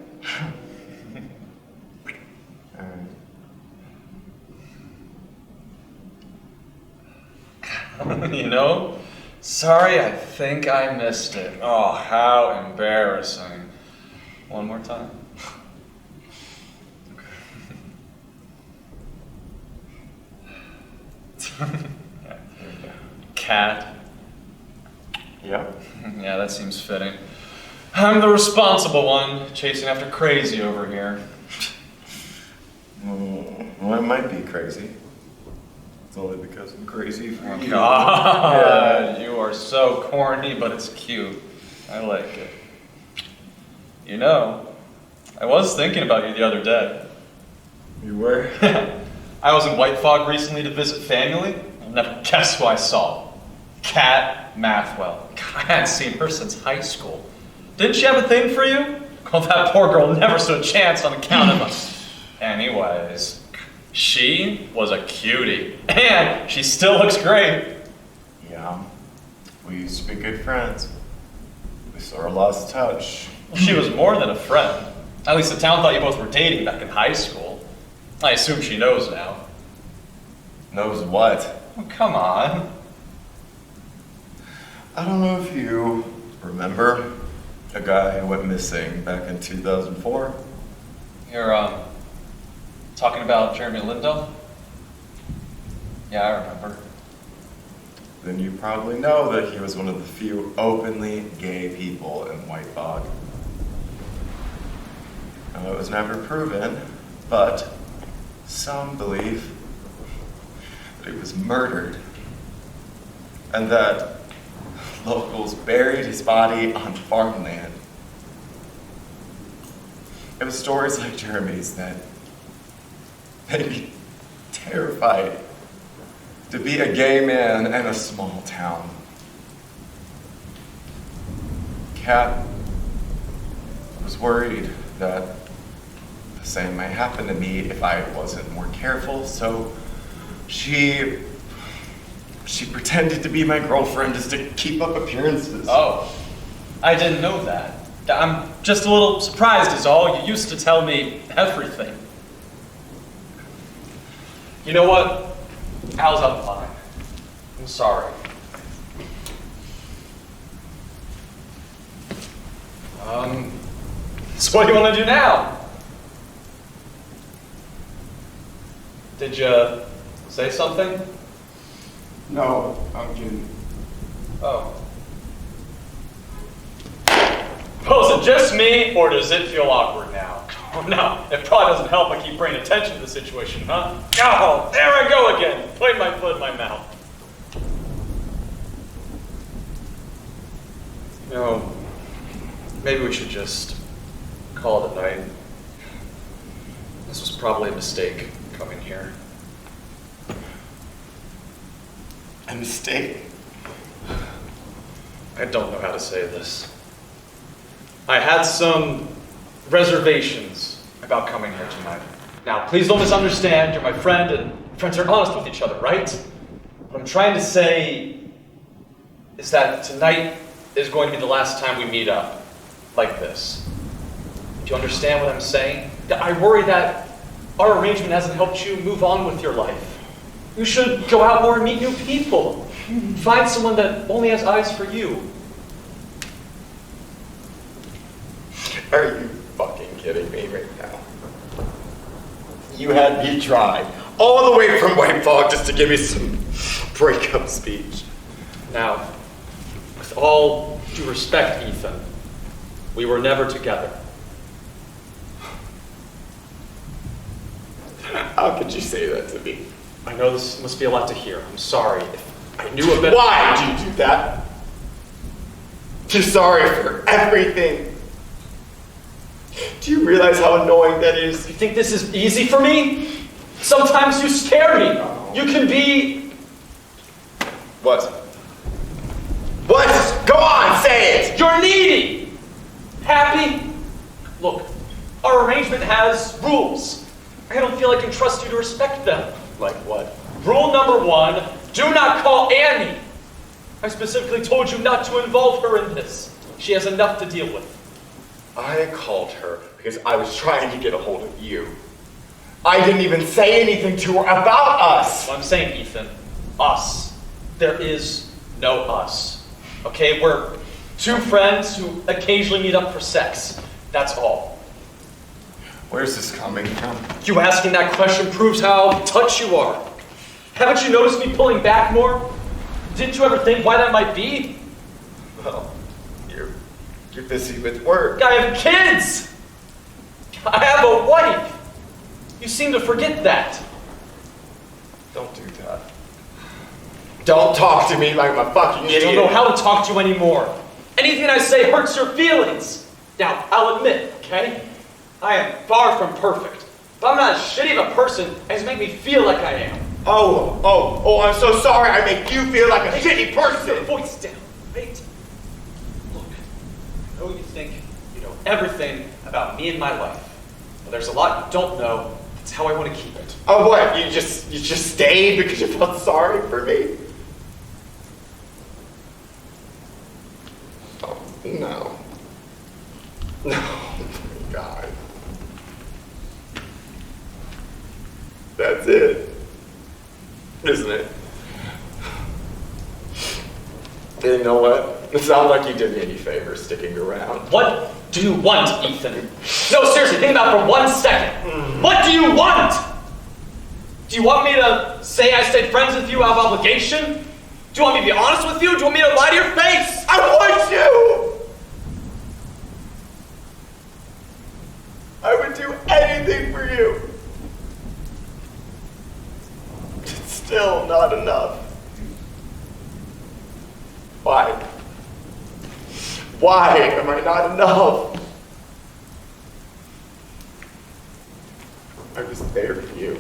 You know, sorry, I think I missed it. Oh, how embarrassing. One more time. Cat. Yep. Yeah, that seems fitting. I'm the responsible one, chasing after crazy over here. Well, I might be crazy. It's only because I'm crazy for you. God, you are so corny, but it's cute. I like it. You know, I was thinking about you the other day. You were? I was in White Fog recently to visit family. You'll never guess who I saw. Kat Mathwell. I hadn't seen her since high school. Didn't she have a thing for you? Well, that poor girl never stood a chance on account of us. Anyways, she was a cutie. And she still looks great. Yeah. We used to be good friends. We sort of lost touch. Well, she was more than a friend. At least the town thought you both were dating back in high school. I assume she knows now. Knows what? Oh, come on. I don't know if you remember a guy who went missing back in 2004. You're, talking about Jeremy Lindell? Yeah, I remember. Then you probably know that he was one of the few openly gay people in White Fog. Now, it was never proven, but some believe that he was murdered and that locals buried his body on farmland. It was stories like Jeremy's that made me terrified to be a gay man in a small town. Kat was worried that the same might happen to me if I wasn't more careful, so she pretended to be my girlfriend just to keep up appearances. Oh, I didn't know that. I'm just a little surprised is all. You used to tell me everything. You know what? Al's out of line. I'm sorry. So what do you want to do now? Did you say something? No, I'm kidding. Oh. Well, is it just me, or does it feel awkward now? Oh, no, it probably doesn't help I keep bringing attention to the situation, huh? Oh, there I go again, putting my foot in my mouth. You know, maybe we should just call it a night. This was probably a mistake, coming here. A mistake? I don't know how to say this. I had some reservations about coming here tonight. Now, please don't misunderstand. You're my friend, and friends are honest with each other, right? What I'm trying to say is that tonight is going to be the last time we meet up like this. Do you understand what I'm saying? I worry that our arrangement hasn't helped you move on with your life. You should go out more and meet new people. Find someone that only has eyes for you. Are you fucking kidding me right now? You had me try all the way from White Fog just to give me some breakup speech. Now, with all due respect, Ethan, we were never together. How could you say that to me? I know this must be a lot to hear. I'm sorry. If I knew a better... Why did you do that? You're sorry for everything. Do you realize how annoying that is? You think this is easy for me? Sometimes you scare me. You can be... What? What? Go on, say it! You're needy! Happy? Look, our arrangement has rules. I don't feel I can trust you to respect them. Like what? Rule number 1, do not call Annie. I specifically told you not to involve her in this. She has enough to deal with. I called her because I was trying to get a hold of you. I didn't even say anything to her about us. Well, I'm saying, Ethan, us. There is no us. Okay, we're two friends who occasionally meet up for sex. That's all. Where's this coming from? You asking that question proves how touched you are. Haven't you noticed me pulling back more? Didn't you ever think why that might be? Well, you're busy with work. I have kids! I have a wife! You seem to forget that. Don't do that. Don't talk to me like I'm a fucking idiot. I don't know how to talk to you anymore. Anything I say hurts your feelings. Now, I'll admit, okay? I am far from perfect. But I'm not as shitty of a person as make me feel like I am. Oh, I'm so sorry I make you feel like a shitty person. Your voice down, right? Look, I know you think you know everything about me and my life. But there's a lot you don't know. That's how I want to keep it. Oh, what? You just stayed because you felt sorry for me? Oh, no. No, oh my God. That's it. Isn't it? You know what? It's not like you did me any favors sticking around. What do you want, Ethan? No, seriously, think about it for 1 second. What do you want? Do you want me to say I stayed friends with you out of obligation? Do you want me to be honest with you? Do you want me to lie to your face? I want you! I would do anything for you. It's still not enough. Why? Why am I not enough? I was there for you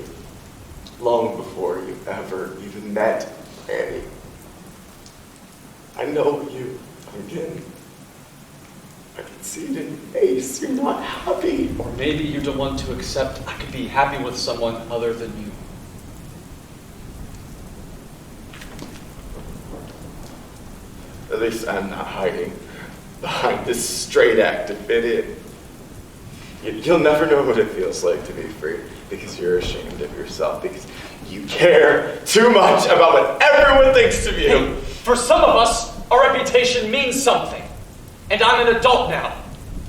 long before you ever even met Annie. I know you, Duncan. I can see it in your face. You're not happy. Or maybe you don't want to accept I could be happy with someone other than you. At least I'm not hiding behind this straight act to fit in. You'll never know what it feels like to be free because you're ashamed of yourself, because you care too much about what everyone thinks of you. Hey, for some of us, our reputation means something. And I'm an adult now.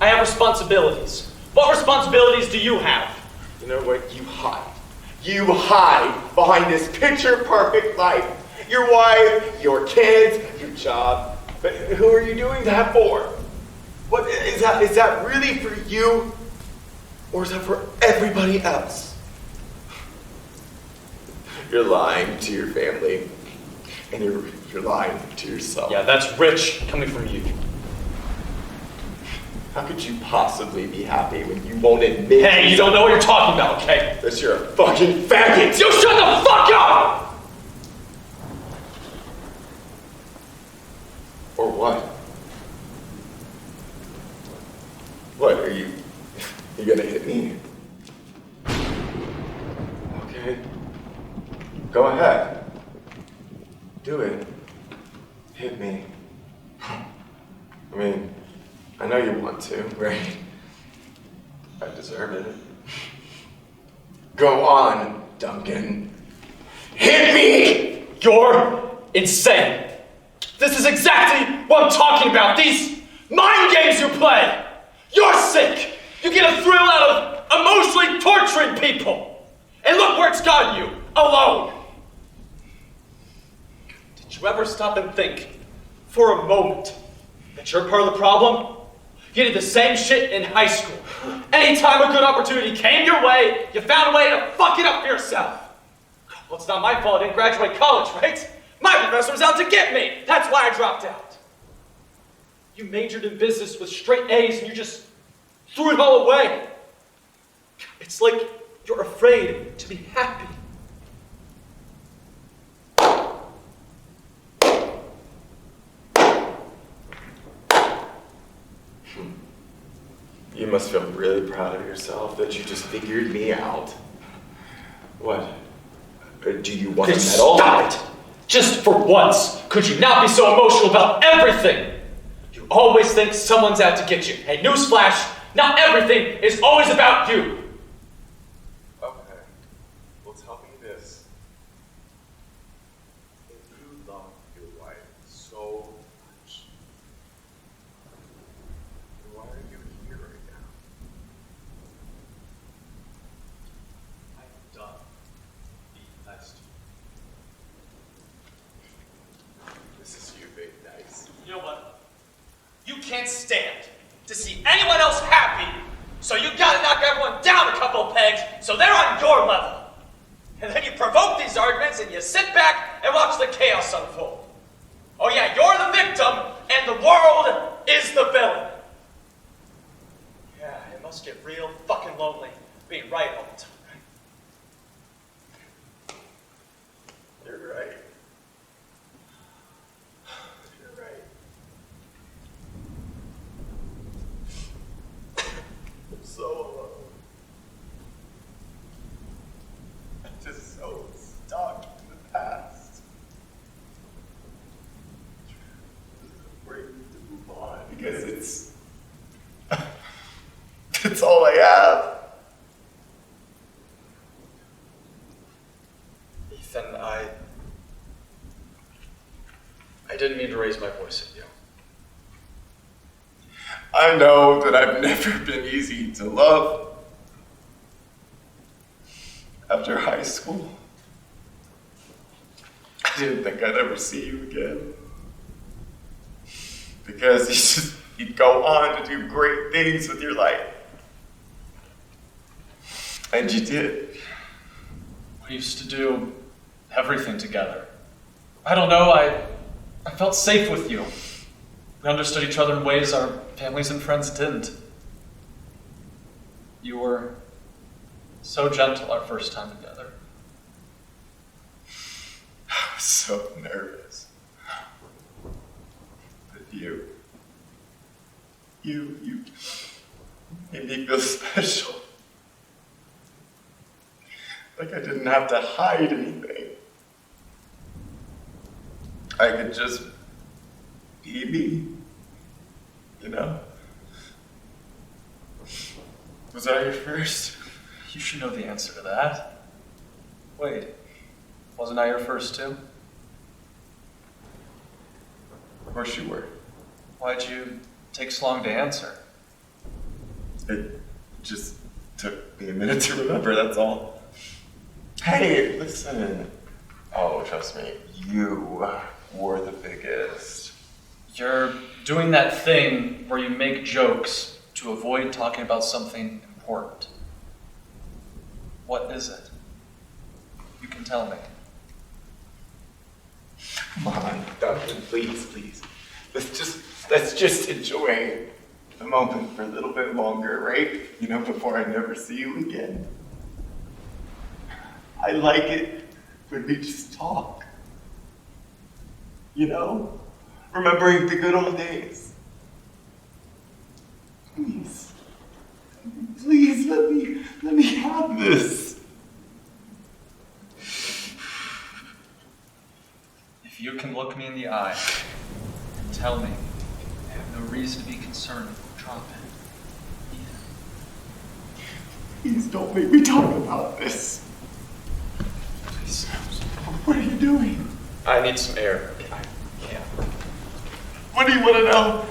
I have responsibilities. What responsibilities do you have? You know what? You hide. You hide behind this picture-perfect life. Your wife, your kids, your job. But who are you doing that for? What is that really for you? Or is that for everybody else? You're lying to your family. And you're lying to yourself. Yeah, that's rich coming from you. How could you possibly be happy when you won't admit? Hey, you don't know what you're talking about, okay? That you're a fucking faggot! You shut the fuck up! Or what? What, are you gonna hit me? Okay. Go ahead. Do it. Hit me. I mean, I know you want to, right? I deserve it. Go on, Duncan. Hit me! You're insane. This is exactly what I'm talking about. These mind games you play. You're sick. You get a thrill out of emotionally torturing people. And look where it's gotten you. Alone. Did you ever stop and think for a moment that you're part of the problem? You did the same shit in high school. Anytime a good opportunity came your way, you found a way to fuck it up for yourself. Well, it's not my fault I didn't graduate college, right? My professor was out to get me. That's why I dropped out. You majored in business with straight A's and you just threw it all away. It's like you're afraid to be happy. You must feel really proud of yourself that you just figured me out. What? Do you want a medal? Stop it! Just for once, could you not be so emotional about everything? You always think someone's out to get you. Hey, newsflash, not everything is always about you. Okay. Well, tell me this. If you love your wife so much, why are you here right now? I'm done being nice to you. This is you being nice. You know what? You can't stand to see anyone else happy, so you gotta knock everyone down a couple of pegs so they're on your level. And then you provoke these arguments and you sit back and watch the chaos unfold. Oh yeah, you're the victim and the world is the villain. Yeah, it must get real fucking lonely being right all the time, right? You're right. You're right. I'm so alone. I'm just so stuck in the past. I'm ready to move on because it's all I have. Ethan, I didn't mean to raise my voice at you. I know that I've never been easy to love. After high school, I didn't think I'd ever see you again. Because you'd go on to do great things with your life. And you did. We used to do everything together. I don't know, I felt safe with you. We understood each other in ways our families and friends didn't. You were so gentle our first time together. I was so nervous. But you made me feel special. Like I didn't have to hide anything. I could just be me, you know? Was I your first? You should know the answer to that. Wait, wasn't I your first too? Of course you were. Why'd you take so long to answer? It just took me a minute to remember, that's all. Hey, listen. Oh, trust me, you were the biggest. You're doing that thing where you make jokes to avoid talking about something important. What is it? You can tell me. Come on, Duncan, please. Let's just enjoy the moment for a little bit longer, right? You know, before I never see you again. I like it when we just talk. You know? Remembering the good old days. Please, let me have this. If you can look me in the eye and tell me I have no reason to be concerned if we drop it. Please don't make me talk about this. Please. What are you doing? I need some air. I can't. What do you want to know?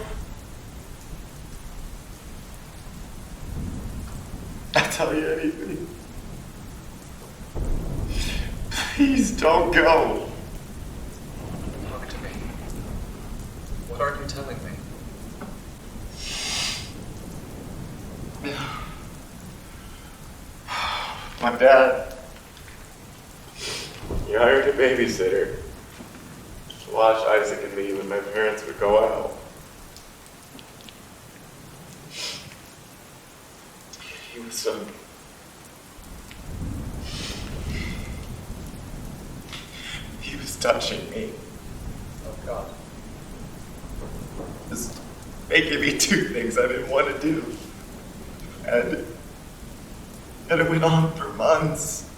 I'll tell you anything. Please don't go. Talk to me. What are you telling me? My dad, he hired a babysitter to watch Isaac and me when my parents would go out. So he was touching me. Oh God. Just making me do things I didn't want to do. And it went on for months.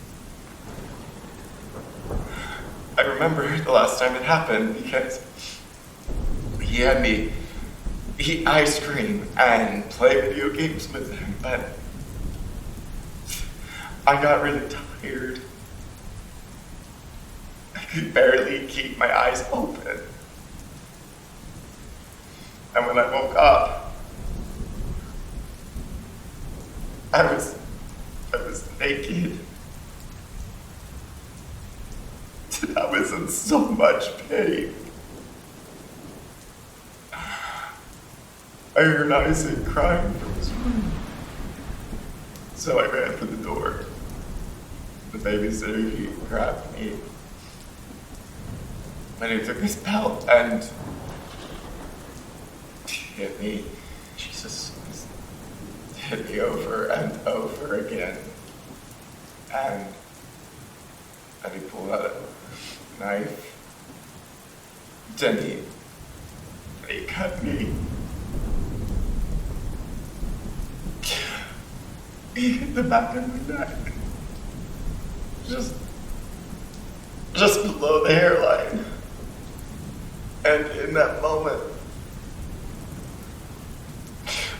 I remember the last time it happened because he had me eat ice cream and play video games with him, but I got really tired. I could barely keep my eyes open. And when I woke up, I was naked. And I was in so much pain. I heard Isaac crying from his room. So I ran for the door. The babysitter, he grabbed me. And he took his belt and hit me. Jesus. Hit me over and over again. And he pulled out a knife. Then he cut me. He hit the back of my neck. Just below the hairline. And in that moment,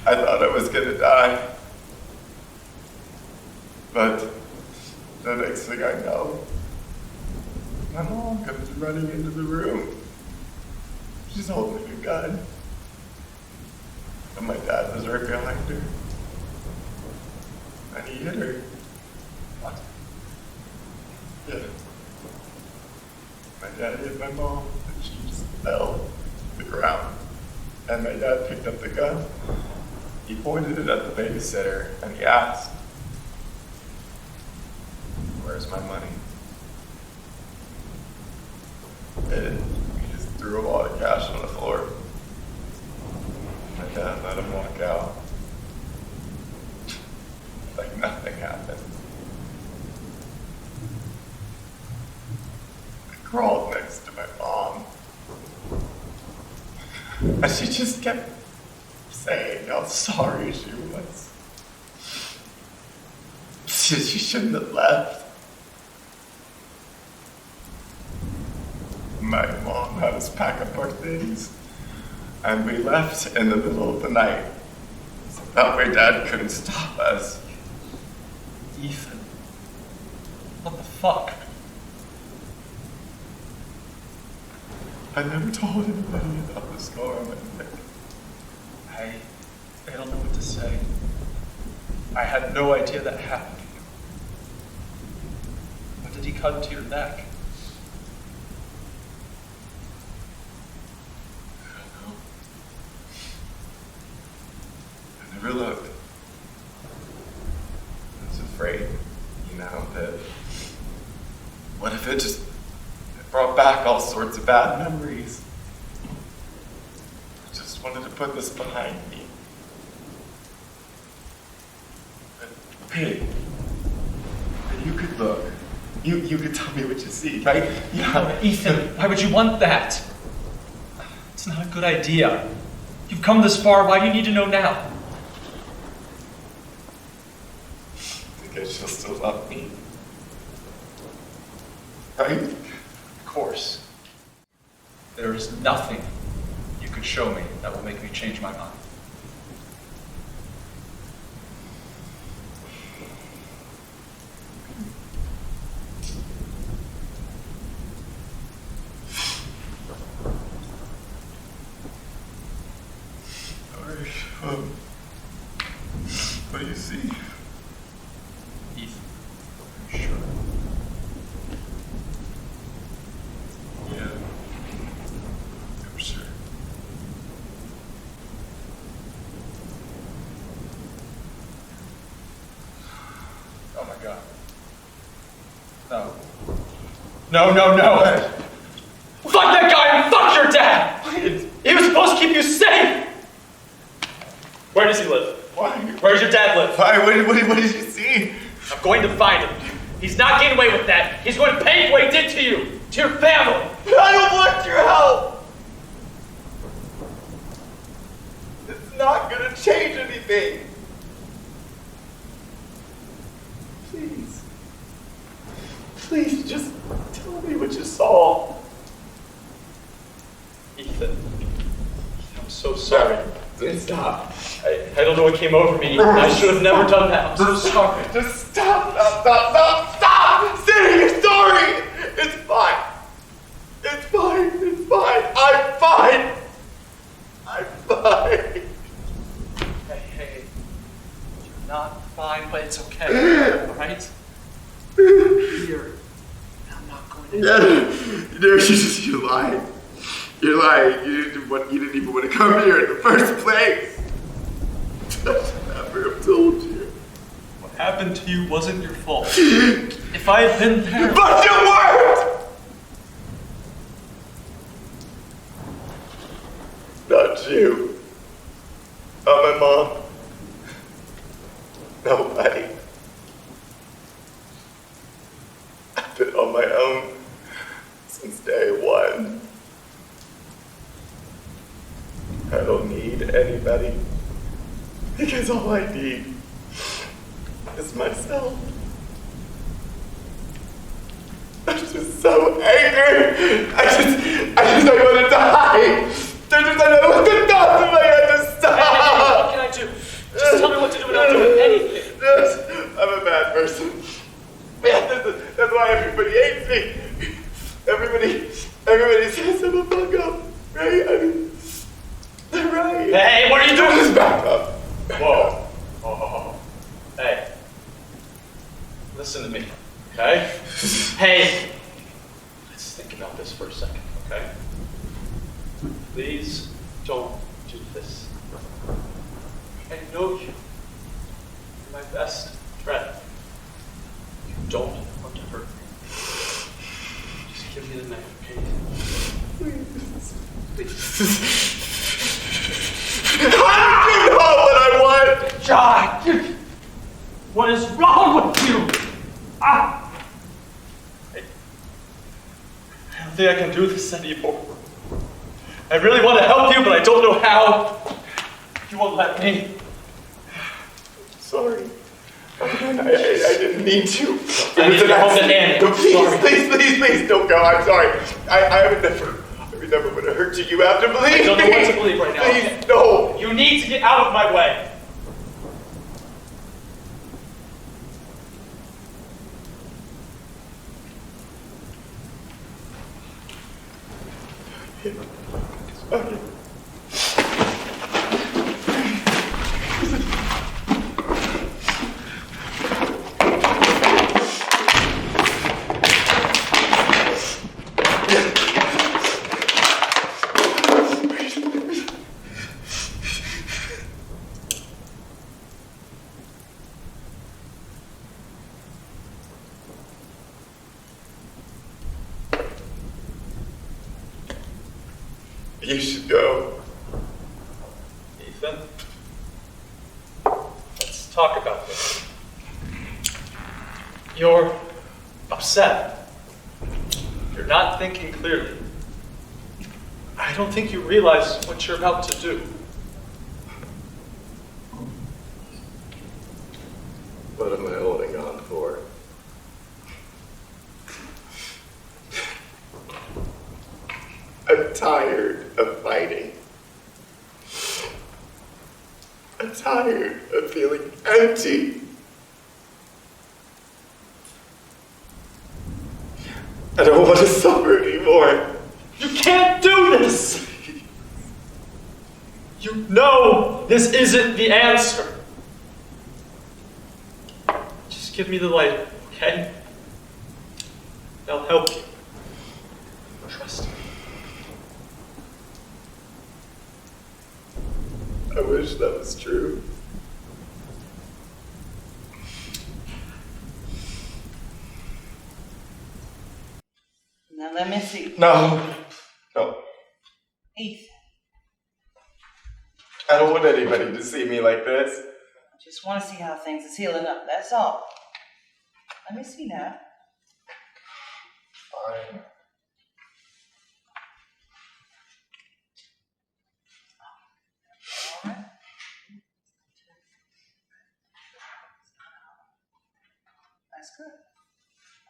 I thought I was gonna die. But the next thing I know, my mom comes running into the room. She's holding a gun. And my dad was right behind her. And he hit her. What? Yeah. My dad hit my mom, and she just fell to the ground. And my dad picked up the gun. He pointed it at the babysitter, and he asked, "Where's my money?" And he just threw a lot of cash on the floor. My dad let him walk out. Like nothing happened. I crawled next to my mom. And she just kept saying how sorry she was. She shouldn't have left. My mom had us pack up our things, and we left in the middle of the night. That way Dad couldn't stop us. Ethan. What the fuck? I never told anybody about the scar on my neck. I don't know what to say. I had no idea that happened. When did he cut into your neck? I don't know. I never looked. I was afraid, that what if it brought back all sorts of bad memories? I just wanted to put this behind me. Hey, you could look. You could tell me what you see, right? Yeah. Ethan, why would you want that? It's not a good idea. You've come this far, why do you need to know now? Because she'll still love me. Right? Of course. There is nothing you could show me that will make me change my mind. What do you see? Ethan, are you sure? Yeah, I'm sure. Oh my God. No. No. Fuck that guy and fuck your dad! He was supposed to keep you safe! Where does he live? Why? Where's your dad live? Why? What did you see? I'm going to find him. He's not getting away with that. He's going to pay for what he did to you, to your family. I don't want your help. It's not gonna change anything. Please, just tell me what you saw. Ethan, I'm so sorry. Stop. I don't know what came over me. I should have never done that. I'm so sorry. Just stop. Say your story. It's fine. I'm fine. Hey. You're not fine, but it's okay. Alright? Here. I'm not going to. You're lying. You're lying. You didn't even want to come here in the first place. I should never have told you. What happened to you wasn't your fault. If I had been there. But you weren't! Not you. Not my mom. Nobody. I've been on my own since day one. I don't need anybody, because all I need is myself. I'm just so angry. I want to die. I want to die. I had to stop. Hey, what can I do? Just tell me what to do and I'll do anything. I'm a bad person. Yeah, that's why everybody hates me. Everybody says I'm a fuck up, right? I mean, they're right. Hey, what are you doing? Just back up. Whoa. Oh. Hey. Listen to me, okay? Hey. Let's think about this for a second, okay? Please don't do this. I know you. You're my best friend. You don't want to hurt me. Just give me the knife, okay? Please. I don't know what I want! God! What is wrong with you? I don't think I can do this anymore. I really want to help you, but I don't know how. You won't let me. Sorry. I didn't mean to. I need to go home to Annie. Please, don't go. I'm sorry. I would never would have hurt you. You have to believe me. I don't know what to believe right now. Please, no. You need to get out of my way. Okay. You should go. Ethan, let's talk about this. You're upset. You're not thinking clearly. I don't think you realize what you're about to do. What am I holding on for? I'm tired of fighting. I'm tired of feeling empty. I don't want to suffer anymore. You can't do this! You know this isn't the answer. Just give me the light, okay? I'll help you. Trust me. I wish that was true. Now let me see. No. Ethan. I don't want anybody to see me like this. Just want to see how things is healing up, that's all. Let me see now. Fine. All right. That's good.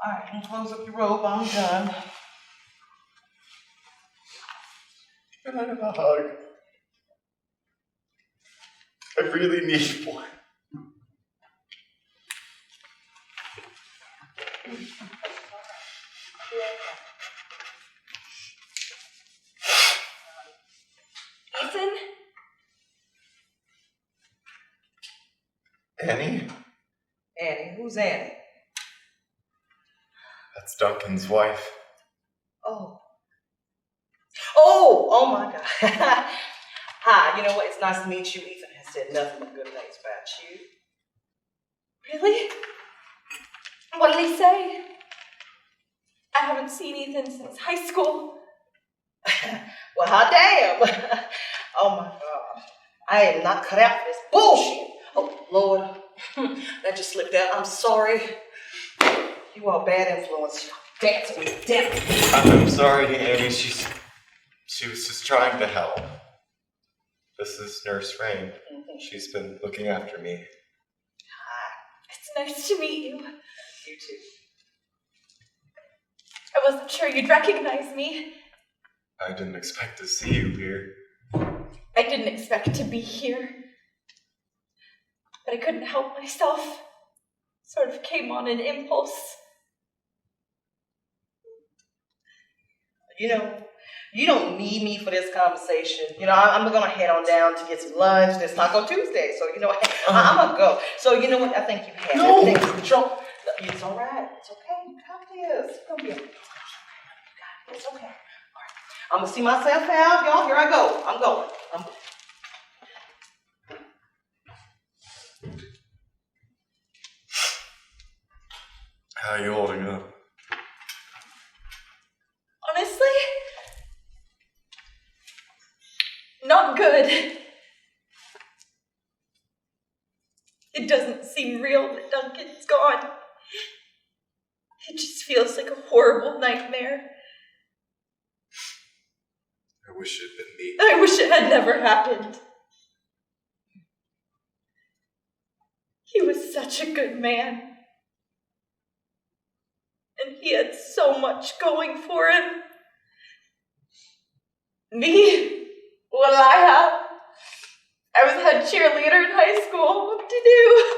All right, you can close up your robe. I'm done. Can I have a hug? I really need one. Ethan? Annie? Annie, who's Annie? That's Duncan's wife. Oh my God. Hi, you know what? It's nice to meet you. Ethan has said nothing but good things about you. Really? What did he say? I haven't seen Ethan since high school. Well, hot damn. Oh my God. I am not cut out for this bullshit. Oh, Lord. That just slipped out. I'm sorry. You are a bad influence. Dancing with the devil. I'm sorry, Annie. She was just trying to help. This is Nurse Rainn. She's been looking after me. It's nice to meet you. You too. I wasn't sure you'd recognize me. I didn't expect to see you here. I didn't expect to be here. But I couldn't help myself. Sort of came on an impulse. You know, you don't need me for this conversation. You know, I'm going to head on down to get some lunch. It's Taco Tuesday, so, you know, I'm going to go. So, you know what? I think you have everything control. It's all right. It's okay. You got this. It's going to be okay. It's okay. All right. I'm going to see myself out, y'all. Here I go. I'm going. How are you holding up? Honestly, not good. It doesn't seem real that Duncan's gone. It just feels like a horrible nightmare. I wish it had been me. I wish it had never happened. He was such a good man. And he had so much going for him. Me? What did I have? I was head cheerleader in high school. What to do?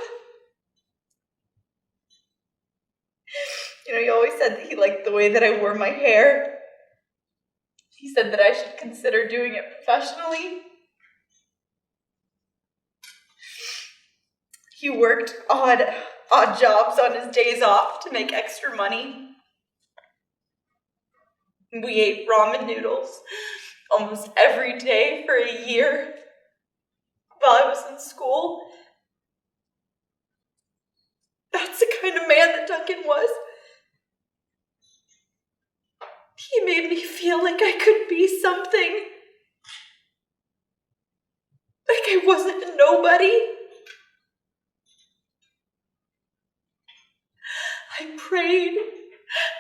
You know, he always said that he liked the way that I wore my hair. He said that I should consider doing it professionally. He worked odd jobs on his days off to make extra money. We ate ramen noodles almost every day for a year while I was in school. That's the kind of man that Duncan was. He made me feel like I could be something. Like I wasn't a nobody. I prayed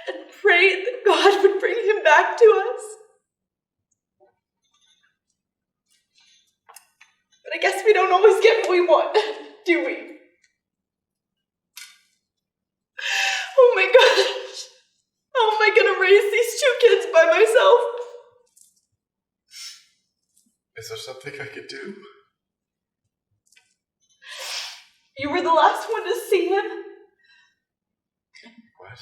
and prayed that God would bring him back to us. But I guess we don't always get what we want, do we? Oh my gosh. How am I going to raise these 2 kids by myself? Is there something I could do? You were the last one to see him. What?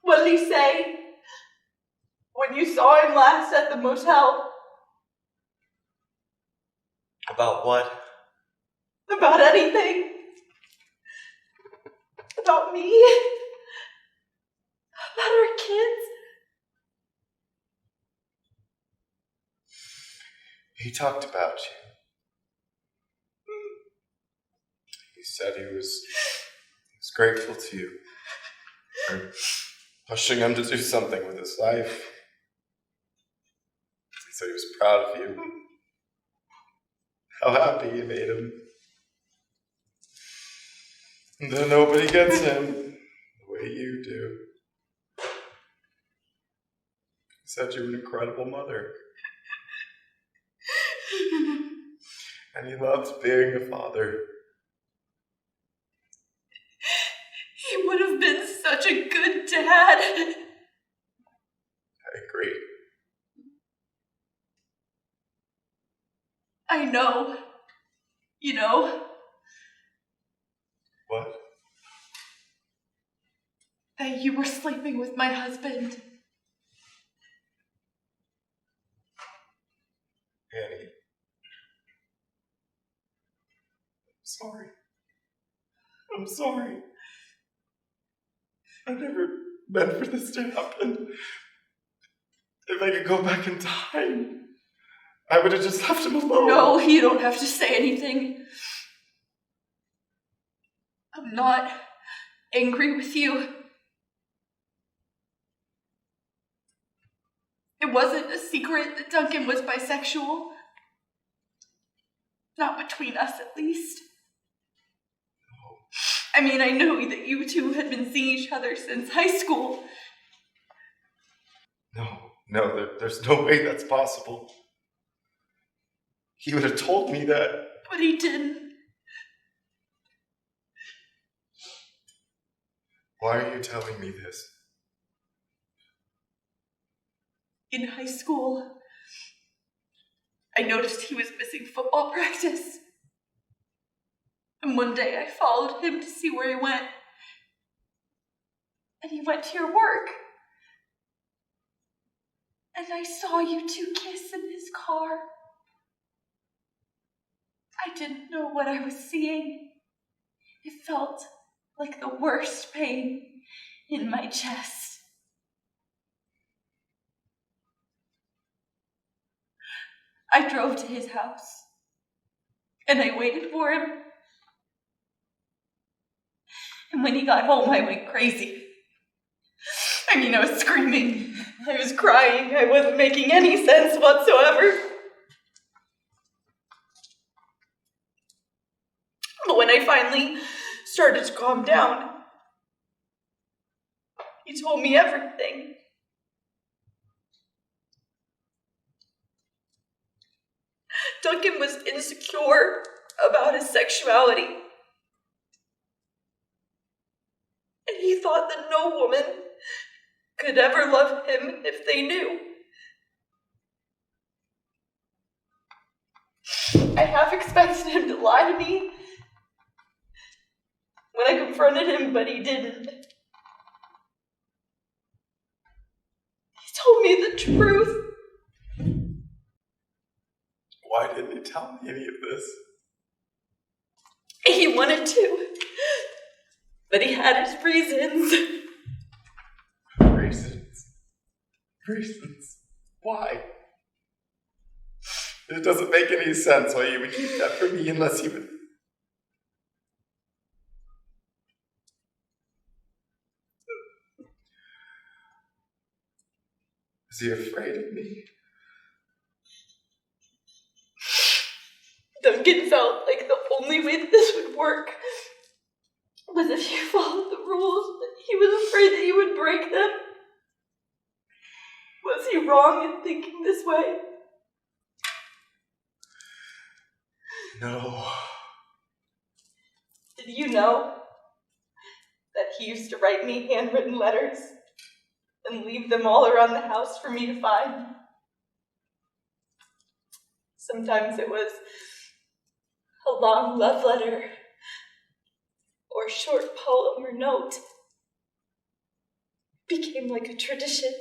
What did he say? When you saw him last at the motel? About what? About anything. About me. About our kids. He talked about you. He said he was grateful to you for pushing him to do something with his life. He said he was proud of you. How happy you made him. Then nobody gets him the way you do. You said you were an incredible mother. And he loved being a father. He would have been such a good dad. I agree. I know. You know. What? That you were sleeping with my husband. Annie. Sorry. I'm sorry. I never meant for this to happen. If I could go back in time, I would have just left him alone. No, you don't have to say anything. I'm not angry with you. It wasn't a secret that Duncan was bisexual. Not between us, at least. I mean, I know that you two had been seeing each other since high school. No, there's no way that's possible. He would have told me that. But he didn't. Why are you telling me this? In high school, I noticed he was missing football practice. And one day I followed him to see where he went. And he went to your work. And I saw you two kiss in his car. I didn't know what I was seeing. It felt like the worst pain in my chest. I drove to his house, and I waited for him. And when he got home, I went crazy. I mean, I was screaming, I was crying, I wasn't making any sense whatsoever. But when I finally started to calm down, he told me everything. Duncan was insecure about his sexuality. And he thought that no woman could ever love him if they knew. I half expected him to lie to me when I confronted him, but he didn't. He told me the truth. Why didn't he tell me any of this? He wanted to, but he had his reasons. Reasons? Why? It doesn't make any sense why you would keep that from me unless you would. Is he afraid of me? Duncan felt like the only way that this would work was if you followed the rules, but he was afraid that you would break them. Was he wrong in thinking this way? No. Did you know that he used to write me handwritten letters and leave them all around the house for me to find? Sometimes it was a long love letter or a short poem or note. It became like a tradition.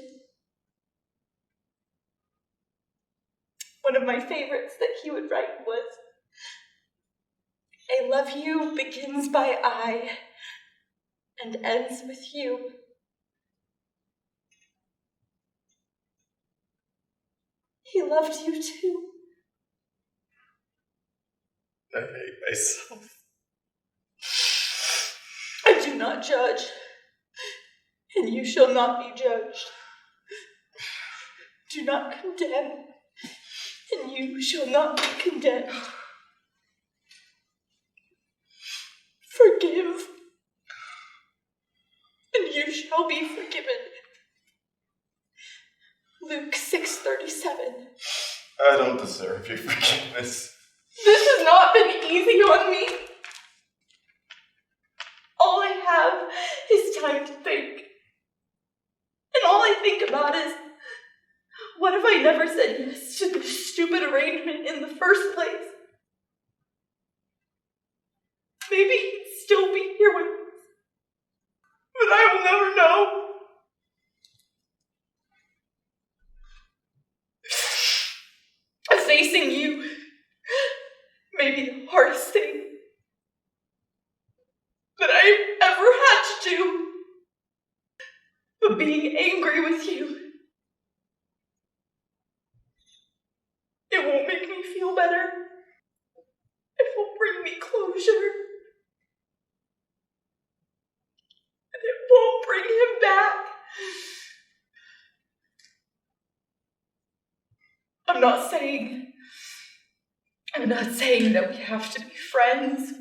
One of my favorites that he would write was, "I love you begins by I and ends with you." He loved you too. I hate myself. I do not judge, and you shall not be judged. Do not condemn, and you shall not be condemned. Forgive, you shall be forgiven. Luke 6:37. I don't deserve your forgiveness. This has not been easy on me. All I have is time to think. And all I think about is, what if I never said yes to this stupid arrangement in the first place? Maybe he'd still be here with us, but I will never know. Facing you may be the hardest thing that I've ever had to do, but being angry with you, it won't make me feel better. It won't bring me closure. And it won't bring him back. I'm not saying that we have to be friends.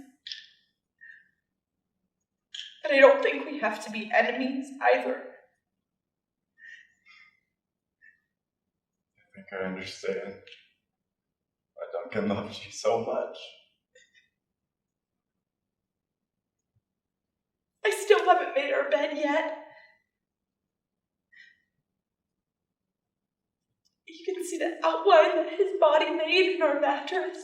And I don't think we have to be enemies either. I think I understand why Duncan loves you so much. I still haven't made our bed yet. You can see the outline that his body made in our mattress.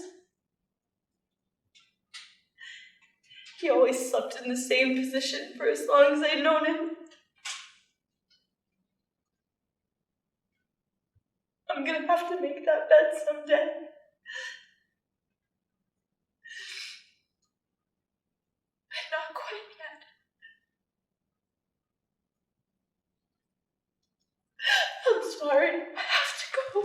He always slept in the same position for as long as I'd known him. I'm gonna have to make that bed someday. But not quite yet. I'm sorry. I have to go.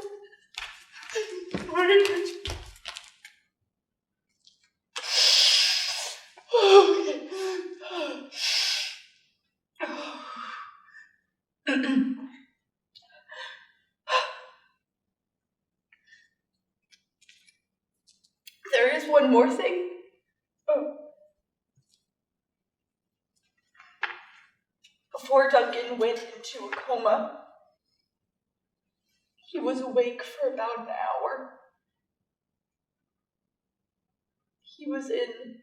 There is one more thing. Before Duncan went into a coma, he was awake for about an hour. He was in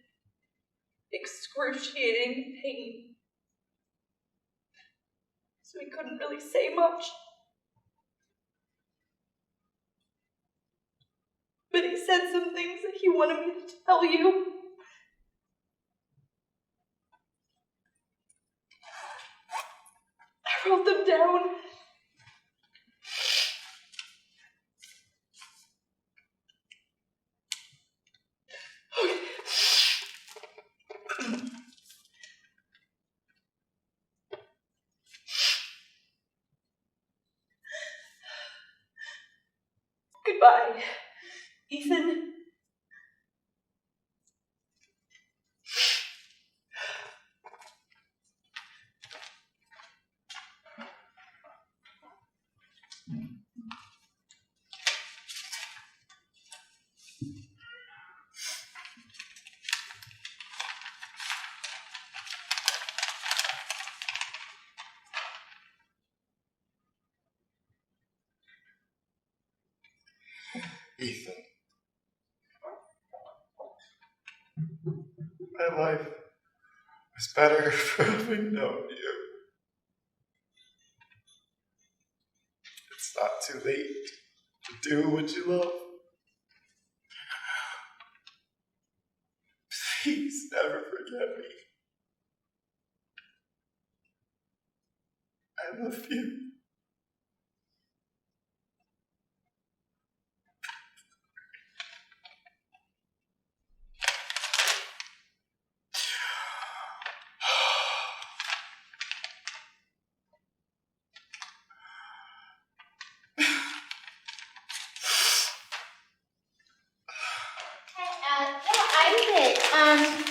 excruciating pain, so he couldn't really say much. But he said some things that he wanted me to tell you. I wrote them down. Goodbye, Ethan. Ethan. My life was better for having known you. It's not too late to do what you love. Please never forget me. I love you.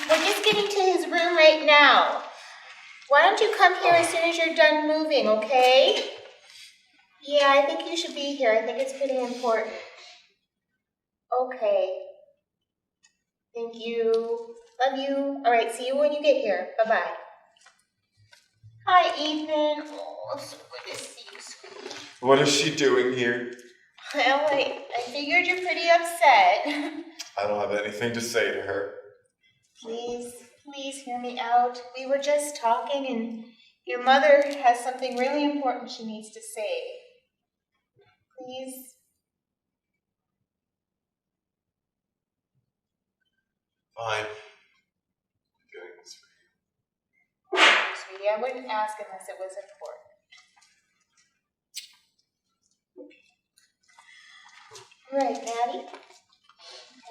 We're just getting to his room right now. Why don't you come here as soon as you're done moving, okay? Yeah, I think you should be here. I think it's pretty important. Okay. Thank you. Love you. All right, see you when you get here. Bye-bye. Hi, Ethan. Oh, so good to see you, sweetie. What is she doing here? Well, I figured you're pretty upset. I don't have anything to say to her. Please hear me out. We were just talking and your mother has something really important she needs to say. Please. Fine. I'm doing this for you. Sweetie, I wouldn't ask unless it was important. Right, Maddie?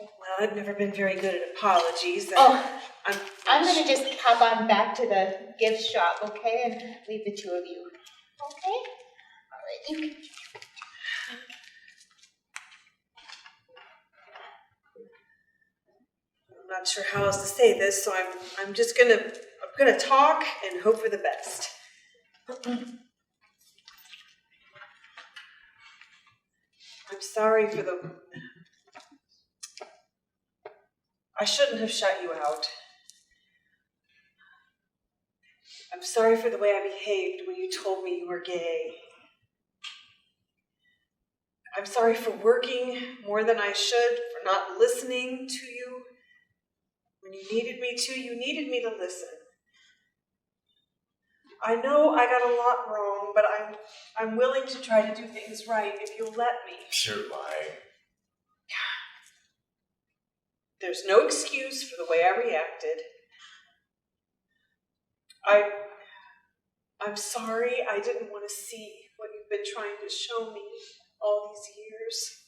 Well, I've never been very good at apologies. I'm going to just hop on back to the gift shop, okay? And leave the two of you. Okay? All right, you can... I'm not sure how else to say this, so I'm just gonna talk and hope for the best. I'm sorry for I shouldn't have shut you out. I'm sorry for the way I behaved when you told me you were gay. I'm sorry for working more than I should, for not listening to you. When you needed me to, you needed me to listen. I know I got a lot wrong, but I'm willing to try to do things right if you'll let me. You're lying. There's no excuse for the way I reacted. I'm sorry I didn't want to see what you've been trying to show me all these years.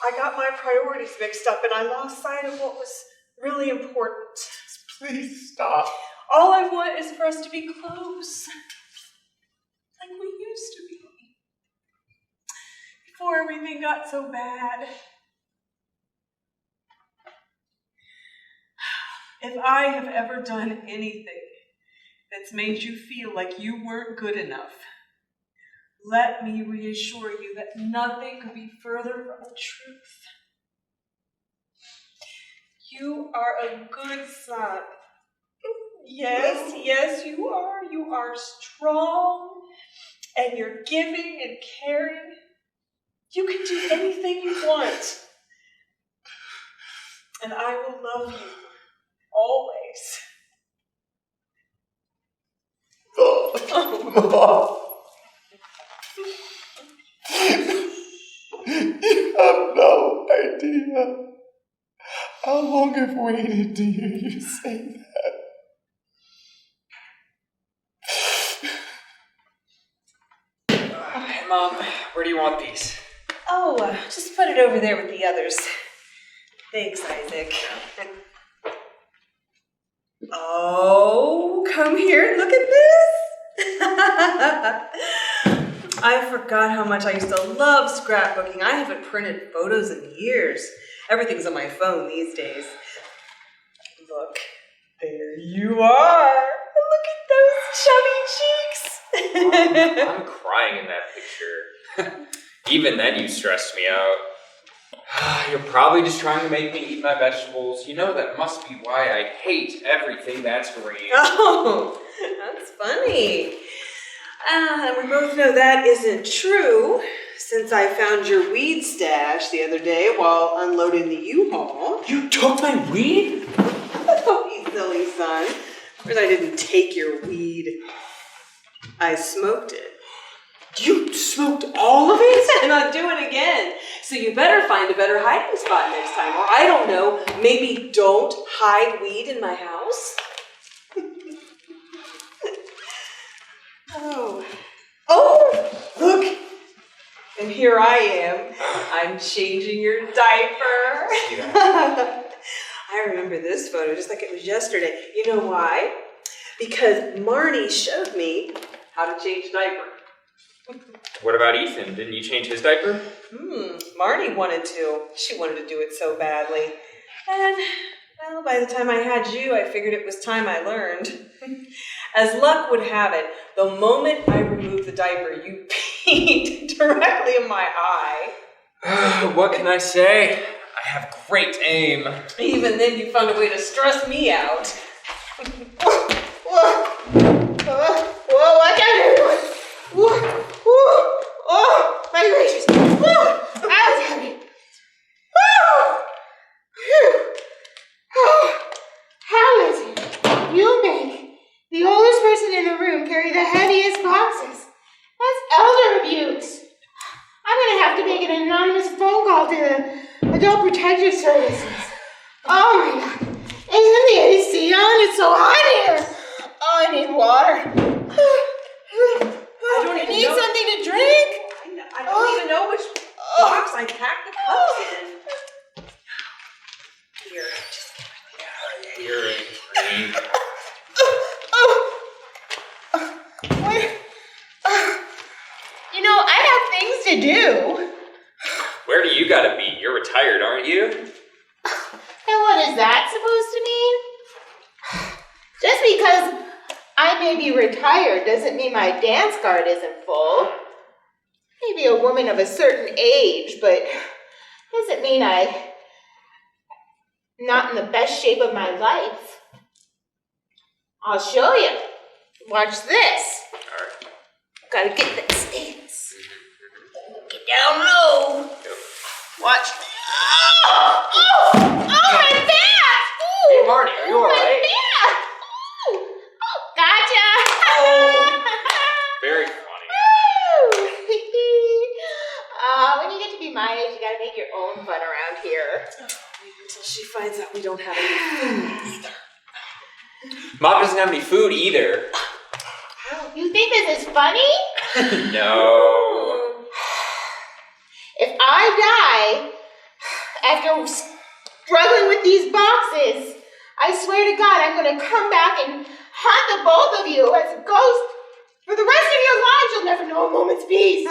I got my priorities mixed up and I lost sight of what was really important. Please stop. All I want is for us to be close, like we used to be, before everything got so bad. If I have ever done anything that's made you feel like you weren't good enough, let me reassure you that nothing could be further from the truth. You are a good son. Yes, you are. You are strong, and you're giving and caring. You can do anything you want. And I will love you always. Mom. You have no idea how long I've waited to hear you say that. Hey, Mom, where do you want these? Oh, just put it over there with the others. Thanks, Isaac. Oh, come here and look at this. I forgot how much I used to love scrapbooking. I haven't printed photos in years. Everything's on my phone these days. Look, there you are. Look at those chubby cheeks. I'm crying in that picture. Even then you stressed me out. You're probably just trying to make me eat my vegetables. You know that must be why I hate everything that's green. Oh, that's funny. And we both know that isn't true, since I found your weed stash the other day while unloading the U-Haul. You took my weed? Oh, you silly son. Of course I didn't take your weed. I smoked it. You smoked all of it? And I'll do it again. So you better find a better hiding spot next time. Or I don't know, maybe don't hide weed in my house? Oh, look. And here I am. I'm changing your diaper. I remember this photo just like it was yesterday. You know why? Because Marnie showed me how to change a diaper. What about Ethan? Didn't you change his diaper? Marnie wanted to. She wanted to do it so badly. And, well, by the time I had you, I figured it was time I learned. As luck would have it, the moment I removed the diaper, you peed directly in my eye. What can I say? I have great aim. Even then, you found a way to stress me out. carry the heaviest boxes. That's elder abuse. I'm gonna have to make an anonymous phone call to the Adult Protective Services. Oh my God. Isn't the AC on? It's so hot here. Oh, I need water. I need something to drink. I don't even know which box I packed the cups in. Here, just give it here. You know, I have things to do. Where do you gotta be? You're retired, aren't you? And what is that supposed to mean? Just because I may be retired doesn't mean my dance card isn't full. Maybe a woman of a certain age, but doesn't mean I'm not in the best shape of my life. I'll show you. Watch this. All right. Gotta get this dance. Get down low. Watch. Oh, my back! Ooh. Hey, Marnie, are you all right? My back! Ooh. Oh, gotcha! Very funny. When you get to be my age, you gotta make your own fun around here. Until she finds out we don't have any food either. Mom doesn't have any food either. You think this is funny? No. If I die after struggling with these boxes, I swear to God, I'm gonna come back and haunt the both of you as a ghost for the rest of your lives. You'll never know a moment's peace.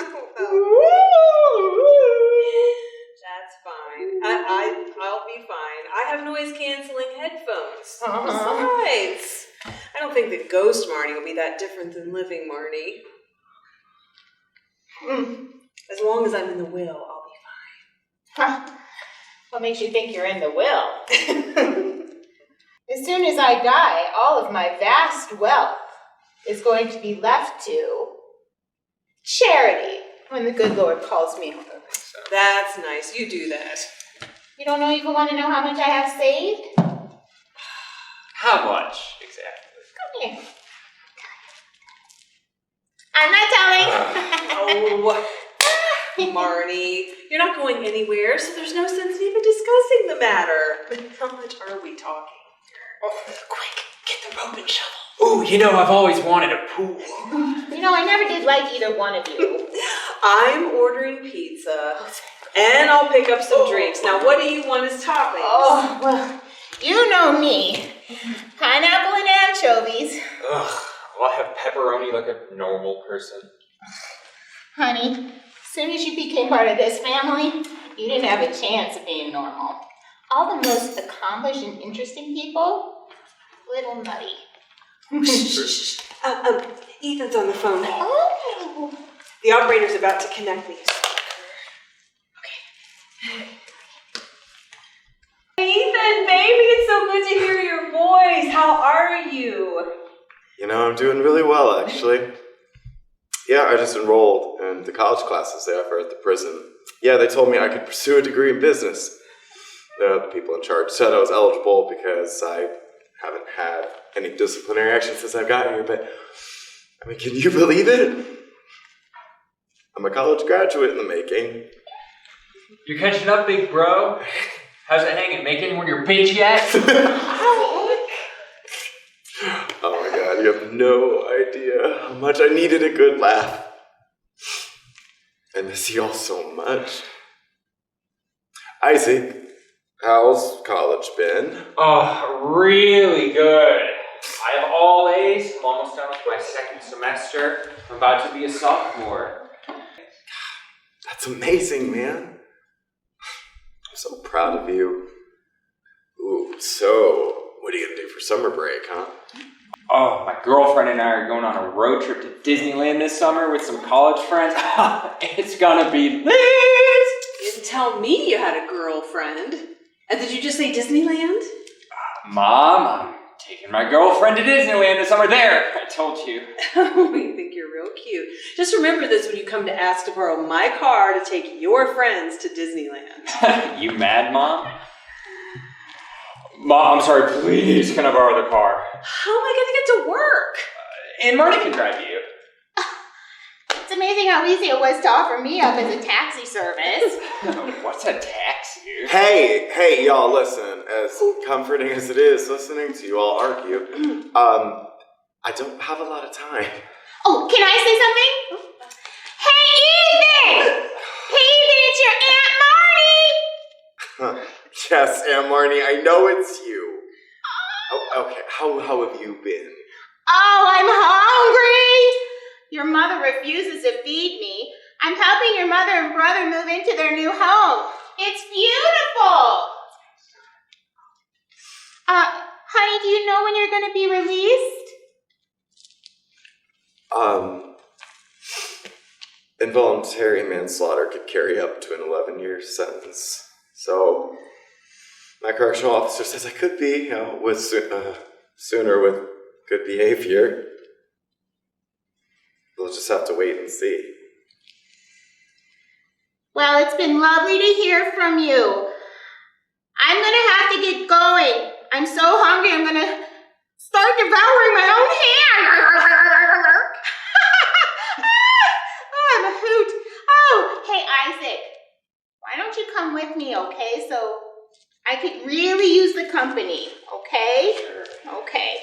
That's fine. I'll be fine. I have noise canceling headphones. Besides, I don't think that ghost Marnie will be that different than living Marnie. As long as I'm in the will, I'll be fine. What makes you think you're in the will? As soon as I die, all of my vast wealth is going to be left to charity when the good Lord calls me home. That's nice. You do that. You don't even want to know how much I have saved? How much exactly? Come here. I'm not telling. Marnie, you're not going anywhere, so there's no sense in even discussing the matter. How much are we talking? Quick, get the rope and shovel. Ooh, you know, I've always wanted a pool. You know, I never did like either one of you. I'm ordering pizza, and I'll pick up some drinks. Now, what do you want as toppings? Oh, well, you know me. Pineapple and anchovies. Ugh, well, I have pepperoni like a normal person. Honey, as soon as you became part of this family, you didn't have a chance of being normal. All the most accomplished and interesting people, little nutty. Ethan's on the phone. Oh. The operator's about to connect me. Okay. Ethan, baby, it's so good to hear your voice. How are you? You know, I'm doing really well, actually. Yeah, I just enrolled in the college classes they offer at the prison. Yeah, they told me I could pursue a degree in business. The people in charge said I was eligible because I haven't had any disciplinary action since I got here, but, I mean, can you believe it? I'm a college graduate in the making. You're catching up, big bro. How's it hanging? Make anyone your bitch yet? Oh my God, you have no idea how much I needed a good laugh. I miss y'all so much. Isaac, how's college been? Oh, really good. I have all A's. I'm almost done with my second semester. I'm about to be a sophomore. That's amazing, man. I'm so proud of you. Ooh, so what are you gonna do for summer break, huh? Oh, my girlfriend and I are going on a road trip to Disneyland this summer with some college friends. It's gonna be lit! You didn't tell me you had a girlfriend. And did you just say Disneyland? Mom, I'm taking my girlfriend to Disneyland this summer. There, I told you. We think you're real cute. Just remember this when you come to ask to borrow my car to take your friends to Disneyland. You mad, Mom? Mom, I'm sorry, please, can I borrow the car? How am I gonna get to work? And Marnie can drive you. It's amazing how easy it was to offer me up as a taxi service. What's a taxi? Hey, y'all, listen. As comforting as it is listening to you all argue, I don't have a lot of time. Oh, can I say something? Hey, Ethan! Hey, Ethan, it's your Aunt Marnie! Yes, Aunt Marnie, I know it's you. Oh, okay, how have you been? Oh, I'm hungry! Your mother refuses to feed me. I'm helping your mother and brother move into their new home. It's beautiful! Honey, do you know when you're going to be released? Involuntary manslaughter could carry up to an 11-year sentence. So, my correctional officer says I could be out with sooner with good behavior. We'll just have to wait and see. Well, it's been lovely to hear from you. I'm going to have to get going. I'm so hungry, I'm going to start devouring my own hand. Oh, I'm a hoot. Oh, hey, Isaac. Why don't you come with me, okay? So I could really use the company, okay? Sure. Okay.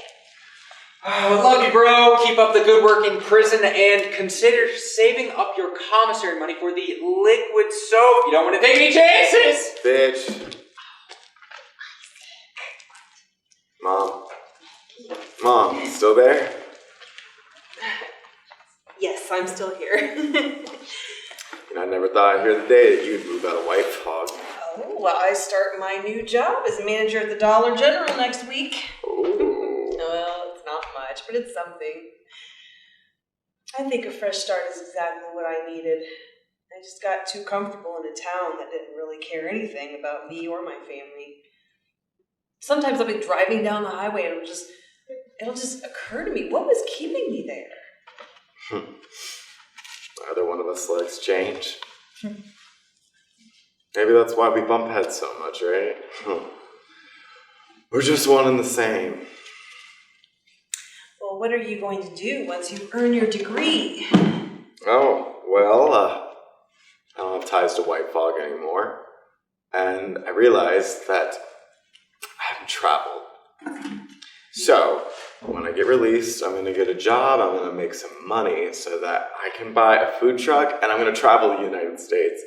Love you, bro. Keep up the good work in prison and consider saving up your commissary money for the liquid soap. You don't want to take any chances. Bitch. Mom, still there? Yes, I'm still here. I never thought I'd hear the day that you'd move out of White Fog. Oh, well, I start my new job as manager at the Dollar General next week. Ooh. Well, it's not much, but it's something. I think a fresh start is exactly what I needed. I just got too comfortable in a town that didn't really care anything about me or my family. Sometimes I'll be driving down the highway and it'll just occur to me, what was keeping me there? Either one of us likes change. Maybe that's why we bump heads so much, right? We're just one and the same. Well, what are you going to do once you earn your degree? Oh, well, I don't have ties to White Fog anymore. And I realized that I haven't traveled. So, when I get released, I'm going to get a job, I'm going to make some money so that I can buy a food truck, and I'm going to travel the United States,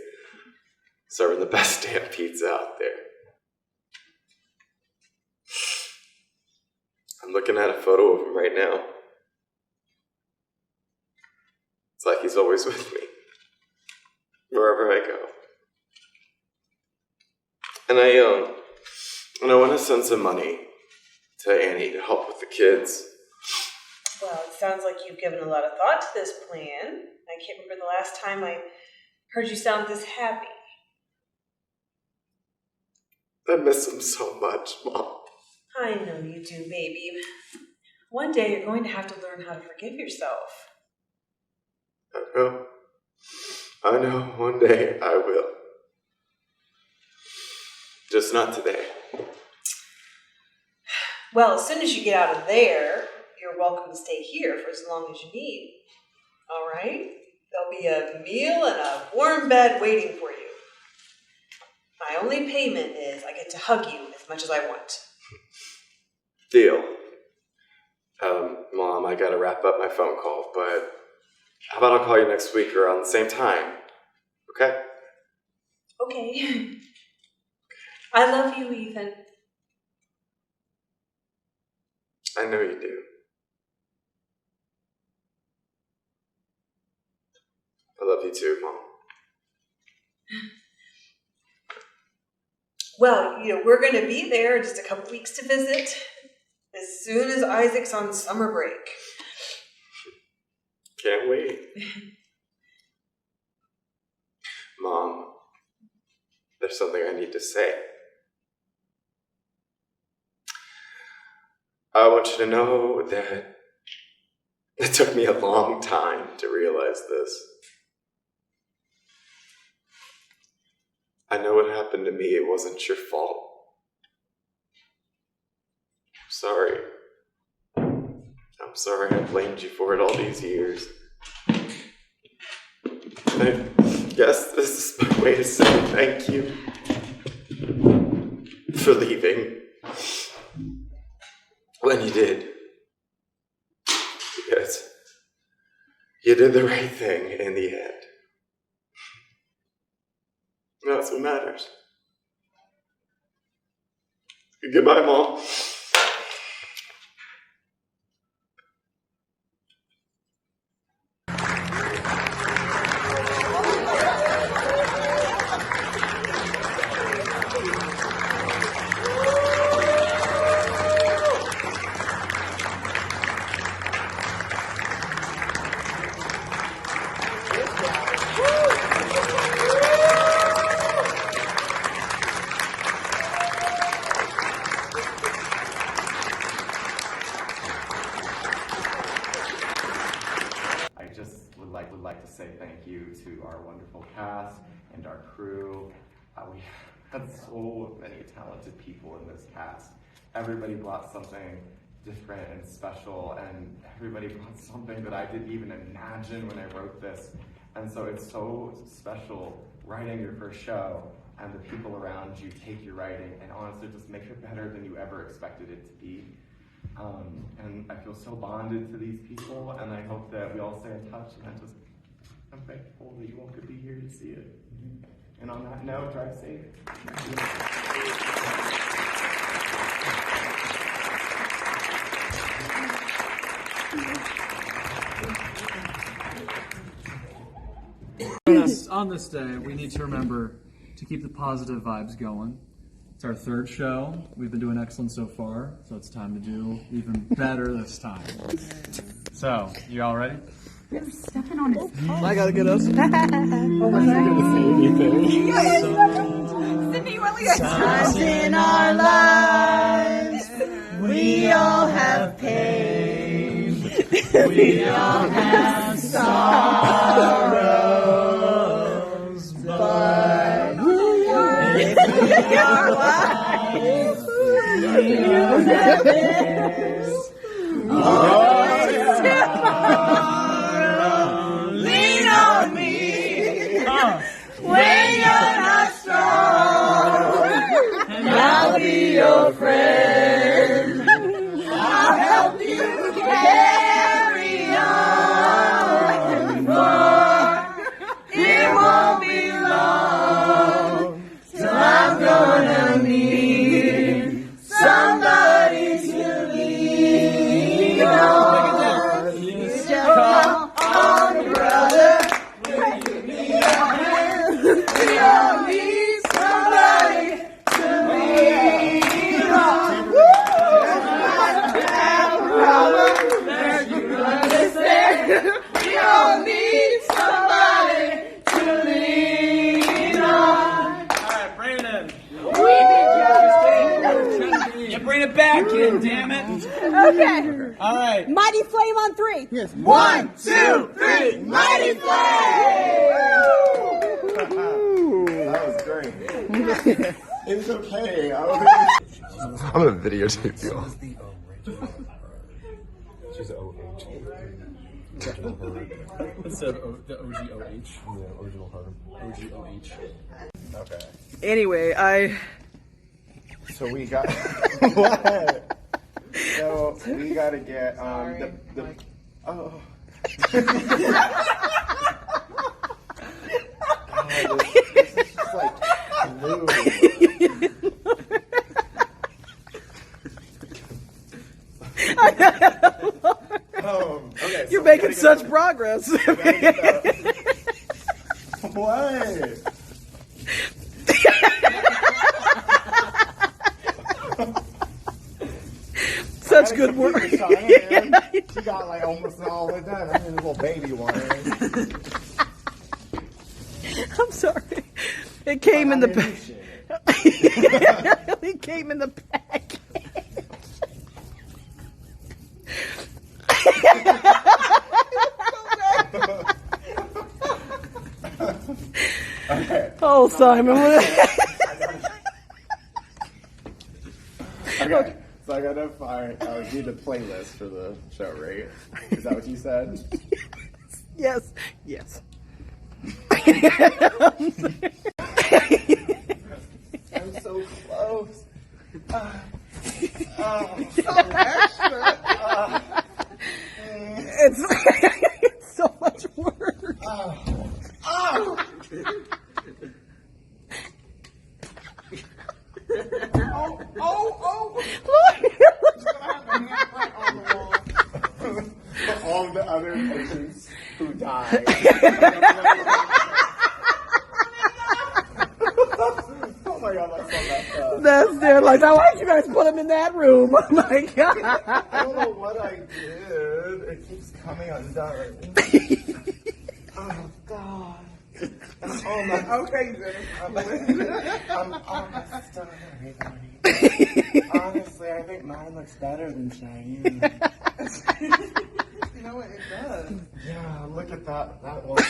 serving the best damn pizza out there. I'm looking at a photo of him right now. It's like he's always with me, wherever I go. And I want to send some money to Annie to help with the kids. Well, it sounds like you've given a lot of thought to this plan. I can't remember the last time I heard you sound this happy. I miss him so much, Mom. I know you do, baby. One day you're going to have to learn how to forgive yourself. I know, one day I will. Just not today. Well, as soon as you get out of there, you're welcome to stay here for as long as you need. All right? There'll be a meal and a warm bed waiting for you. My only payment is I get to hug you as much as I want. Deal. Mom, I gotta wrap up my phone call, but how about I'll call you next week around the same time? Okay? Okay. I love you, Ethan. I know you do. I love you too, Mom. Well, we're going to be there in just a couple weeks to visit as soon as Isaac's on summer break. Can't wait. Mom, there's something I need to say. I want you to know that it took me a long time to realize this. I know what happened to me. It wasn't your fault. I'm sorry. I'm I'm sorry I blamed you for it all these years. I guess this is my way to say thank you for leaving when you did. Because you did the right thing in the end. That's what matters. Goodbye, Mom. would like to say thank you to our wonderful cast and our crew. We had so many talented people in this cast. Everybody brought something different and special, and everybody brought something that I didn't even imagine when I wrote this. And so it's so special writing your first show, and the people around you take your writing and honestly just make it better than you ever expected it to be. And I feel so bonded to these people, and I hope that we all stay in touch, and I'm thankful that you all could be here to see it. And on that note, drive safe. On this day, we need to remember to keep the positive vibes going. It's our third show. We've been doing excellent so far, so it's time to do even better this time. So, you all ready? You're stepping on his toes. I gotta get us. Oh my God. Times in our lives, we all have pain, we all have sorrows, but if we are wise, we know that there's always tomorrow. Lean on me when you're not strong, and I'll be your friend. I'll help you carry on, for it won't be long till I'm gonna need somebody to lean on. Just call on your brother when you need a hand. We all need somebody to lean on. Have a problem that you understand. We all need somebody to lean on. Alright, bring it in. You bring it back in, damn it. Okay. Alright. Mighty Flame on 3. Yes. 1, 2, 3, Mighty Flame! That was great. It was okay. I'm gonna videotape you all. She's an OH. Instead of the OGOH. Yeah, original herb. OGOH. Okay. Anyway, So we got what? So we gotta get the oh. God, this is just like glue. Okay, you're making such progress. What? Such good work. She got like almost all of it done. I mean, a little baby one. I'm sorry. It came in the bag. It came in the package. Okay. Oh, Simon. Okay. So So I gotta find, need a playlist for the show, right? Is that what you said? Yes. Yes. I'm so close. So extra. It's so much work. Oh. For all the other patients who died. Oh my god, I saw that. That's there. Like, now why'd you guys put him in that room? Oh my god. I don't know what I did. It keeps coming undone. Oh god. I'm almost okay, Jenny. I'm almost done. Honestly, I think mine looks better than Cheyenne. You know what? It does. Yeah, look at that one.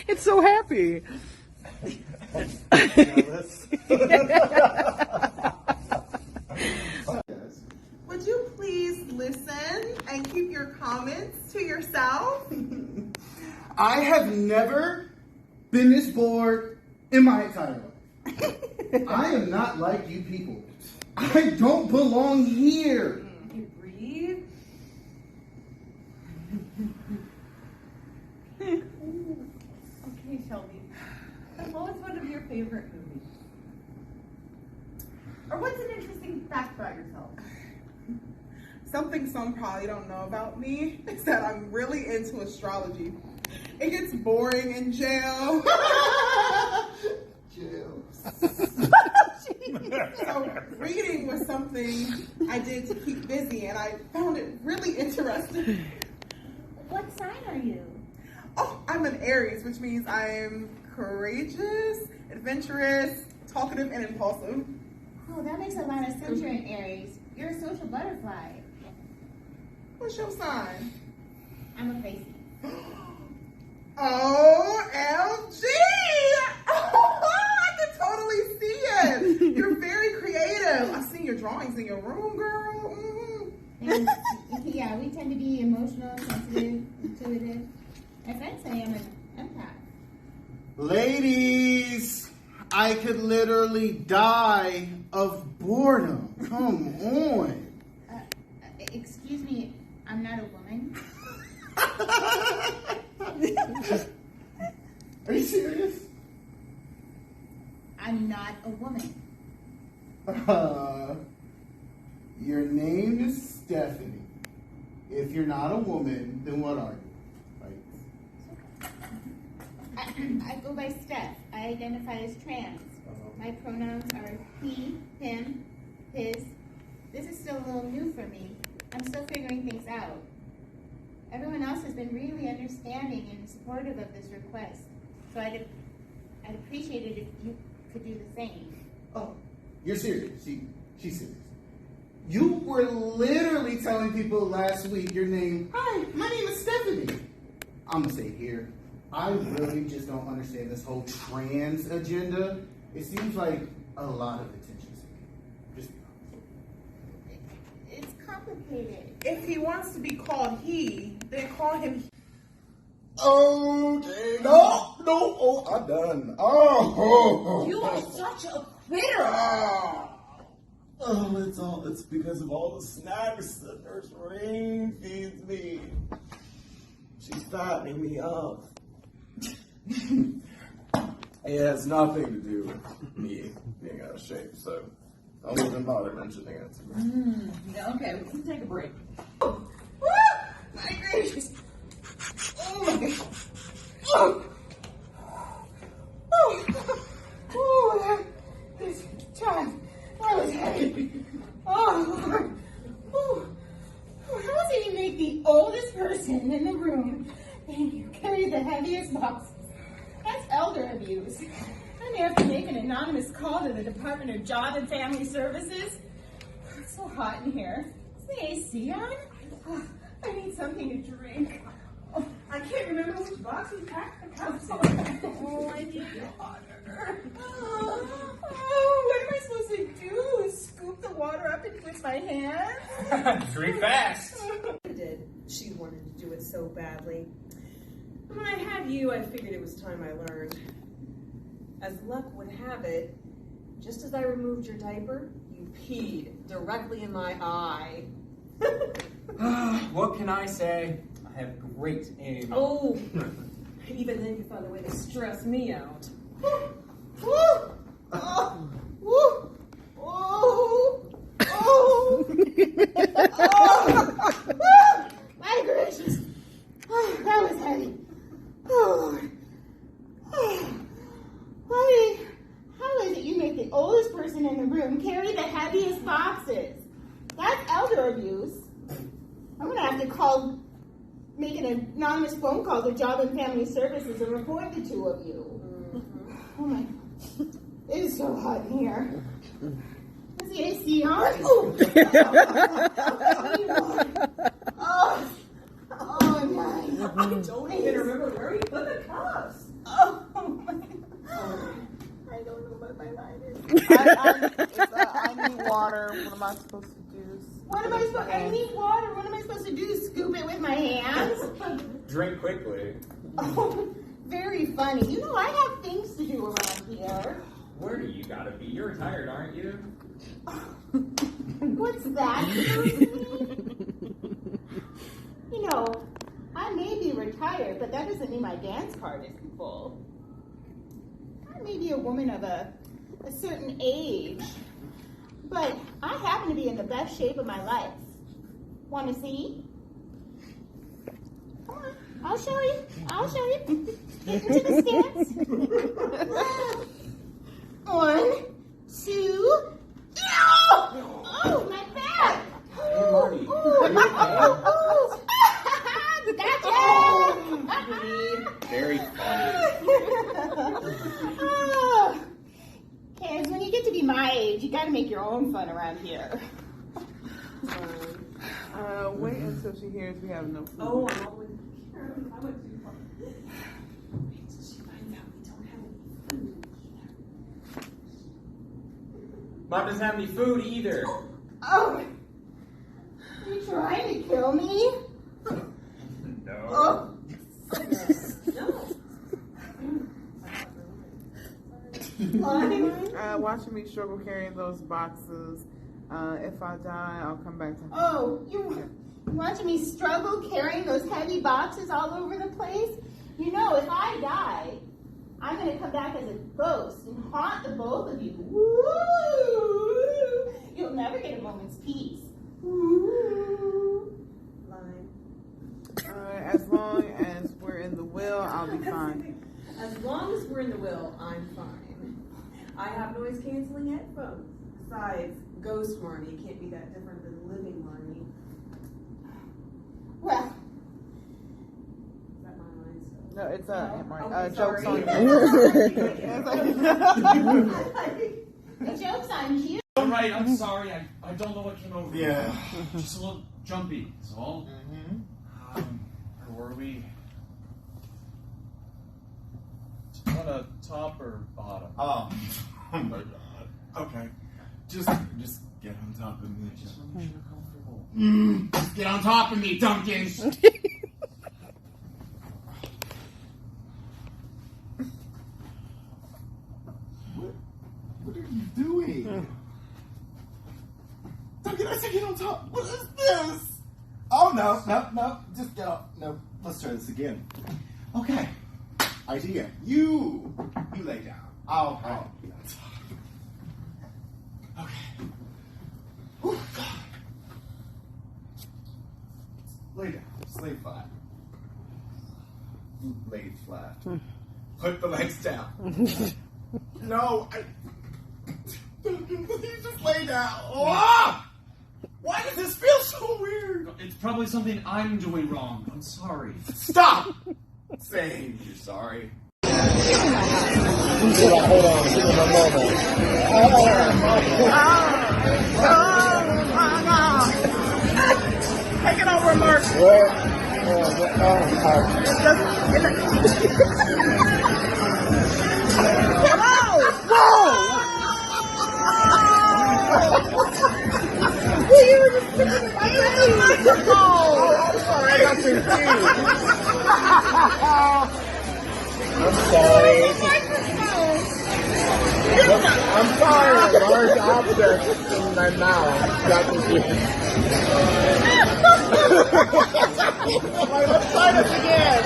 It's so happy. Would you please listen and keep your comments to yourself? I have never been this bored in my entire life. I am not like you people. I don't belong here. You breathe. Okay, Shelby. What was one of your favorite movies? Or what's an interesting fact about yourself? Something some probably don't know about me is that I'm really into astrology. It gets boring in jail. Jail. So reading was something I did to keep busy, and I found it really interesting. What sign are you? Oh, I'm an Aries, which means I'm courageous, adventurous, talkative, and impulsive. Oh, that makes a lot of sense. You're an Aries. You're a social butterfly. What's your sign? I'm a Pisces. OMG! Oh, I can totally see it. You're very creative. I've seen your drawings in your room, girl. And, yeah, we tend to be emotional, sensitive, intuitive. My friends say I'm an empath. Ladies, I could literally die of boredom. Come on. Excuse me, I'm not a woman. Are you serious? I'm not a woman. Your name is Stephanie. If you're not a woman, then what are you? I go by Steph. I identify as trans. My pronouns are he, him, his. This is still a little new for me. I'm still figuring things out. Everyone else has been really understanding and supportive of this request. So I'd appreciate it if you could do the same. Oh, you're serious. She's serious. You were literally telling people last week your name. Hi, my name is Stephanie. I'm gonna say here, I really just don't understand this whole trans agenda. It seems like a lot of attention seeking. Just be honest. It's complicated. If he wants to be called he, then call him. Okay, no, oh, I'm done. Oh, You are such a quitter. It's because of all the snacks that Nurse Rainn feeds me. She's fattening me up. It has nothing to do with me being out of shape, so don't even bother mentioning it to me. Okay, we can take a break. My gracious. Oh my gosh. Oh, this time I was heavy. Oh, How did you make the oldest person in the room and you carry the heaviest boxes? That's elder abuse. I may have to make an anonymous call to the Department of Job and Family Services. It's so hot in here. Is the AC on? Oh, I need something to drink. I can't remember which box he packed the cups in. Oh, I need water. Oh, what am I supposed to do? Scoop the water up and with my hands? Drink fast. She wanted to do it so badly. But when I had you, I figured it was time I learned. As luck would have it, just as I removed your diaper, you peed directly in my eye. What can I say? I have great aim. Oh, even then you found a way to stress me out. My gracious. Oh, that was heavy. Oh. How is it you make the oldest person in the room carry the heaviest boxes? That's elder abuse. I'm gonna have to make an anonymous phone call to Job and Family Services and report the two of you. Oh my, it is so hot in here. Is the AC on? Oh, nice. I don't even remember where he put the cups. Oh my God. I don't know what my line is. I need water. What am I supposed to do? I need water. What am I supposed to do? Scoop it with my hands? Drink quickly. Oh, very funny. You know, I have things to do around here. Where do you gotta be? You're retired, aren't you? What's that supposed to mean? You know, I may be retired, but that doesn't mean my dance card isn't full. I may be a woman of a certain age, but I happen to be in the best shape of my life. Want to see? Come on, I'll show you. Get into the stance. 1, 2, oh, my back! Hey, Marnie. Gotcha! Very funny. Kids, when you get to be my age, you gotta make your own fun around here. Wait until she hears we have no food. Oh, I'm all with Karen. I went too far. Wait till she finds out we don't have any food either. Mom doesn't have any food either. Oh! You trying to kill me? No. Oh. Watching me struggle carrying those boxes. If I die, I'll come back to her. Oh, you watching me struggle carrying those heavy boxes all over the place? You know, if I die, I'm going to come back as a ghost and haunt the both of you. Woo! You'll never get a moment's peace. Woo! As long as we're in the will, I'll be fine. As long as we're in the will, I'm fine. I have noise canceling headphones. Besides, ghost Marnie can't be that different than living Marnie. Well, is that my line still? No, it's okay, joke's on you. The joke's on you. All right, I'm sorry. I don't know what came over me. Yeah. Just a little jumpy, is all. Where were we? On a top or bottom? Oh my God. Okay. Just get on top of me. Just want to make sure you're comfortable. Just get on top of me, Duncan. What are you doing? Duncan, I said get on top. What is this? Oh, no. Just get off. No, let's try this again. Okay. Idea. You lay down. I'll be on top. Okay. Whew, God. Lay down. Just lay flat. You laid flat. Put the legs down. No, Duncan, please just lay down. Oh! Why does this feel so weird? It's probably something I'm doing wrong. I'm sorry. Stop saying you're sorry. Hold on, give me a moment. Take it over, Mark. Well, You were just picking at my face. Oh, I'm sorry, I got confused. I'm sorry. I'm sorry, large object in my mouth. Got confused. Alright, let's try this again.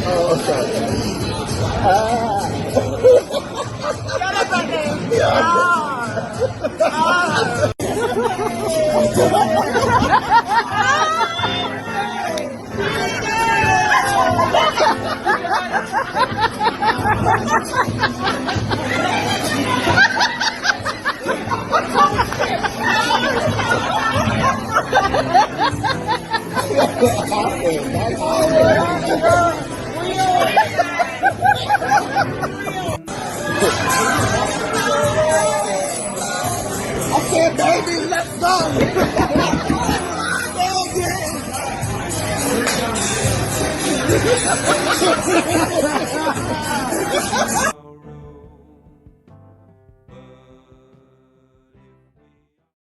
Oh, sorry. Shut up, Duncan. Okay, baby, let's go.